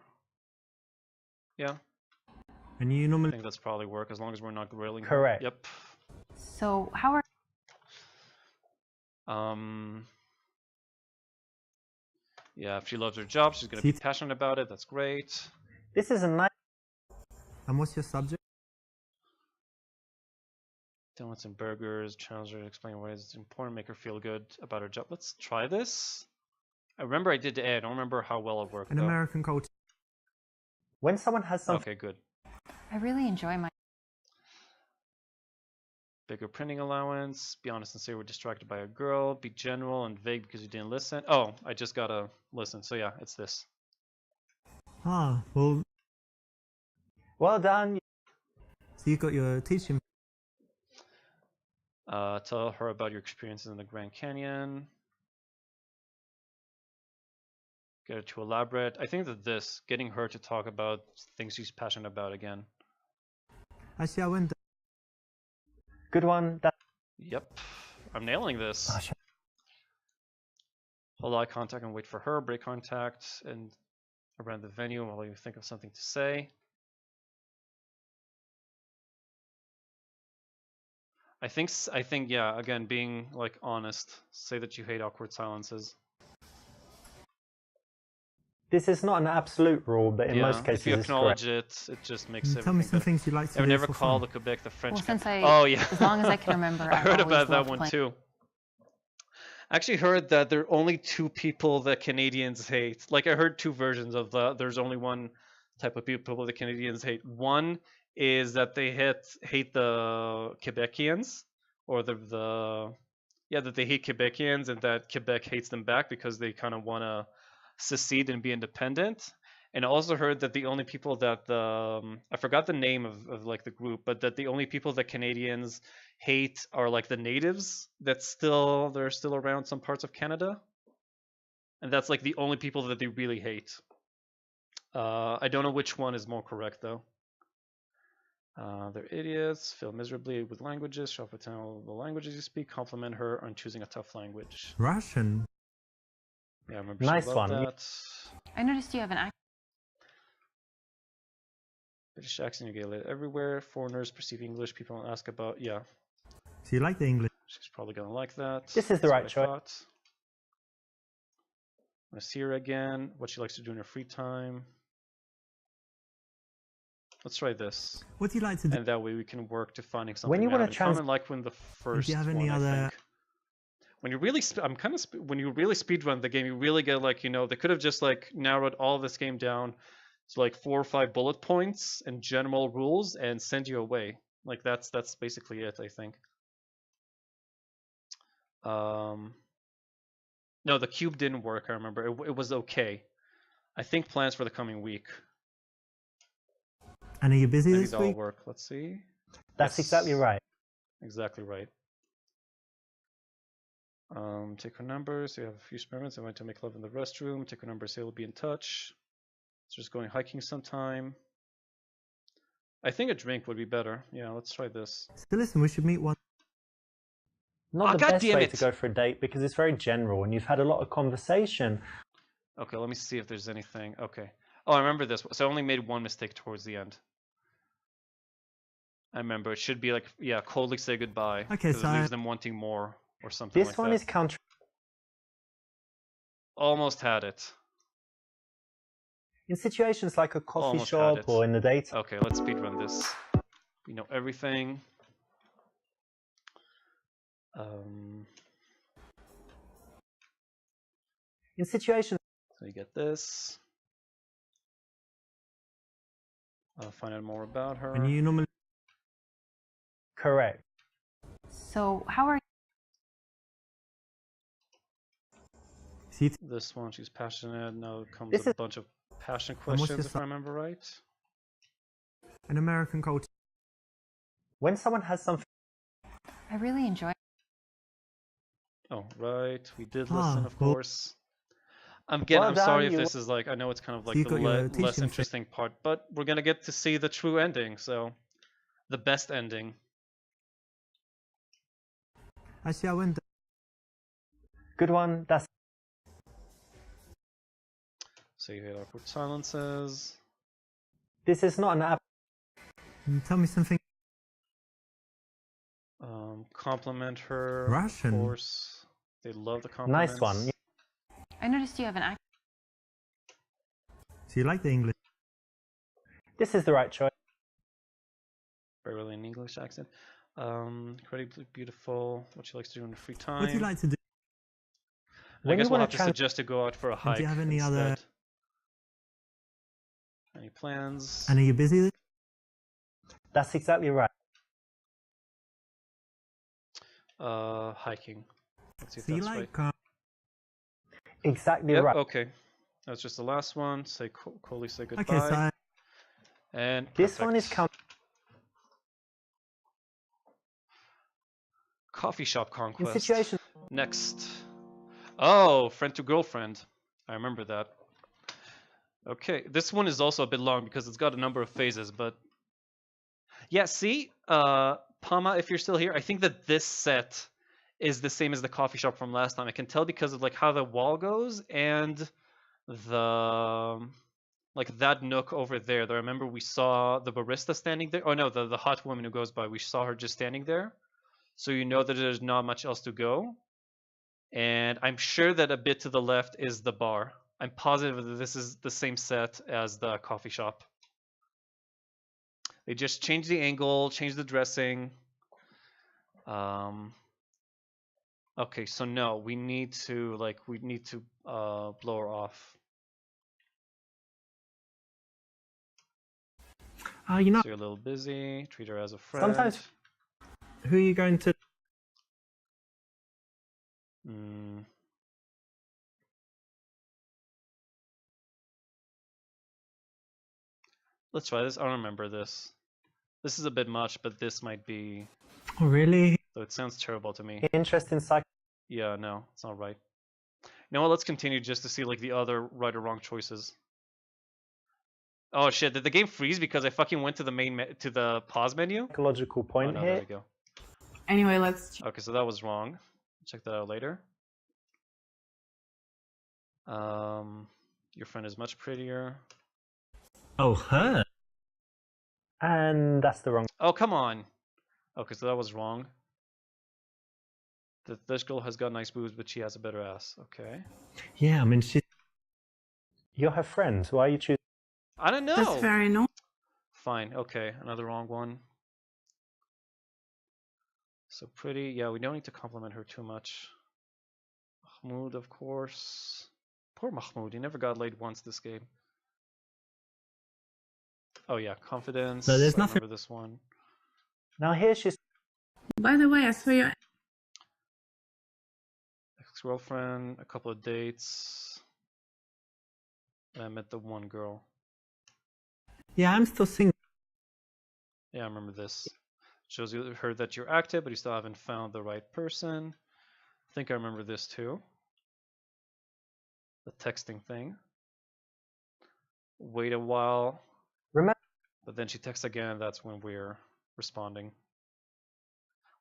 Yeah, and you I normally think that's probably work as long as we're not grilling her. Correct. Yep. So how are Yeah, if she loves her job, she's gonna be passionate about it. That's great. this is a nice. And what's your subject? Donuts and burgers. Challenge her to explain why it's important. Make her feel good about her job. Let's try this. I remember I did A. I don't remember how well it worked. An though. American culture. When someone has something. Okay, good. I really enjoy my Bigger printing allowance. Be honest and say we're distracted by a girl. Be general and vague because you didn't listen. Oh, I just gotta listen. So yeah, it's this. Ah, well. Well done. So you got your teaching. Tell her about your experiences in the Grand Canyon. Get her to elaborate. I think that this, getting her to talk about things she's passionate about again. Actually, I went. Good one. That. Yep, I'm nailing this. Oh, sure. Hold eye contact and wait for her. Break contact and around the venue while you think of something to say. I think yeah. Again, being like honest. Say that you hate awkward silences. This is not an absolute rule, but in Yeah, most if cases you it's correct. acknowledge it, it just makes everything Tell me some better. things you like to I would do never for call fun. the Quebec the French. Well, since Oh yeah. as long as I can remember, I I've heard always about that loved one playing. too. I actually heard that there are only two people that Canadians hate. Like I heard two versions of there's only one type of people that Canadians hate. One is that they hate the Quebecians, or that they hate Quebecians and that Quebec hates them back because they kind of want to secede and be independent. And I also heard that the only people that I forgot the name of like the group, but that the only people that Canadians hate are like the natives they're still around some parts of Canada, and that's like the only people that they really hate. I don't know which one is more correct though. They're idiots, fail miserably with languages, shop with the languages you speak, compliment her on choosing a tough language. Russian. Yeah, I remember Nice she loved one. that. I noticed you have an accent. British accent you get everywhere. Foreigners perceive English. People don't ask about. Yeah, So you like the English? she's probably gonna like that. This is the That's right what I choice. thought. I'm gonna see her again. What she likes to do in her free time. Let's try this, What do you like to do? and that way we can work to finding something When you we wanna have in common, like when the first have one, any I other- think. When you really, when you really speedrun the game, you really get like, you know, they could have just like narrowed all of this game down to like 4 or 5 bullet points and general rules and send you away. Like that's basically it, I think. No, the cube didn't work. I remember it was okay. I think plans for the coming week. And are you busy Maybe this that'll week? work. Let's see. That's Yes. exactly right. Exactly right. Take her number. So you have a few experiments. I went to make love in the restroom. Take her number. Say we'll be in touch. It's just going hiking sometime. I think a drink would be better. Yeah, let's try this. So listen, we should meet one. Not Oh, the God best damn way it. to go for a date because it's very general and you've had a lot of conversation. Okay, let me see if there's anything. Okay. Oh, I remember this. So I only made one mistake towards the end. I remember it should be like, yeah, coldly say goodbye. Okay, 'cause so it leaves I- them wanting more or something This like one that. is counter. Almost had it. In situations like a coffee Almost had shop it. or in the date. Okay, let's speedrun this. We know everything. In situations. So you get this. I'll find out more about her. And you normally Correct. So how are see This one, she's passionate. Now comes This a is- bunch of passion what's questions, your if I remember right. an American culture. When someone has something. I really enjoy. Oh, right. We did Ah, listen, of well- course. I'm Well sorry done, if you- this is like, I know it's kind of like you the got your less teaching interesting part, but we're gonna get to see the true ending, so the best ending. Actually, I went. Good one. That's So you hate awkward silences. this is not an app. Tell me something. Compliment her. Russian. Of course. They love the compliments. Nice one. I noticed you have an accent. So you like the English? This is the right choice. Barely an English accent. Incredibly beautiful. What she likes to do in her free time. What do you like to do? I When guess you we'll wanna have to suggest to go out for a hike. do you have any other- instead. Any plans? And are you busy? That's exactly right. Hiking. Let's see if So you that's like? right. Exactly Yep, right. okay. That's just the last one. Say coldly say goodbye. Okay, so And This one is perfect. counter. Coffee shop In conquest. situations. Next. Oh, friend to girlfriend. I remember that. Okay, this one is also a bit long because it's got a number of phases, but yeah, see, Pama, if you're still here, I think that this set is the same as the coffee shop from last time. I can tell because of like how the wall goes and the like that nook over there. I remember we saw the barista standing there. Oh no, the hot woman who goes by. We saw her just standing there. So you know that there's not much else to go. And I'm sure that a bit to the left is the bar. I'm positive that this is the same set as the coffee shop. They just changed the angle, changed the dressing. Okay, so no, we need to blow her off. You know, So you're a little busy. Treat her as a friend. sometimes who are you going to? Let's try this. I don't remember this. This is a bit much, but this might be. Oh, really? Though it sounds terrible to me. Interesting psych. Yeah, no, it's not right. You know what? Let's continue just to see like the other right or wrong choices. Oh shit! Did the game freeze because I fucking went to the to the pause menu? Psychological point no, here. there we go. Anyway, let's. Okay, so that was wrong. Check that out later. Your friend is much prettier. Oh, her. And that's the wrong. Oh, come on. Okay, so that was wrong. This girl has got nice boobs, but she has a better ass. Okay. Yeah, I mean, you're her friend. Why are you choosing? I don't know. That's very annoying. Fine. Okay, another wrong one. So pretty. Yeah, we don't need to compliment her too much. Mahmoud, of course. Poor Mahmoud. He never got laid once this game. Oh yeah, confidence. So there's I nothing. remember this one. Now here she's. By the way, I saw your. Ex-girlfriend, a couple of dates. And I met the one girl. Yeah, I'm still single. Yeah, I remember this. Shows you her that you're active, but you still haven't found the right person. I think I remember this too. The texting thing. Wait a while. Remember. But then she texts again, that's when we're responding.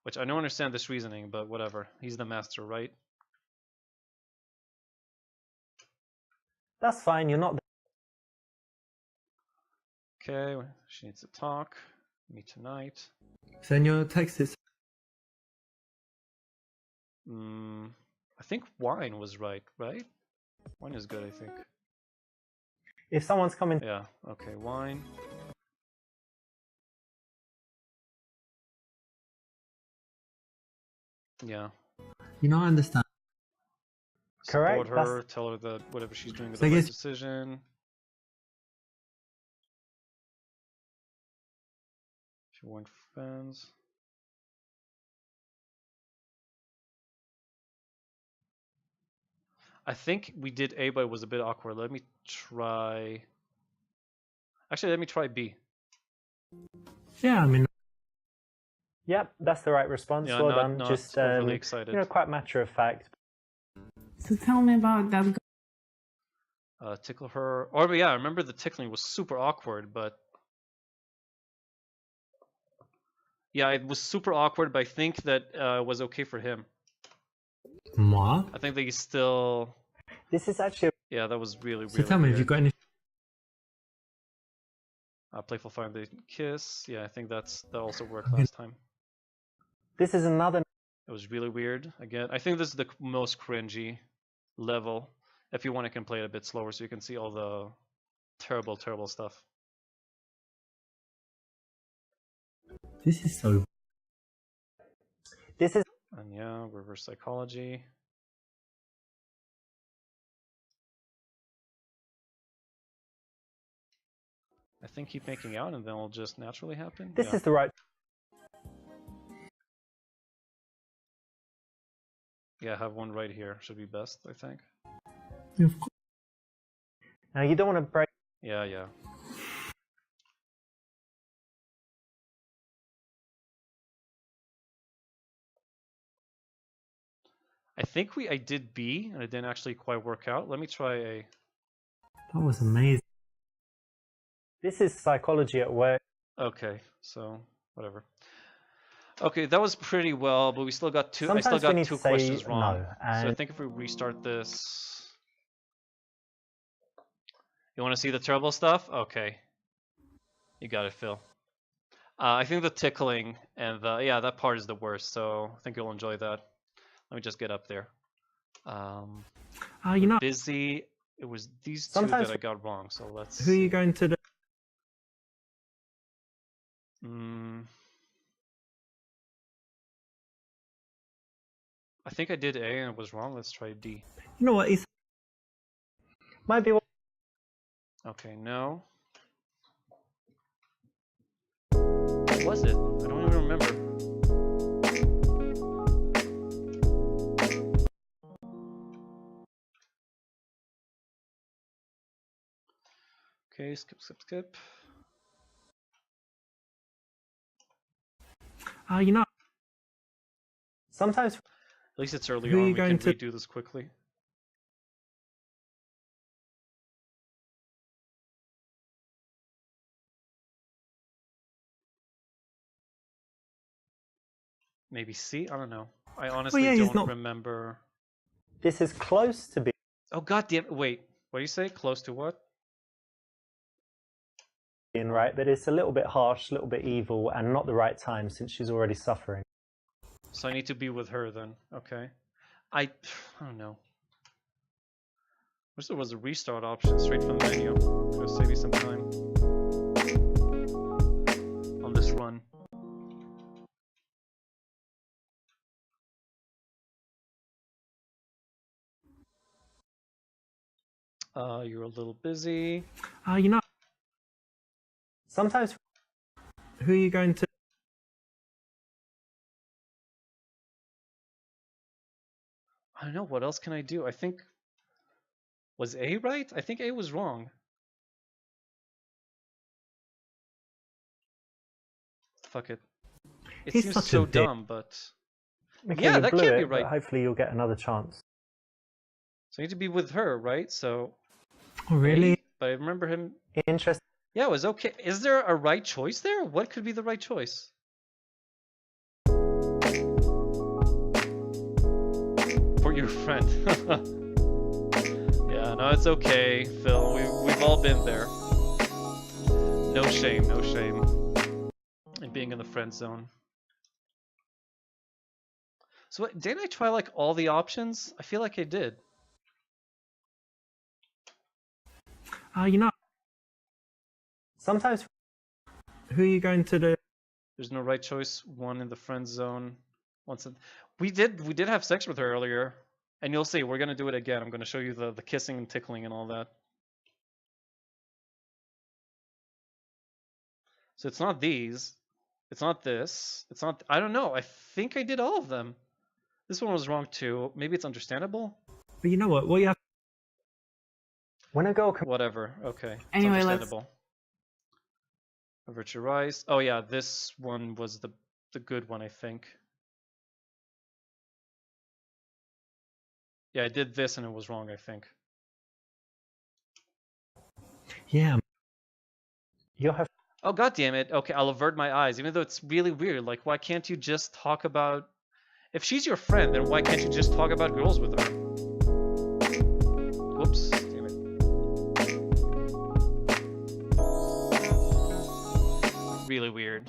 Which I don't understand this reasoning, but whatever. He's the master, right? That's fine. You're not. Okay, she needs to talk. Me tonight. Send your texts. I think wine was right? Wine is good, I think. If someone's coming. Yeah, okay, wine. Yeah. You know, I understand. Support Correct. her, tell her that whatever she's doing is So I the right guess- decision. If you weren't friends. I think we did A, but it was a bit awkward. Let me try. Actually, let me try B. Yeah, I mean. Yep, that's the right response. Yeah, well not, done. not Just overly excited. quite matter of fact. So tell me about that. Tickle her. Or yeah, I remember the tickling was super awkward, but yeah, it was super awkward. But I think that it was okay for him. What? I think that he's still. This is actually. Yeah, that was really. So tell me, have you got any? Playful fire the kiss. Yeah, I think that also worked last time. This is another. It was really weird. Again, I think this is the most cringy level. If you want, I can play it a bit slower so you can see all the terrible, terrible stuff. This is so. This is. And yeah, reverse psychology. I think keep making out and then it'll just naturally happen. This is the right. Yeah, I have one right here. Should be best, I think. Of course. Now you don't want to break. Yeah, yeah. I think I did B and it didn't actually quite work out. Let me try A. That was amazing. This is psychology at work. Okay, so whatever. Okay, that was pretty well, but we still got two. Sometimes I still we got need two to say questions wrong. no, So I and- think if we restart this, you want to see the terrible stuff? Okay, you got it, Phil. I think the tickling and the yeah, that part is the worst. So I think you'll enjoy that. Let me just get up there. You know, Busy. It was these two Sometimes- that I got wrong. So let's. who are you see. going to do? I think I did A and it was wrong. Let's try D. You know what? It's might be. Okay, no. What was it? I don't even remember. Okay, skip. You know. Sometimes. At least it's early Who are on. you We can going to- redo this quickly. Maybe C? I don't know. I honestly yeah, he's don't not- remember. This is close to being Oh god damn! Wait, what do you say? Close to what? right, but it's a little bit harsh, a little bit evil, and not the right time since she's already suffering. So I need to be with her then. Okay. I don't know. Wish there was a restart option straight from the menu. It'll save you some time on this run. You're a little busy. You know. Sometimes. Who are you going to? I don't know. What else can I do? I think. Was A right? I think A was wrong. Fuck it. It He's seems such a so dick. dumb, but. Okay, Yeah, you that blew can't be it, but right. hopefully you'll get another chance. So I need to be with her, right? So. Oh, really? A, but I remember him. Interesting. Yeah, it was okay. Is there a right choice there? What could be the right choice? For your friend. Yeah, no, it's okay, Phil. We've all been there. No shame, no shame. In being in the friend zone. So what, didn't I try like all the options? I feel like I did. You know. Sometimes. Who are you going to do? There's no right choice. One in the friend zone. We did have sex with her earlier. And you'll see, we're gonna do it again. I'm gonna show you the kissing and tickling and all that. So it's not these. It's not this. It's not. I don't know. I think I did all of them. This one was wrong too. Maybe it's understandable. But you know what? What you have. When a girl. Whatever. Okay. It's Anyway, let's- understandable. Avert your eyes. Oh yeah, this one was the good one, I think. Yeah, I did this and it was wrong, I think. Yeah. You'll have. Oh god damn it. Okay, I'll avert my eyes, even though it's really weird. Like, why can't you just talk about? If she's your friend, then why can't you just talk about girls with her? Whoops. Damn it. Really weird.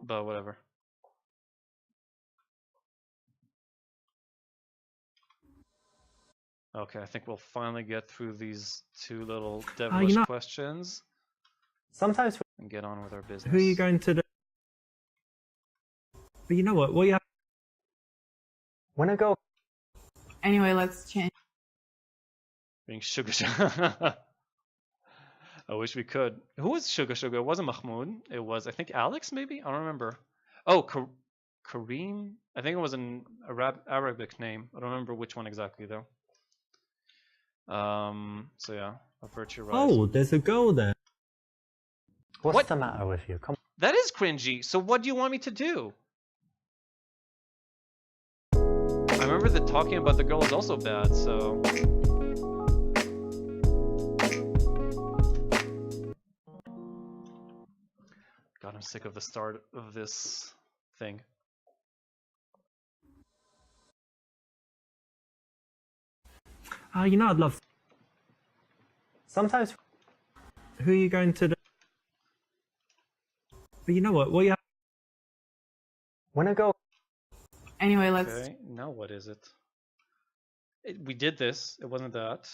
But whatever. Okay, I think we'll finally get through these two little devilish know- questions Sometimes. and get on with our business. Who are you going to do? But you know what? What you have. When a girl. Anyway, let's change. Being Sugar Sugar. I wish we could. Who was Sugar Sugar? It wasn't Mahmoud. It was, I think, Alex, maybe? I don't remember. Oh, Kareem? I think it was an Arabic name. I don't remember which one exactly, though. So yeah, avert your eyes. Oh, there's a girl there. What's What? the matter with you? Come. That is cringy. So what do you want me to do? I remember that talking about the girl is also bad, so... God, I'm sick of the start of this thing. You know, I'd love. Sometimes. Who are you going to do? But you know what? What you have... When a girl Anyway, let's. Okay, now what is it? We did this. It wasn't that.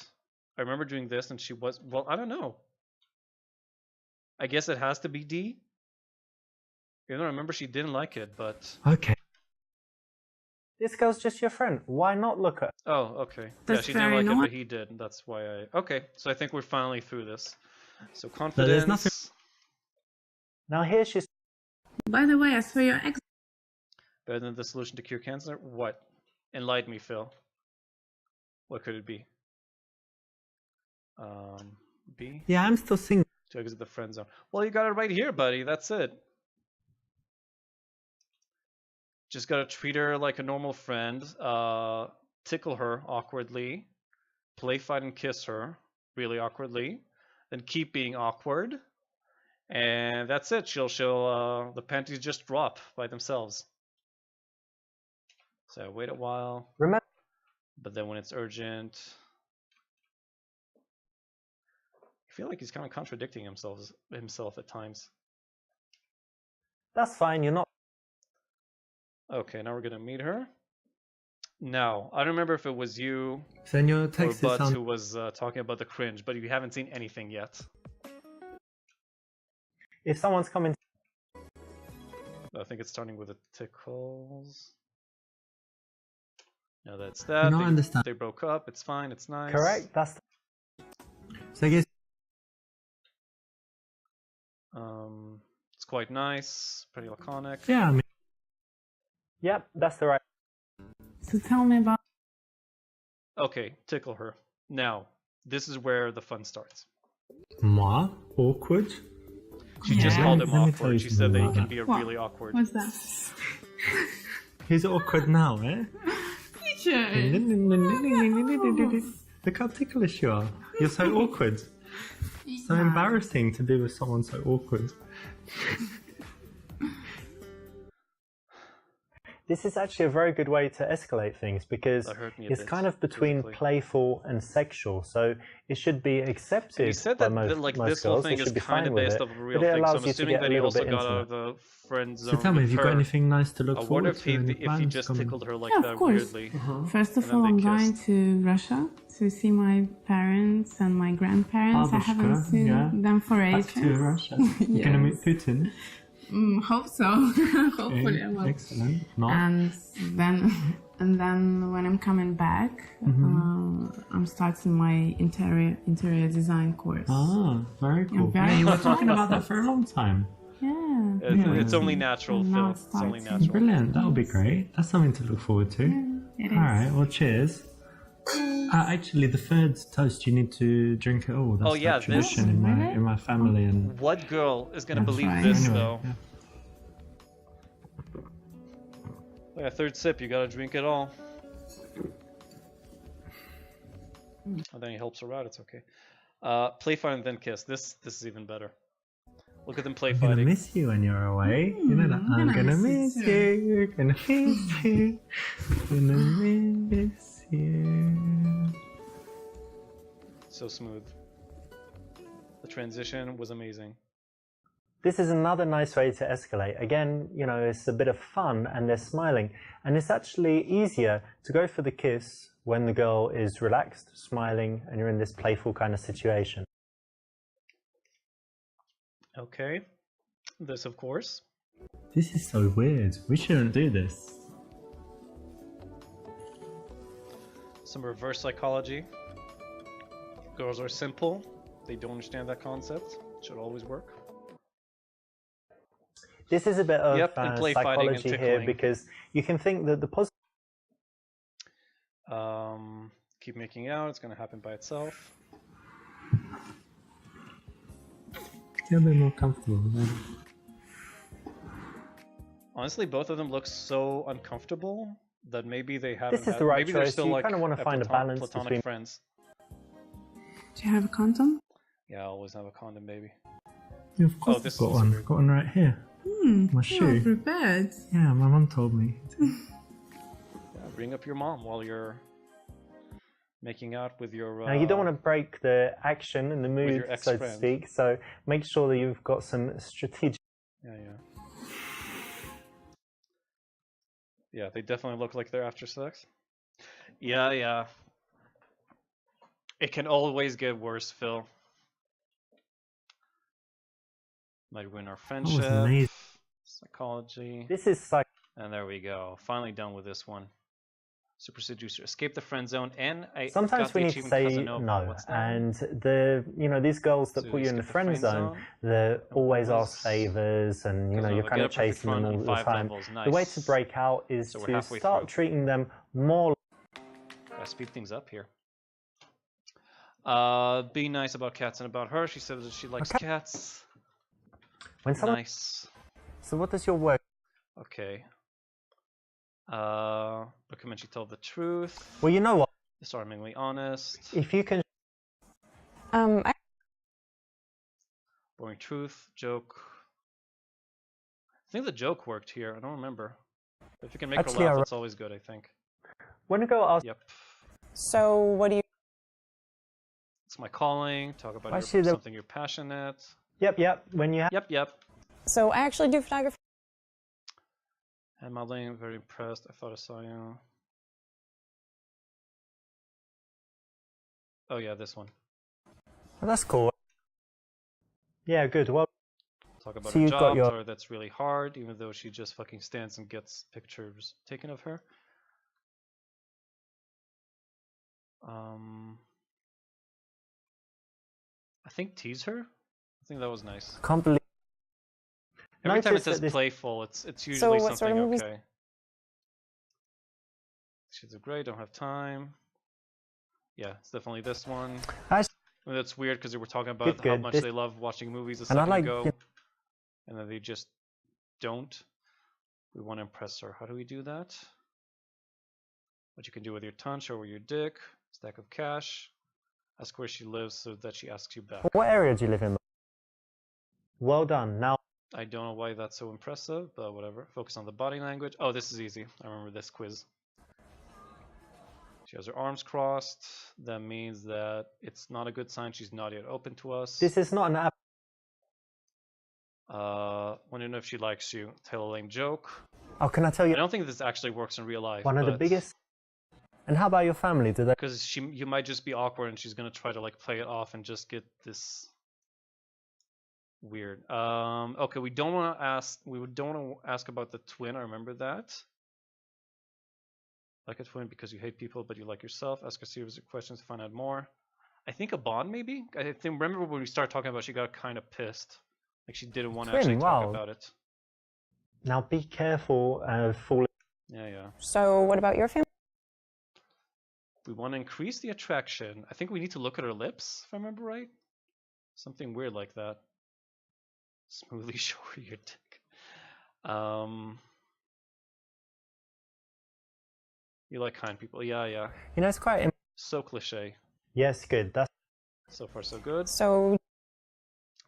I remember doing this, and she was. Well, I don't know. I guess it has to be D. You know, I remember she didn't like it, but. Okay. This girl's just your friend. Why not look at her? Oh, okay. That's yeah, she didn't very like it, annoying. but he did. That's why I. Okay, so I think we're finally through this. So there's confidence. nothing- Now here she's By the way, I saw your ex. Better than the solution to cure cancer? What? Enlighten me, Phil. What could it be? B? Yeah, I'm still single. To exit the friend zone. Well, you got it right here, buddy. That's it. Just gotta treat her like a normal friend. Tickle her awkwardly. Play, fight, and kiss her really awkwardly. Then keep being awkward. And that's it. She'll the panties just drop by themselves. So wait a while. remember. But then when it's urgent, I feel like he's kind of contradicting himself at times. That's fine. You're not. Okay, now we're gonna meet her. Now, I don't remember if it was you Then your or text is Bud sound... who was talking about the cringe, but you haven't seen anything yet. If someone's coming, I think it's starting with the tickles. No, that's that. No, I understand. They broke up. It's fine. It's nice. correct. That's So I guess... It's quite nice. Pretty laconic. Yeah, I mean... yep. That's the right. So tell me about. Okay, tickle her. Now, this is where the fun starts. Moi? Awkward? She just Yeah. called him Let me tell awkward. you She said that he something can about be What? really awkward. What's that? He's awkward now, eh? Teacher! Look how ticklish you are. You're so awkward. So embarrassing to be with someone so awkward. This is actually a very good way to escalate things because That hurt me a it's bit, kind of between physically. playful and sexual. So it should be accepted You said by that, most, that like most this whole girls. They thing is should be kind fine of with based it, off of a real but it thing. So allows I'm you to assuming get that a he little also bit got out intimate. of the friend zone. So tell me, with have you got her. anything nice to look I wonder forward if to? Any he plans just coming? tickled her like Yeah, of that course. weirdly. First of And all, then I'm they going kissed. to Russia to see my parents and my grandparents. I haven't Babushka, seen yeah. them for Back ages. to Russia. You're gonna meet Putin. Hope so. Hopefully, I will. Excellent. Not. And then when I'm coming back, I'm starting my interior design course. Ah, very cool. very Yeah, you were talking about that for a long time. Yeah. It's only natural, And Phil. now It's only starting. natural. Brilliant. That'll be great. That's something to look forward to. It All is. right. Well, cheers. Actually, the third toast, you need to drink it all. That's Oh, yeah, like tradition this- in my family and. What girl is gonna That's believe right. this Anyway, though? yeah. Like a third sip, you gotta drink it all. And then he helps her out. It's okay. Play fight and then kiss. This is even better. Look at them play I'm gonna fighting. miss you when you're away. You know that. I'm gonna miss you. Gonna miss you. Gonna miss you. So smooth. The transition was amazing. This is another nice way to escalate. Again, you know, it's a bit of fun and they're smiling. And it's actually easier to go for the kiss when the girl is relaxed, smiling, and you're in this playful kind of situation. Okay. This, of course. This is so weird. We shouldn't do this. Some reverse psychology. Girls are simple. They don't understand that concept. Should always work. This is a bit of Yep, and play fighting and psychology here tickling. because you can think that the positive Keep making out. It's gonna happen by itself. Get a bit more comfortable. Honestly, both of them look so uncomfortable that maybe they haven't. This is the right maybe they're choice. still You like kinda wanna find a balance platonic between- friends. Do you have a condom? Yeah, I always have a condom, baby. Yeah, of course, this I've got is one. weird. Got one right here. My shoe. Prepared. Yeah, my mum told me. Yeah, bring up your mom while you're making out with your. Now, you don't want to break the action and the mood, your so to ex-friend. speak, so make sure that you've got some strategic Yeah. Yeah, they definitely look like they're after sex. Yeah. It can always get worse, Phil. Might ruin our That friendship. was amazing. Psychology. This is psych. And there we go. Finally done with this one. Super Seducer. Escape the friend zone. And I Sometimes got the we need to achievement say Casanova. no, What's that one? and these girls that So put you in the escape friend zone, they And what always was ask favors, and you're Casanova? kind Get of a perfect chasing them run all on the 5 time. levels. The way Nice. to break out is So we're to halfway start through. treating them more. Gotta speed things up here. Be nice about cats and about her. She said that she likes Okay. cats. When someone. Nice. So what does your work? Okay. Recommend she told the truth. Well, you know what? Disarmingly honest. If you can. Boring truth. Joke. I think the joke worked here. I don't remember. If you can make Actually, her laugh, that's always good, I think. When a girl asks. Yep. So what do you? It's my calling. Talk about Actually, something you're passionate. Yep. When you have. Yep. So I actually do photography. And modeling, very impressed. I thought I saw you. Oh yeah, this one. Well, that's cool. Yeah, good. Well. Talk about So her you've got job. your- Tell her that's really hard, even though she just fucking stands and gets pictures taken of her. I think tease her. I think that was nice. Can't believe. Every time it Notice that says this- playful, it's usually what sort something of movies- okay. She's a great. Don't have time. Yeah, it's definitely this one. I- I mean, that's weird because they were talking about how Good. much This- they love watching movies a And I second like. ago, and then they just don't. We want to impress her. How do we do that? What you can do with your tongue, show her your dick, stack of cash, ask where she lives so that she asks you back. What area do you live in? Well done. Now. I don't know why that's so impressive, but whatever. Focus on the body language. Oh, this is easy. I remember this quiz. She has her arms crossed. That means that it's not a good sign. She's not yet open to us. This is not an app. Want to know if she likes you. Tell a lame joke. Oh, can I tell I you? don't think this actually works in real life. One of the biggest. And how about your family? Do they? Because you might just be awkward and she's gonna try to like play it off and just get this weird. Okay, we don't want to ask. We don't want to ask about the twin. I remember that. Like a twin because you hate people but you like yourself. Ask a series of questions to find out more. I think a bond maybe. I think remember when we started talking about it, she got kind of pissed. Like she didn't want to Twin, actually talk wow. about it. Now be careful of falling. Yeah. So what about your family? We want to increase the attraction. I think we need to look at her lips, if I remember right. Something weird like that. Smoothly show her your dick. You like kind people. Yeah. You know, it's quite. So cliche. Yes, good. That's. So far, so good. So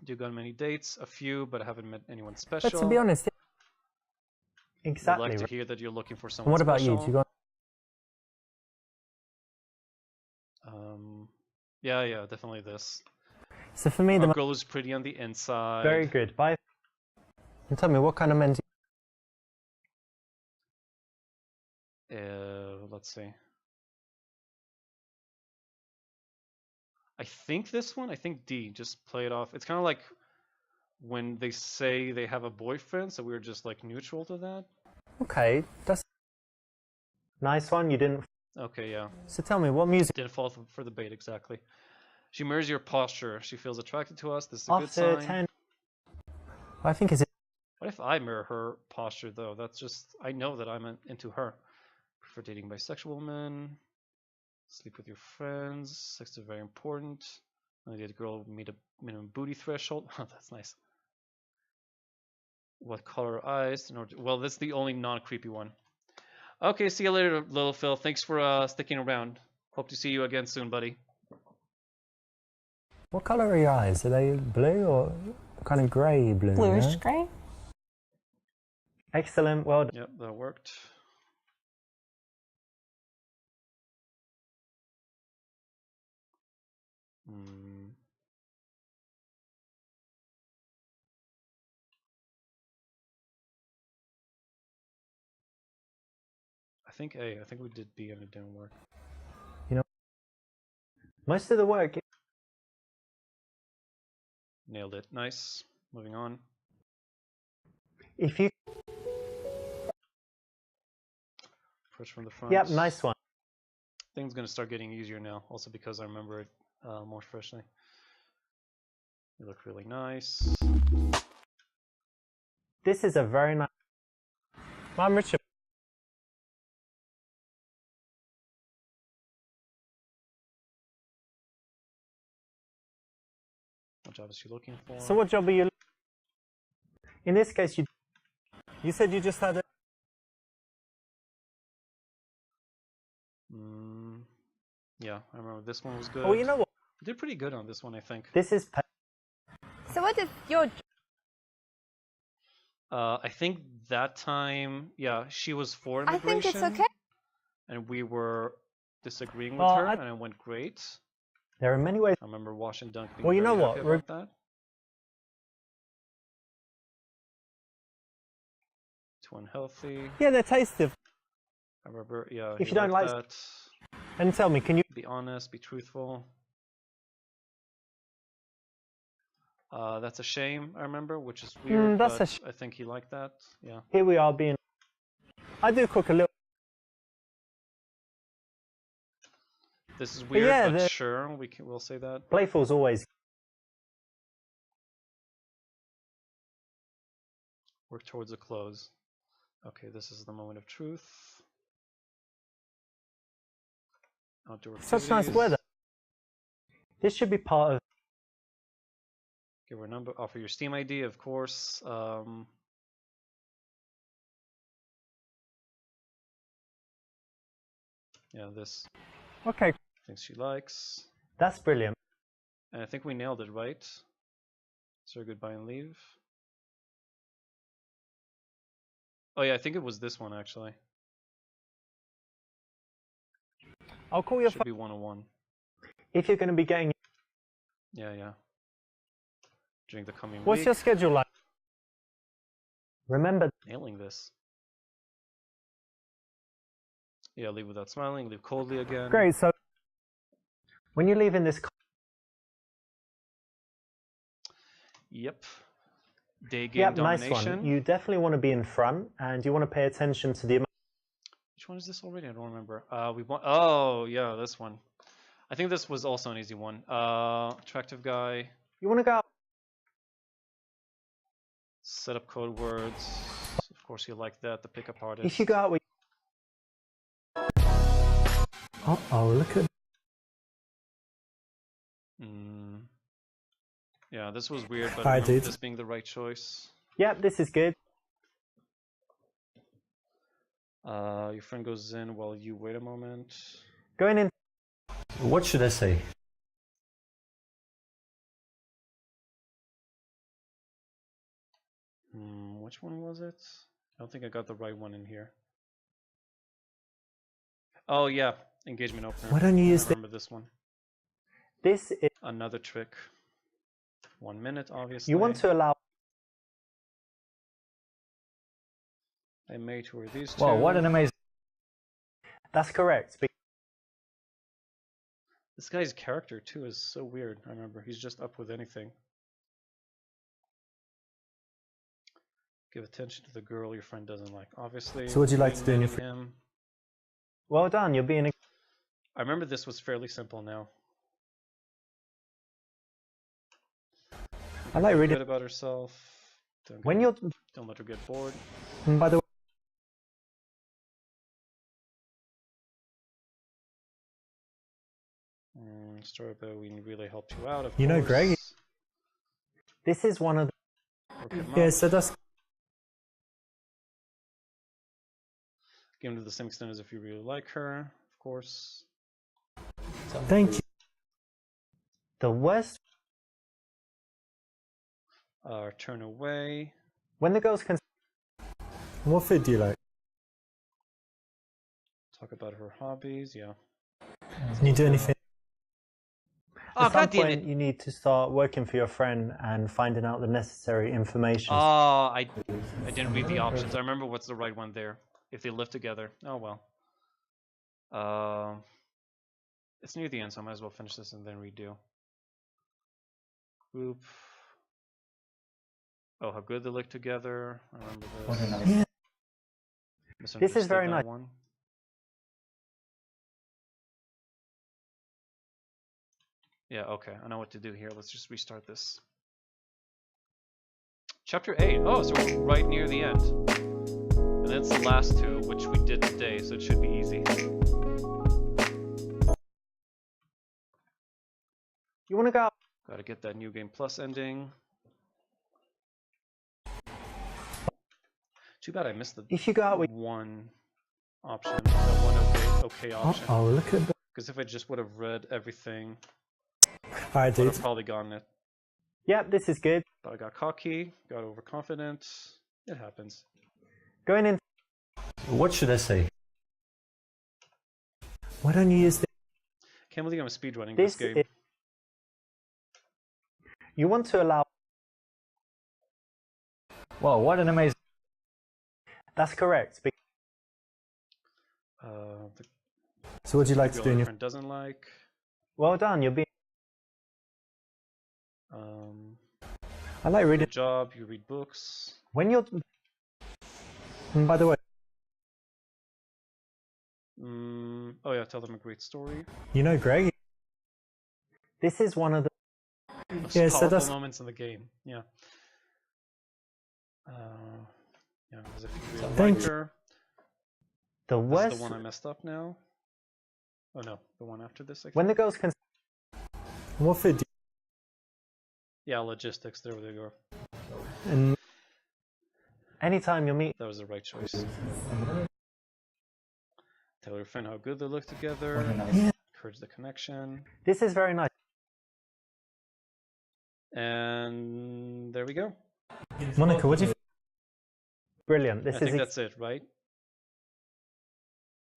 Do you go on many dates? A few, but I haven't met anyone special. But to be honest. I'd Exactly. like to right. hear that you're looking for And someone what about special. you? Do you go? Yeah, definitely this. So for me, the Our girl is pretty on the inside. very good. Bye. And tell me, what kind of men do Let's see. I think this one. I think D. Just play it off. It's kind of like when they say they have a boyfriend, so we're just like neutral to that. Okay, that's nice one. You didn't. Okay, yeah. So tell me, what music? Didn't fall for the bait exactly. She mirrors your posture. She feels attracted to us. This is a good After sign. 10. I think is it. What if I mirror her posture though? That's just I know that I'm into her. Prefer dating bisexual men. Sleep with your friends. Sex is very important. Only date a girl meet a minimum booty threshold. Oh, that's nice. What color eyes? Well, that's the only non-creepy one. Okay, see you later, little Phil. Thanks for sticking around. Hope to see you again soon, buddy. What color are your eyes? Are they blue or kind of grey blue? bluish yeah? gray. Excellent. Well done. Yep, that worked. think A. I think we did B and it didn't work. Most of the work. Nailed it. Nice. Moving on. If you. Approach from the front. Yep, nice one. Things gonna start getting easier now. Also because I remember it more freshly. You look really nice. This is a very nice. I'm Richard. What job is she looking for? So what job are you? In this case, you said you just had a. Yeah, I remember this one was good. Oh, you know what? You did pretty good on this one, I think. This is. So what is your job? I think that time, yeah, she was for I immigration. think it's okay. And we were disagreeing with Well, her, and it went great. There are many ways. I remember Wash and Dunk being Well, you very know happy what? about that. Too unhealthy. Yeah, they're tasty. I remember, yeah. If he you don't liked like- that. And tell me, can you? Be honest, be truthful. That's a shame, I remember, which is weird, that's a but I think he liked that. Yeah. Here we are being. I do cook a little. This is weird, yeah, but the- sure, we'll say that. Playful's always. Work towards a close. Okay, this is the moment of truth. Outdoor Such nice activities. weather. This should be part of. Give her a number. Offer your Steam ID, of course. Yeah, this. Okay, Things she likes. that's brilliant. And I think we nailed it, right? So goodbye and leave. Oh yeah, I think it was this one actually. I'll call your Should phone be 101. if you're going to be getting. Yeah, yeah. During the coming What's week. your schedule like? Remember, Nailing this. Yeah, leave without smiling, leave coldly again. great. So when you're leaving this, Yep. Day game yep, domination. nice one. You definitely want to be in front, and you want to pay attention to the amount. Which one is this already? I don't remember. We want. Oh yeah, this one. I think this was also an easy one. Attractive guy. You want to go. Set up code words. Of course, you like that. The pickup artist. If you go out with. Oh, look at. Yeah, this was weird, but I I remember did. this being the right choice. Yep, this is good. Your friend goes in while you wait a moment. Going in. What should I say? Which one was it? I don't think I got the right one in here. Oh yeah, engagement opener. Why don't you use I remember this one? This is. Another trick. 1 minute, obviously. You want to allow. I made who are these two. Wow, what an amazing. That's correct. This guy's character too is so weird. I remember he's just up with anything. Give attention to the girl your friend doesn't like. Obviously. So what'd you like to do in your him. Well done. You're being. I remember this was fairly simple now. I like Feel reading. good about herself. When you're. Don't let her get bored. And by the way, Story about we really helped you out. Of You know, course. Greg. This is one of the. Work him yeah, up. so that's Give him to the same extent as if you really like her, of course. thank you. The worst. Turn away. When the girls can. What food do you like? Talk about her hobbies. Yeah. Can you do anything? At some point, you need to start working for your friend and finding out the necessary information. Oh, I didn't read the options. I remember what's the right one there. If they live together. Oh well. It's near the end, so I might as well finish this and then redo. Group. Oh, how good they look together. I remember this. Yeah. This is Misunderstood very that nice. one. Yeah, okay, I know what to do here. Let's just restart this. Chapter 8. Oh, so we're right near the end. And then it's the last two, which we did today, so it should be easy. You want to go? Gotta get that New Game Plus ending. Too bad I missed the If you go out with one option, that one okay option. Oh, look at that. Because if I just would have read everything, Alright, I would dude. have probably gotten it. Yep, this is good. But I got cocky, got overconfident. It happens. Going in. What should I say? Why don't you use the... Can't believe I'm speedrunning this game. You want to allow... Wow, what an amazing... That's correct. The So what do you like to do in your... friend doesn't like. Well done, you're being... I like reading... Good job, you read books. When you're... And by the way, Oh yeah, tell them a great story. you know Greg? This is one of the... Most Yeah, so powerful that's... moments in the game. Yeah. Yeah, because if you read Thank Riker, The this is worst... the one I messed up now. Oh no, the one after this. I think. When the girls can... What food do Yeah, logistics. There we go. you... And Anytime you meet... That was the right choice. Tell your friend how good they look together. Yeah. Encourage the connection. This is very nice. And there we go. Monica, what do you... Brilliant. This I is... think that's it, right?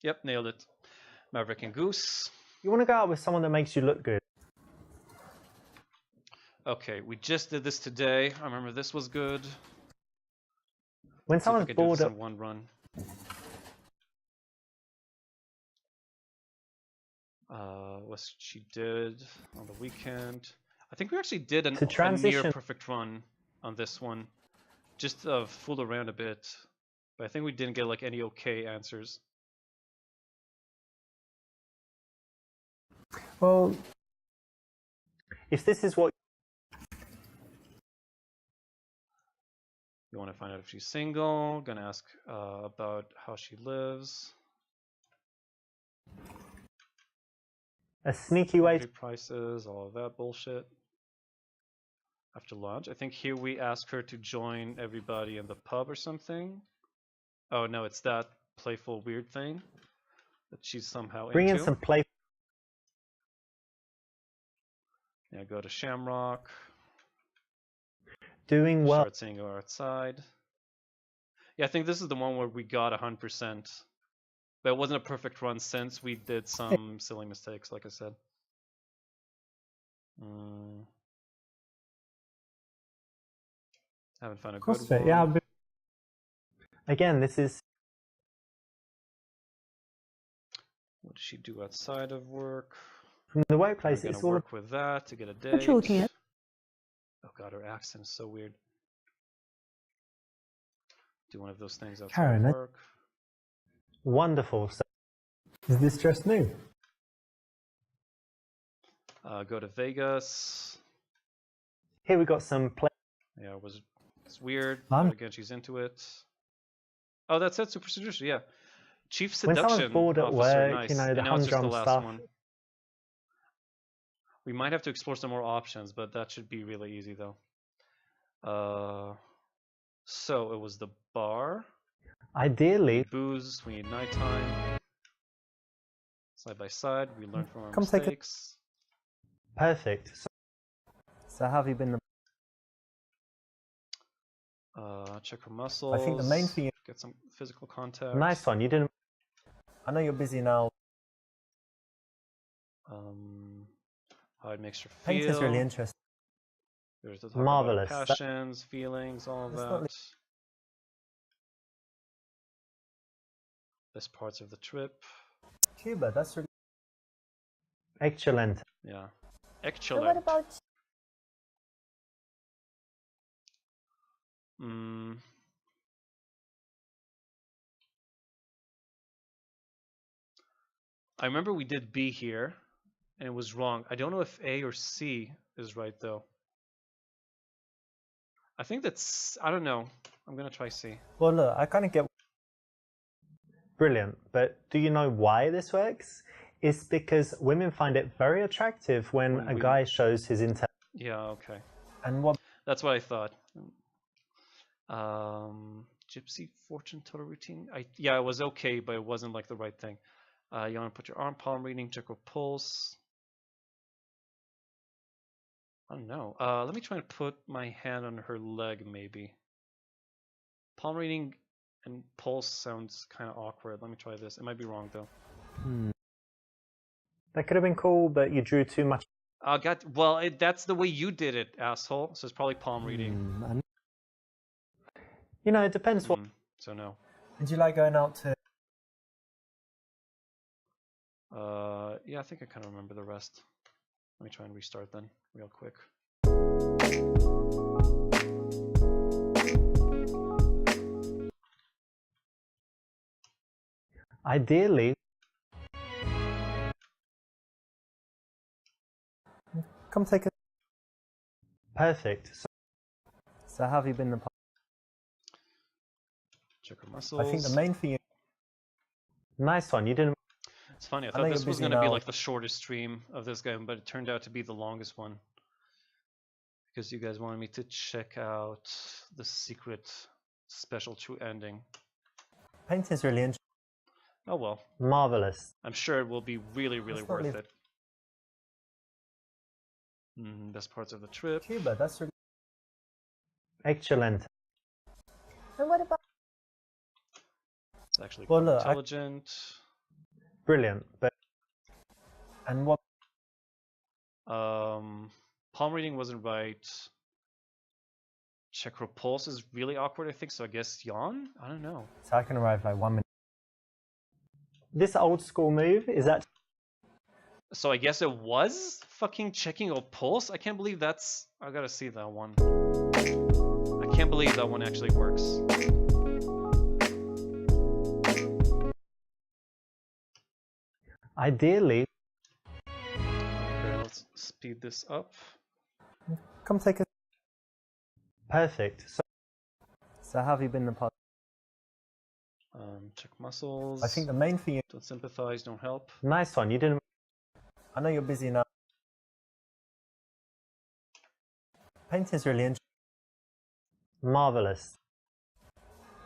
Yep, nailed it. Maverick and Goose. You want to go out with someone that makes you look good. Okay, we just did this today. I remember this was good. When Let's see if I someone's can do bored this of... in one run. What she did on the weekend. I think we actually did a near transition- perfect run on this one. Just fooled around a bit. But I think we didn't get like any okay answers. Well, If this is what... You want to find out if she's single. Gonna ask about how she lives. A sneaky way... Entry prices, all of that bullshit. After lunch, I think here we ask her to join everybody in the pub or something. Oh no, it's that playful weird thing that she's somehow Bring in into. some play... Yeah, go to Shamrock. Doing well. Start seeing her outside. Yeah, I think this is the one where we got 100%. But it wasn't a perfect run since we did some silly mistakes, like I said. Haven't found a good CrossFit, one. yeah. But... Again, this is... What does she do outside of work? From the workplace, We're it's gonna all... work with that to get a date. What you looking at? Oh god, her accent is so weird. Do one of those things outside Karen, of work. Wonderful. So Is this dress new? Go to Vegas. here we got some play... Yeah, it's weird. I'm- But again, she's into it. Oh, that's it. Super Seducer. Yeah, Chief When Seduction someone's bored at Officer. work, Nice. you know, the And now it's just the humdrum last stuff. one. We might have to explore some more options, but that should be really easy though. So it was the bar. Ideally, Booze. We need nighttime. Side by side. We learn from our Come take a- mistakes. perfect. So how have you been? Check her muscles. I think the main thing is... Get some physical contact. Nice one. You didn't... I know you're busy now. How it makes her feel. Paint is really interesting. There's the talk about Marvelous. passions, feelings, all of That's that. not Best parts of the trip. Cuba, that's really Excellent. Yeah. And Excellent. what about Mm. I remember we did B here, and it was wrong. I don't know if A or C is right though. I think that's. I don't know. I'm gonna try C. Well, look, I kind of get. Brilliant, but do you know why this works? It's because women find it very attractive when When a we- guy shows his intent. Yeah. Okay. And what That's what I thought. Gypsy fortune teller routine. Yeah, it was okay, but it wasn't like the right thing. You want to put your arm, palm reading, check her pulse. I don't know. Let me try and put my hand on her leg, maybe. Palm reading and pulse sounds kind of awkward. Let me try this. It might be wrong though. that could have been cool, but you drew too much. Well, that's the way you did it, asshole. So it's probably palm reading. You know, it depends what. So no. Did you like going out to? Yeah, I think I kind of remember the rest. Let me try and restart then, real quick. Ideally, Come take a. perfect. So how have you been the? Check her muscles. I think the main thing. Nice one. You didn't. It's funny. I know thought you're this was busy going to be now. like the shortest stream of this game, but it turned out to be the longest one. Because you guys wanted me to check out the secret special true ending. Painting's really interesting. Oh well. Marvelous. I'm sure it will be really, really Let's not worth leave- it. Best parts of the trip. Cuba, that's really. Excellent. and what about It's actually Well, quite look, intelligent. Brilliant, but And what? Palm reading wasn't right. Check her pulse is really awkward, I think, so I guess yawn? I don't know. So I can arrive like 1 minute. this old school move is that So I guess it was fucking checking a pulse? I can't believe that's... I gotta see that one. I can't believe that one actually works. ideally. Okay, let's speed this up. Come take a. Perfect. So how have you been the past? Check muscles. I think the main thing. Don't sympathize, don't help. Nice one. You didn't. I know you're busy now. Painting's really interesting. Marvelous.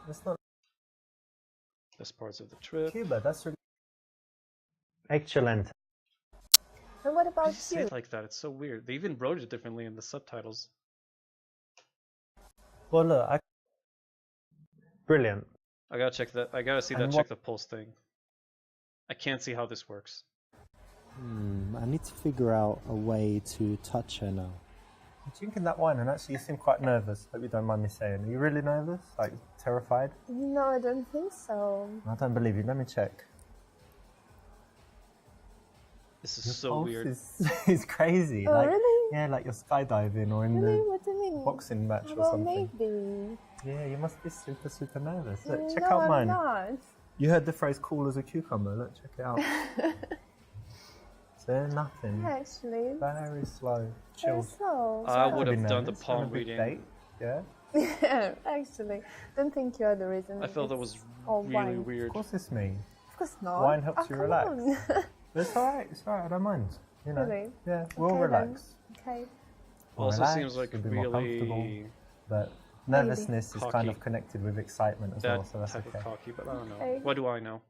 It's not Best parts of the trip. Cuba, that's really. Excellent. and what Why about did you say you? it like that? It's so weird. They even wrote it differently in the subtitles. Well, look, Brilliant. I gotta check that. I gotta see that And check the pulse thing. I can't see how this works. I need to figure out a way to touch her now. I'm drinking that wine and actually you seem quite nervous. Hope you don't mind me saying. Are you really nervous? Like terrified? No, I don't think so. I don't believe you. Let me check. This is Your so pulse weird. is crazy. Oh, like, really? Yeah, like you're skydiving or in Really? the What do you mean? boxing match or Well, something. maybe. Yeah, you must be super, super nervous. Look, check no, out I'm mine. not. You heard the phrase cool as a cucumber. Look, check it out. So nothing. Actually, Very slow. very Chill. slow. I Don't would be have done the nervous. On a palm big reading. date, yeah? Yeah, actually, don't think you're the reason. I felt that it's was all really wine. weird. Of course it's me. Of course not. Wine helps Oh, you come relax. on. But it's alright. It's alright. I don't mind. You know. Really? Yeah, we'll Okay, then. relax. Okay. We'll Also relax, seems like we'll be more comfortable. really But nervousness is kind Cocky. of connected with excitement as that well, so that's type okay. of cocky, but I don't know. Okay. What do I know?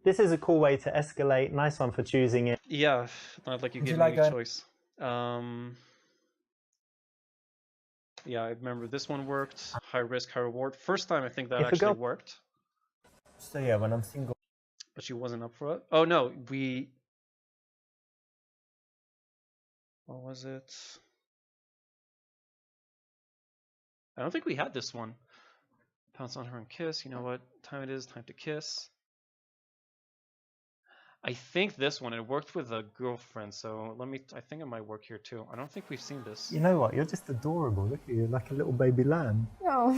This is a cool way to escalate. Nice one for choosing it. Yeah, not like you Would gave you me like any a- choice. Yeah, I remember this one worked. High risk, high reward. First time I think that If a actually girl- worked, So yeah, when I'm single, but she wasn't up for it. Oh no, what was it? I don't think we had this one. Pounce on her and kiss. You know what time it is? Time to kiss. I think this one, it worked with a girlfriend, so I think it might work here too. I don't think we've seen this. You know what? You're just adorable. Look at you, like a little baby lamb. Oh,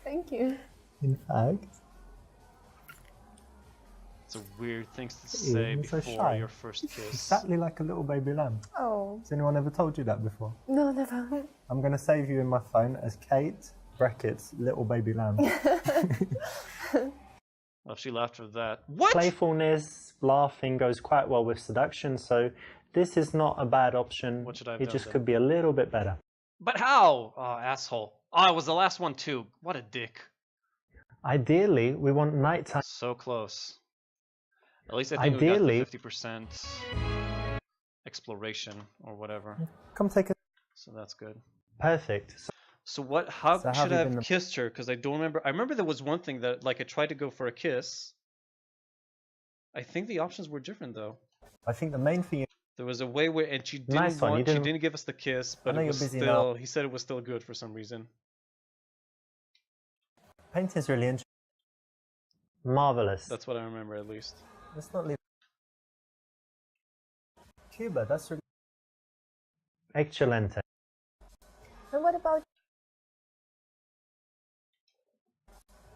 thank you. In fact, It's a weird thing to say you're so before shy. your first kiss. exactly like a little baby lamb. Oh, Has anyone ever told you that before? no, never. I'm going to save you in my phone as Kate, brackets, little baby lamb. Oh, she laughed at that. What? Playfulness, laughing goes quite well with seduction, so this is not a bad option. What should I have It done just then? could be a little bit better. But how? Oh, asshole. Oh, it was the last one too. What a dick. Ideally, we want nighttime. So close. At least I think we Ideally- got the 50% exploration or whatever. Come take a... So that's good. Perfect. So what? How So how should have I you have been- kissed her? Because I don't remember. I remember there was one thing that, like, I tried to go for a kiss. I think the options were different though. I think the main thing is... There was a way where, and she didn't Nice one, you She didn't- didn't give us the kiss, but know it you're was busy still. now. He said it was still good for some reason. Painting's really interesting. Marvelous. That's what I remember at least. Let's not leave... Cuba, that's really... Excelente. And what about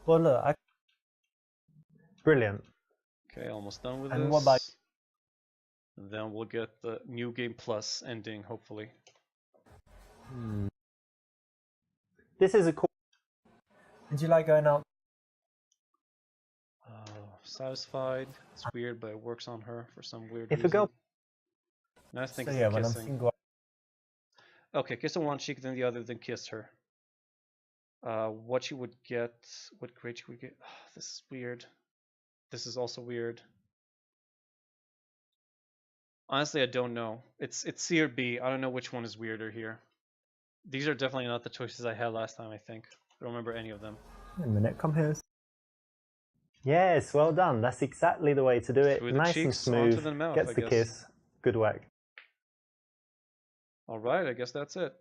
Well, look, Brilliant. Okay, almost done with And this. what about- And then we'll get the new game plus ending, hopefully. This is a cool. Did you like going out? Satisfied. It's weird, but it works on her for some weird If a reason. girl. And I think So it's yeah, the when I'm kissing. single... Okay, kiss on one cheek, then the other, then kiss her. What you would get, what grade you would get. This is weird. This is also weird. Honestly, I don't know. It's C or B. I don't know which one is weirder here. These are definitely not the choices I had last time, I think. I don't remember any of them. Wait a minute, come here. Yes, well done. That's exactly the way to do it. Through the Nice and cheeks, onto smooth. the mouth, Gets I the guess. kiss. Good work. Alright, I guess that's it.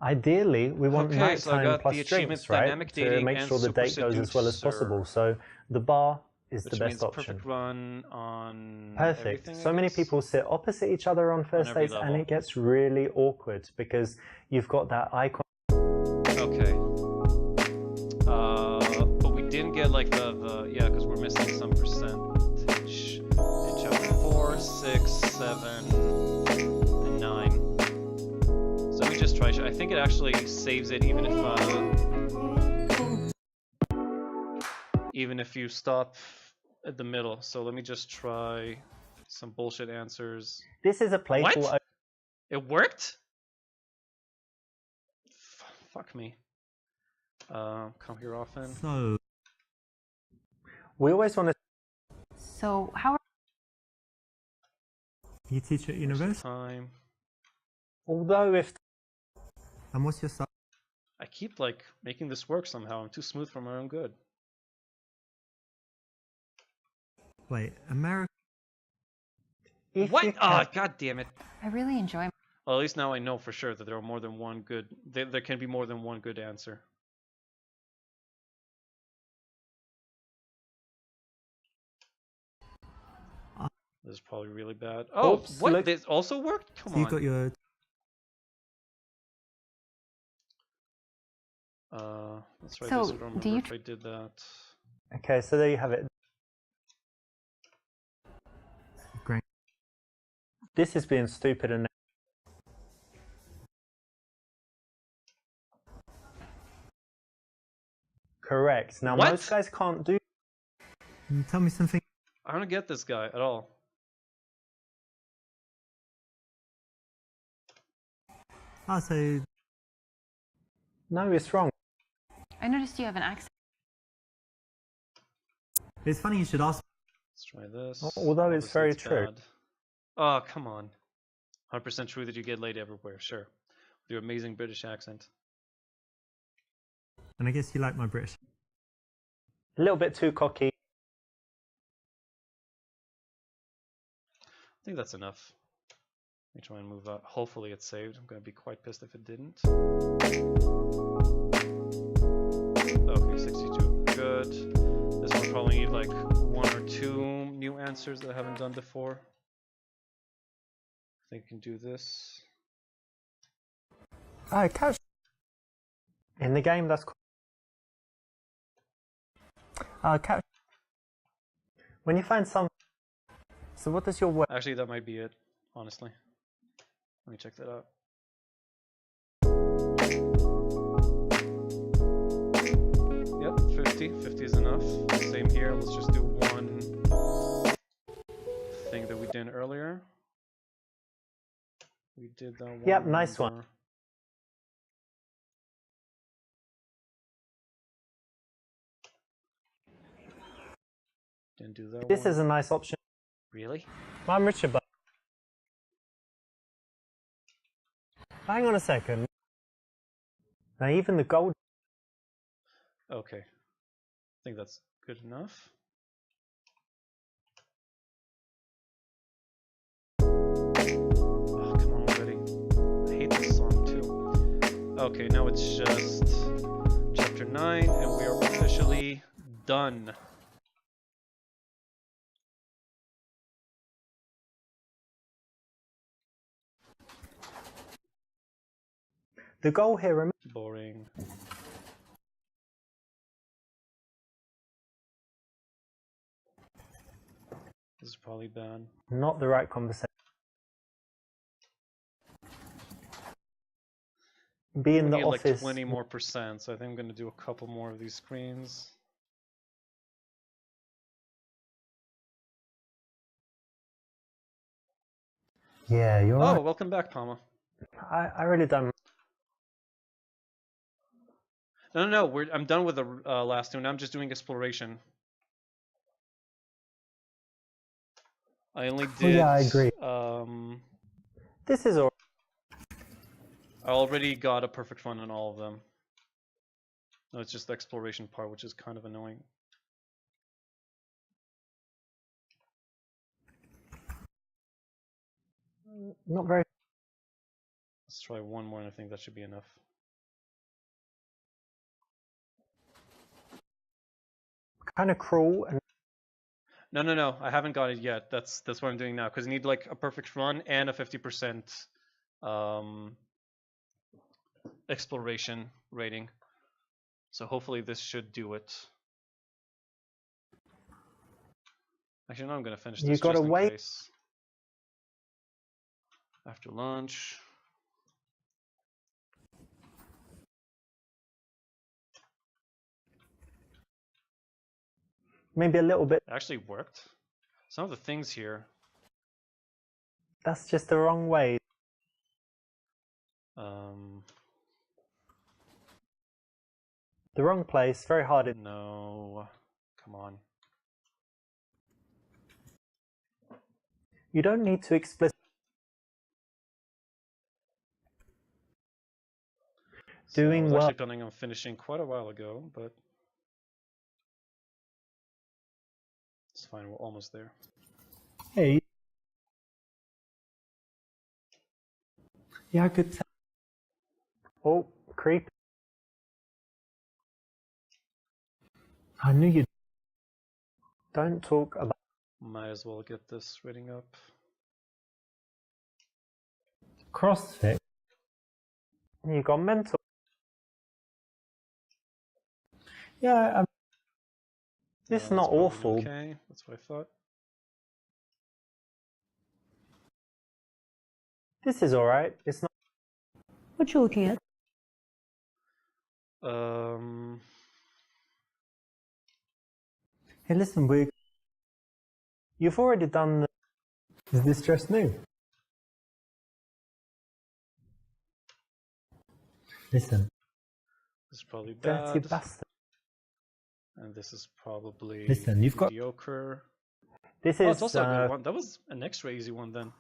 Ideally, we want Okay, so I nighttime got plus the achievement drinks, right? dynamic To dating make and sure the super date goes as well as seducer. possible. So the bar is Which the means best option. perfect run on Perfect. everything, I So many guess? people sit opposite each other on first every dates, and level. it gets really awkward because you've got that icon. Okay. But we didn't get like the yeah, because we're missing some percentage. In chapter 4, 6, 7, and 9. So let me just try. I think it actually saves it even if you stop at the middle. So let me just try some bullshit answers. This is a playful. What? It worked? Fuck me. Come here often. So... We always want to. So how are You teach at university? Time. Although if And what's your sub? I keep like making this work somehow. I'm too smooth for my own good. Wait, America... if What? you Ah, can- god damn it. I really enjoy Well, at least now I know for sure that there are more than one good. There can be more than one good answer. This is probably really bad. Oh, Oops, what? look- This also worked? Come So you on. got your... Let's try So, this. I don't do remember you if I did that. Okay, so there you have it. Great. This is being stupid and. Correct. Now What? most guys can't do. Can you tell me something? I don't get this guy at all. Ah, so... No, it's wrong. I noticed you have an accent. It's funny you should ask... Let's try this. Although it's Obviously very true. bad. Oh, come on. 100% true that you get laid everywhere, sure. With your amazing British accent. And I guess you like my British. A little bit too cocky. I think that's enough. Let me try and move out. Hopefully it's saved. I'm going to be quite pissed if it didn't. Okay, 62. Good. This one probably need like 1 or 2 new answers that I haven't done before. I think I can do this. Oh, catch. In the game, that's cool. Catch. When you find some. So what does your word? Actually, that might be it, honestly. Let me check that out. Yep, 50. 50 is enough. Same here. Let's just do one thing that we did earlier. We did that one. Yep, nice one. Didn't do that This one. is a nice option. Really? I'm Richard, but hang on a second. Now even the gold. Okay. I think that's good enough. Oh, come on already. I hate this song too. Okay, now it's just chapter 9 and we are officially done. The goal here. Boring. This is probably bad. Not the right conversation. Be in the Need office. like 20 more %, so I think I'm gonna do a couple more of these screens. Yeah, you're Oh, right. welcome back, Palma. I really don't. No, I'm done with the last two. Now I'm just doing exploration. I only did. Yeah, I agree. This is all. I already got a perfect one on all of them. No, it's just the exploration part, which is kind of annoying. Not very. Let's try one more, and I think that should be enough. Kind of cruel and. No, I haven't got it yet. That's what I'm doing now, because I need like a perfect run and a 50% exploration rating. So hopefully this should do it. Actually, no, I'm gonna finish this You gotta just in wait. case. After lunch. Maybe a little bit. It actually worked. Some of the things here. That's just the wrong way. The wrong place. Very hard. No. Come on. You don't need to explicitly. Doing I was well. actually planning on finishing quite a while ago, but it's fine. We're almost there. Hey. Yeah, I could tell. Oh, creep. I knew you'd. Don't talk about. Might as well get this rating up. CrossFit. You got mental. Yeah, it's not probably awful. Okay, that's what I thought. This is alright. It's not. What you looking at? Hey, listen, you've already done the. Is this just new? Listen. This is probably Dirty bad. bastard. And this is probably Listen, you've got. mediocre. This Oh, is. it's also a good one. That was an extra easy one then.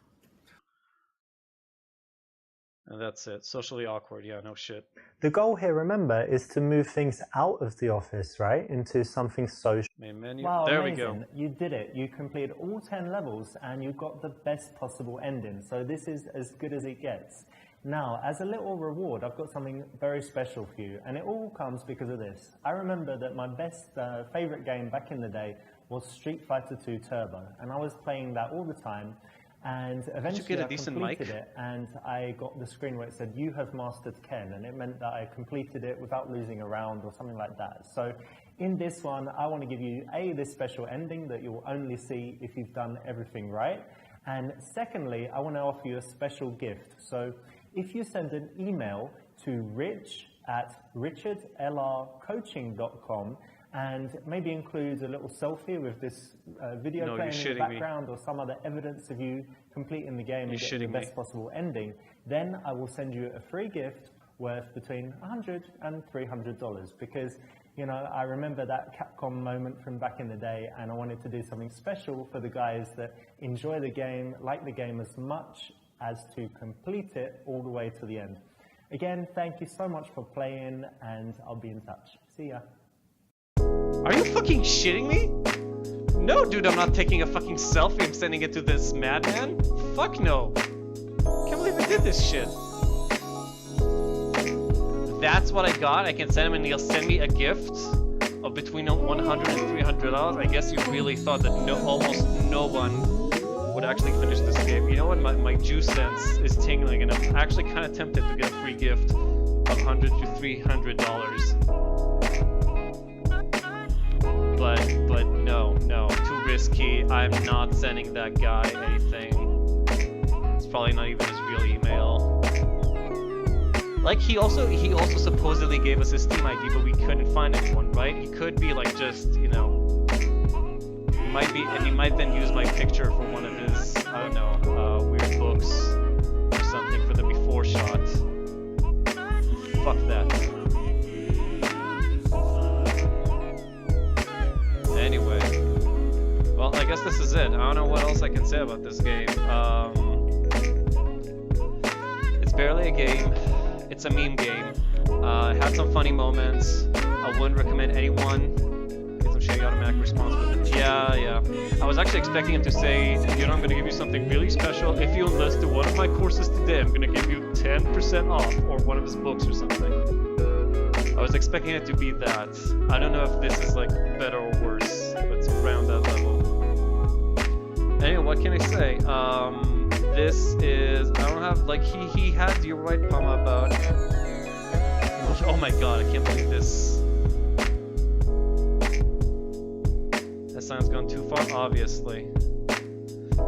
And that's it. Socially awkward. Yeah, no shit. The goal here, remember, is to move things out of the office, right, into something social. Main menu. Wow, there amazing. we go. You did it. You completed all 10 levels and you got the best possible ending. So this is as good as it gets. Now, as a little reward, I've got something very special for you, and it all comes because of this. I remember that my best favorite game back in the day was Street Fighter 2 Turbo, and I was playing that all the time, and eventually I completed it, and I got the screen where it said, "You have mastered Ken," and it meant that I completed it without losing a round or something like that. So in this one, I want to give you, this special ending that you'll only see if you've done everything right, and secondly, I want to offer you a special gift. So if you send an email to rich@richardlrcoaching.com and maybe include a little selfie with this video playing in the background or some other evidence of you completing the game and getting the best possible ending, then I will send you a free gift worth between $100 and $300 because, you know, I remember that Capcom moment from back in the day and I wanted to do something special for the guys that enjoy the game, like the game as much as to complete it all the way to the end. Again, thank you so much for playing, and I'll be in touch. See ya. Are you fucking shitting me? No, dude, I'm not taking a fucking selfie. I'm sending it to this madman. Fuck no. Can't believe I did this shit. That's what I got. I can send him and he'll send me a gift of between $100 and $300. I guess you really thought that almost no one would actually finish this game. You know what? My juice sense is tingling, and I'm actually kind of tempted to get a free gift of $100 to $300. But no, too risky. I'm not sending that guy anything. It's probably not even his real email. Like he also supposedly gave us his Steam ID, but we couldn't find anyone, right? He could be like just, you know. He might then use my picture for one of his, I don't know, weird books or something for the before shot. Fuck that. Anyway, well, I guess this is it. I don't know what else I can say about this game. It's barely a game. It's a meme game. It had some funny moments. I wouldn't recommend anyone. Shitty automatic response with it. Yeah. I was actually expecting him to say, you know, I'm going to give you something really special. If you enlist to one of my courses today, I'm going to give you 10% off, or one of his books or something. I was expecting it to be that. I don't know if this is like better or worse, but it's around that level. Anyway, what can I say? This is, I don't have, like, he had your right Pama about. Oh my god, I can't believe this. That sign's gone too far, obviously.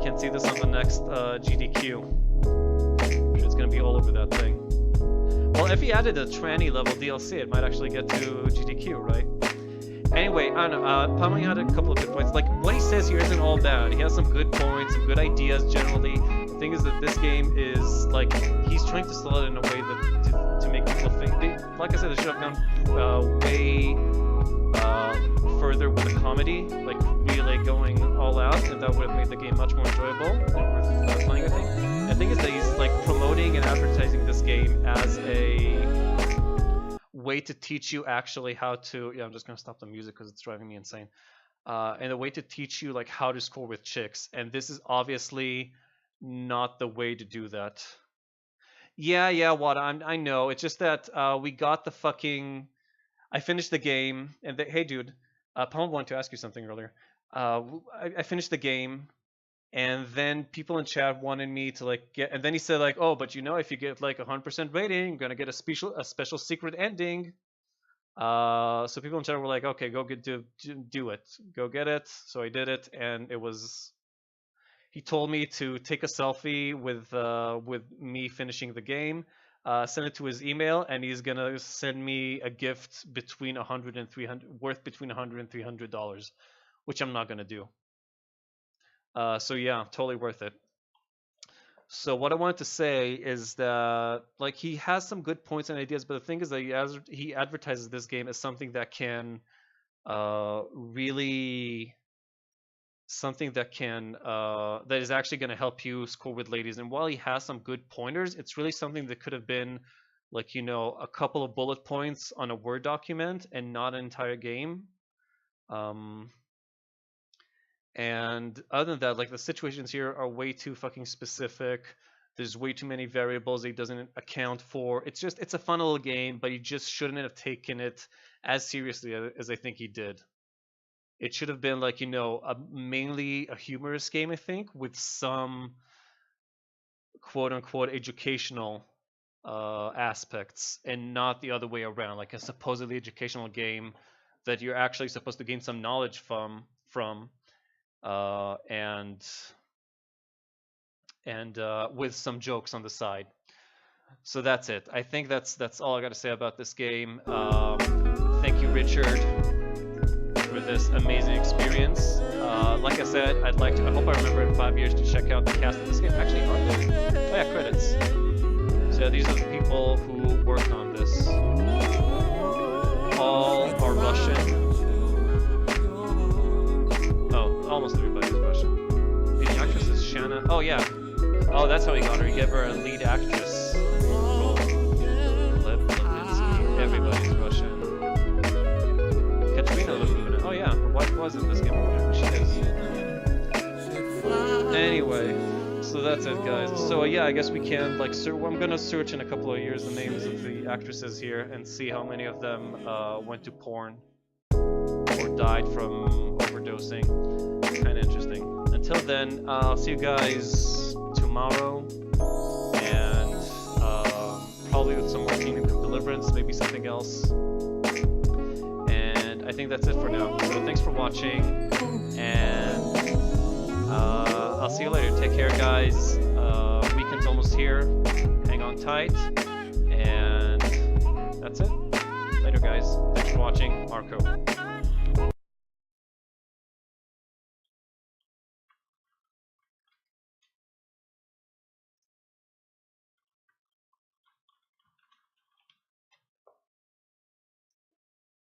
Can't see this on the next GDQ. I'm sure it's gonna be all over that thing. Well, if he added a tranny level DLC, it might actually get to GDQ, right? Anyway, I don't know, Pama had a couple of good points. Like, what he says here isn't all bad. He has some good points, some good ideas generally. The thing is that this game is, like, he's trying to sell it in a way that to make people think. Like I said, they should have gone way further with the comedy, like really going all out, and that would have made the game much more enjoyable and worth playing, I think. The thing is that he's like promoting and advertising this game as a way to teach you actually how to, I'm just gonna stop the music because it's driving me insane, and a way to teach you like how to score with chicks, and this is obviously not the way to do that. Yeah, what I know, it's just that we got the fucking, I finished the game, and hey dude, Paul wanted to ask you something earlier. I finished the game, and then people in chat wanted me to like get, and then he said like, oh, but you know, if you get like 100% rating, you're gonna get a special secret ending. So people in chat were like, okay, go do it, go get it. So I did it, and it was. He told me to take a selfie with me finishing the game. Send it to his email, and he's gonna send me a gift between $100 and $300, worth between $100 and $300, which I'm not gonna do. So yeah, totally worth it. So what I wanted to say is that like he has some good points and ideas, but the thing is that he advertises this game as something that can really something that can that is actually going to help you score with ladies. And while he has some good pointers, it's really something that could have been like, you know, a couple of bullet points on a Word document and not an entire game. And other than that, like the situations here are way too fucking specific. There's way too many variables that he doesn't account for. It's a fun little game, but he just shouldn't have taken it as seriously as I think he did. It should have been like, mainly a humorous game, I think, with some quote-unquote educational aspects, and not the other way around, like a supposedly educational game that you're actually supposed to gain some knowledge from, and with some jokes on the side. So that's it. I think that's all I got to say about this game. Thank you, Richard, for this amazing experience. Like I said, I hope I remember in 5 years to check out the cast of this game. Actually, are there? Oh yeah, credits. So yeah, these are the people who worked on this. All are Russian. Oh, almost everybody's Russian. The actress is Shanna. Oh yeah. Oh, that's how he got her. He gave her a lead actress role. Lipinski. Everybody's Russian. Katrina Lipinski. Oh yeah, her wife was in this game. I wonder who she is. Anyway, so that's it, guys. So yeah, I guess we can I'm gonna search in a couple of years the names of the actresses here and see how many of them went to porn or died from overdosing. Kind of interesting. Until then, I'll see you guys tomorrow, and probably with some more Kingdom Come Deliverance, maybe something else. And I think that's it for now. So thanks for watching, and I'll see you later. Take care, guys. Weekend's almost here. Hang on tight, and that's it. Later, guys. Thanks for watching. Marco.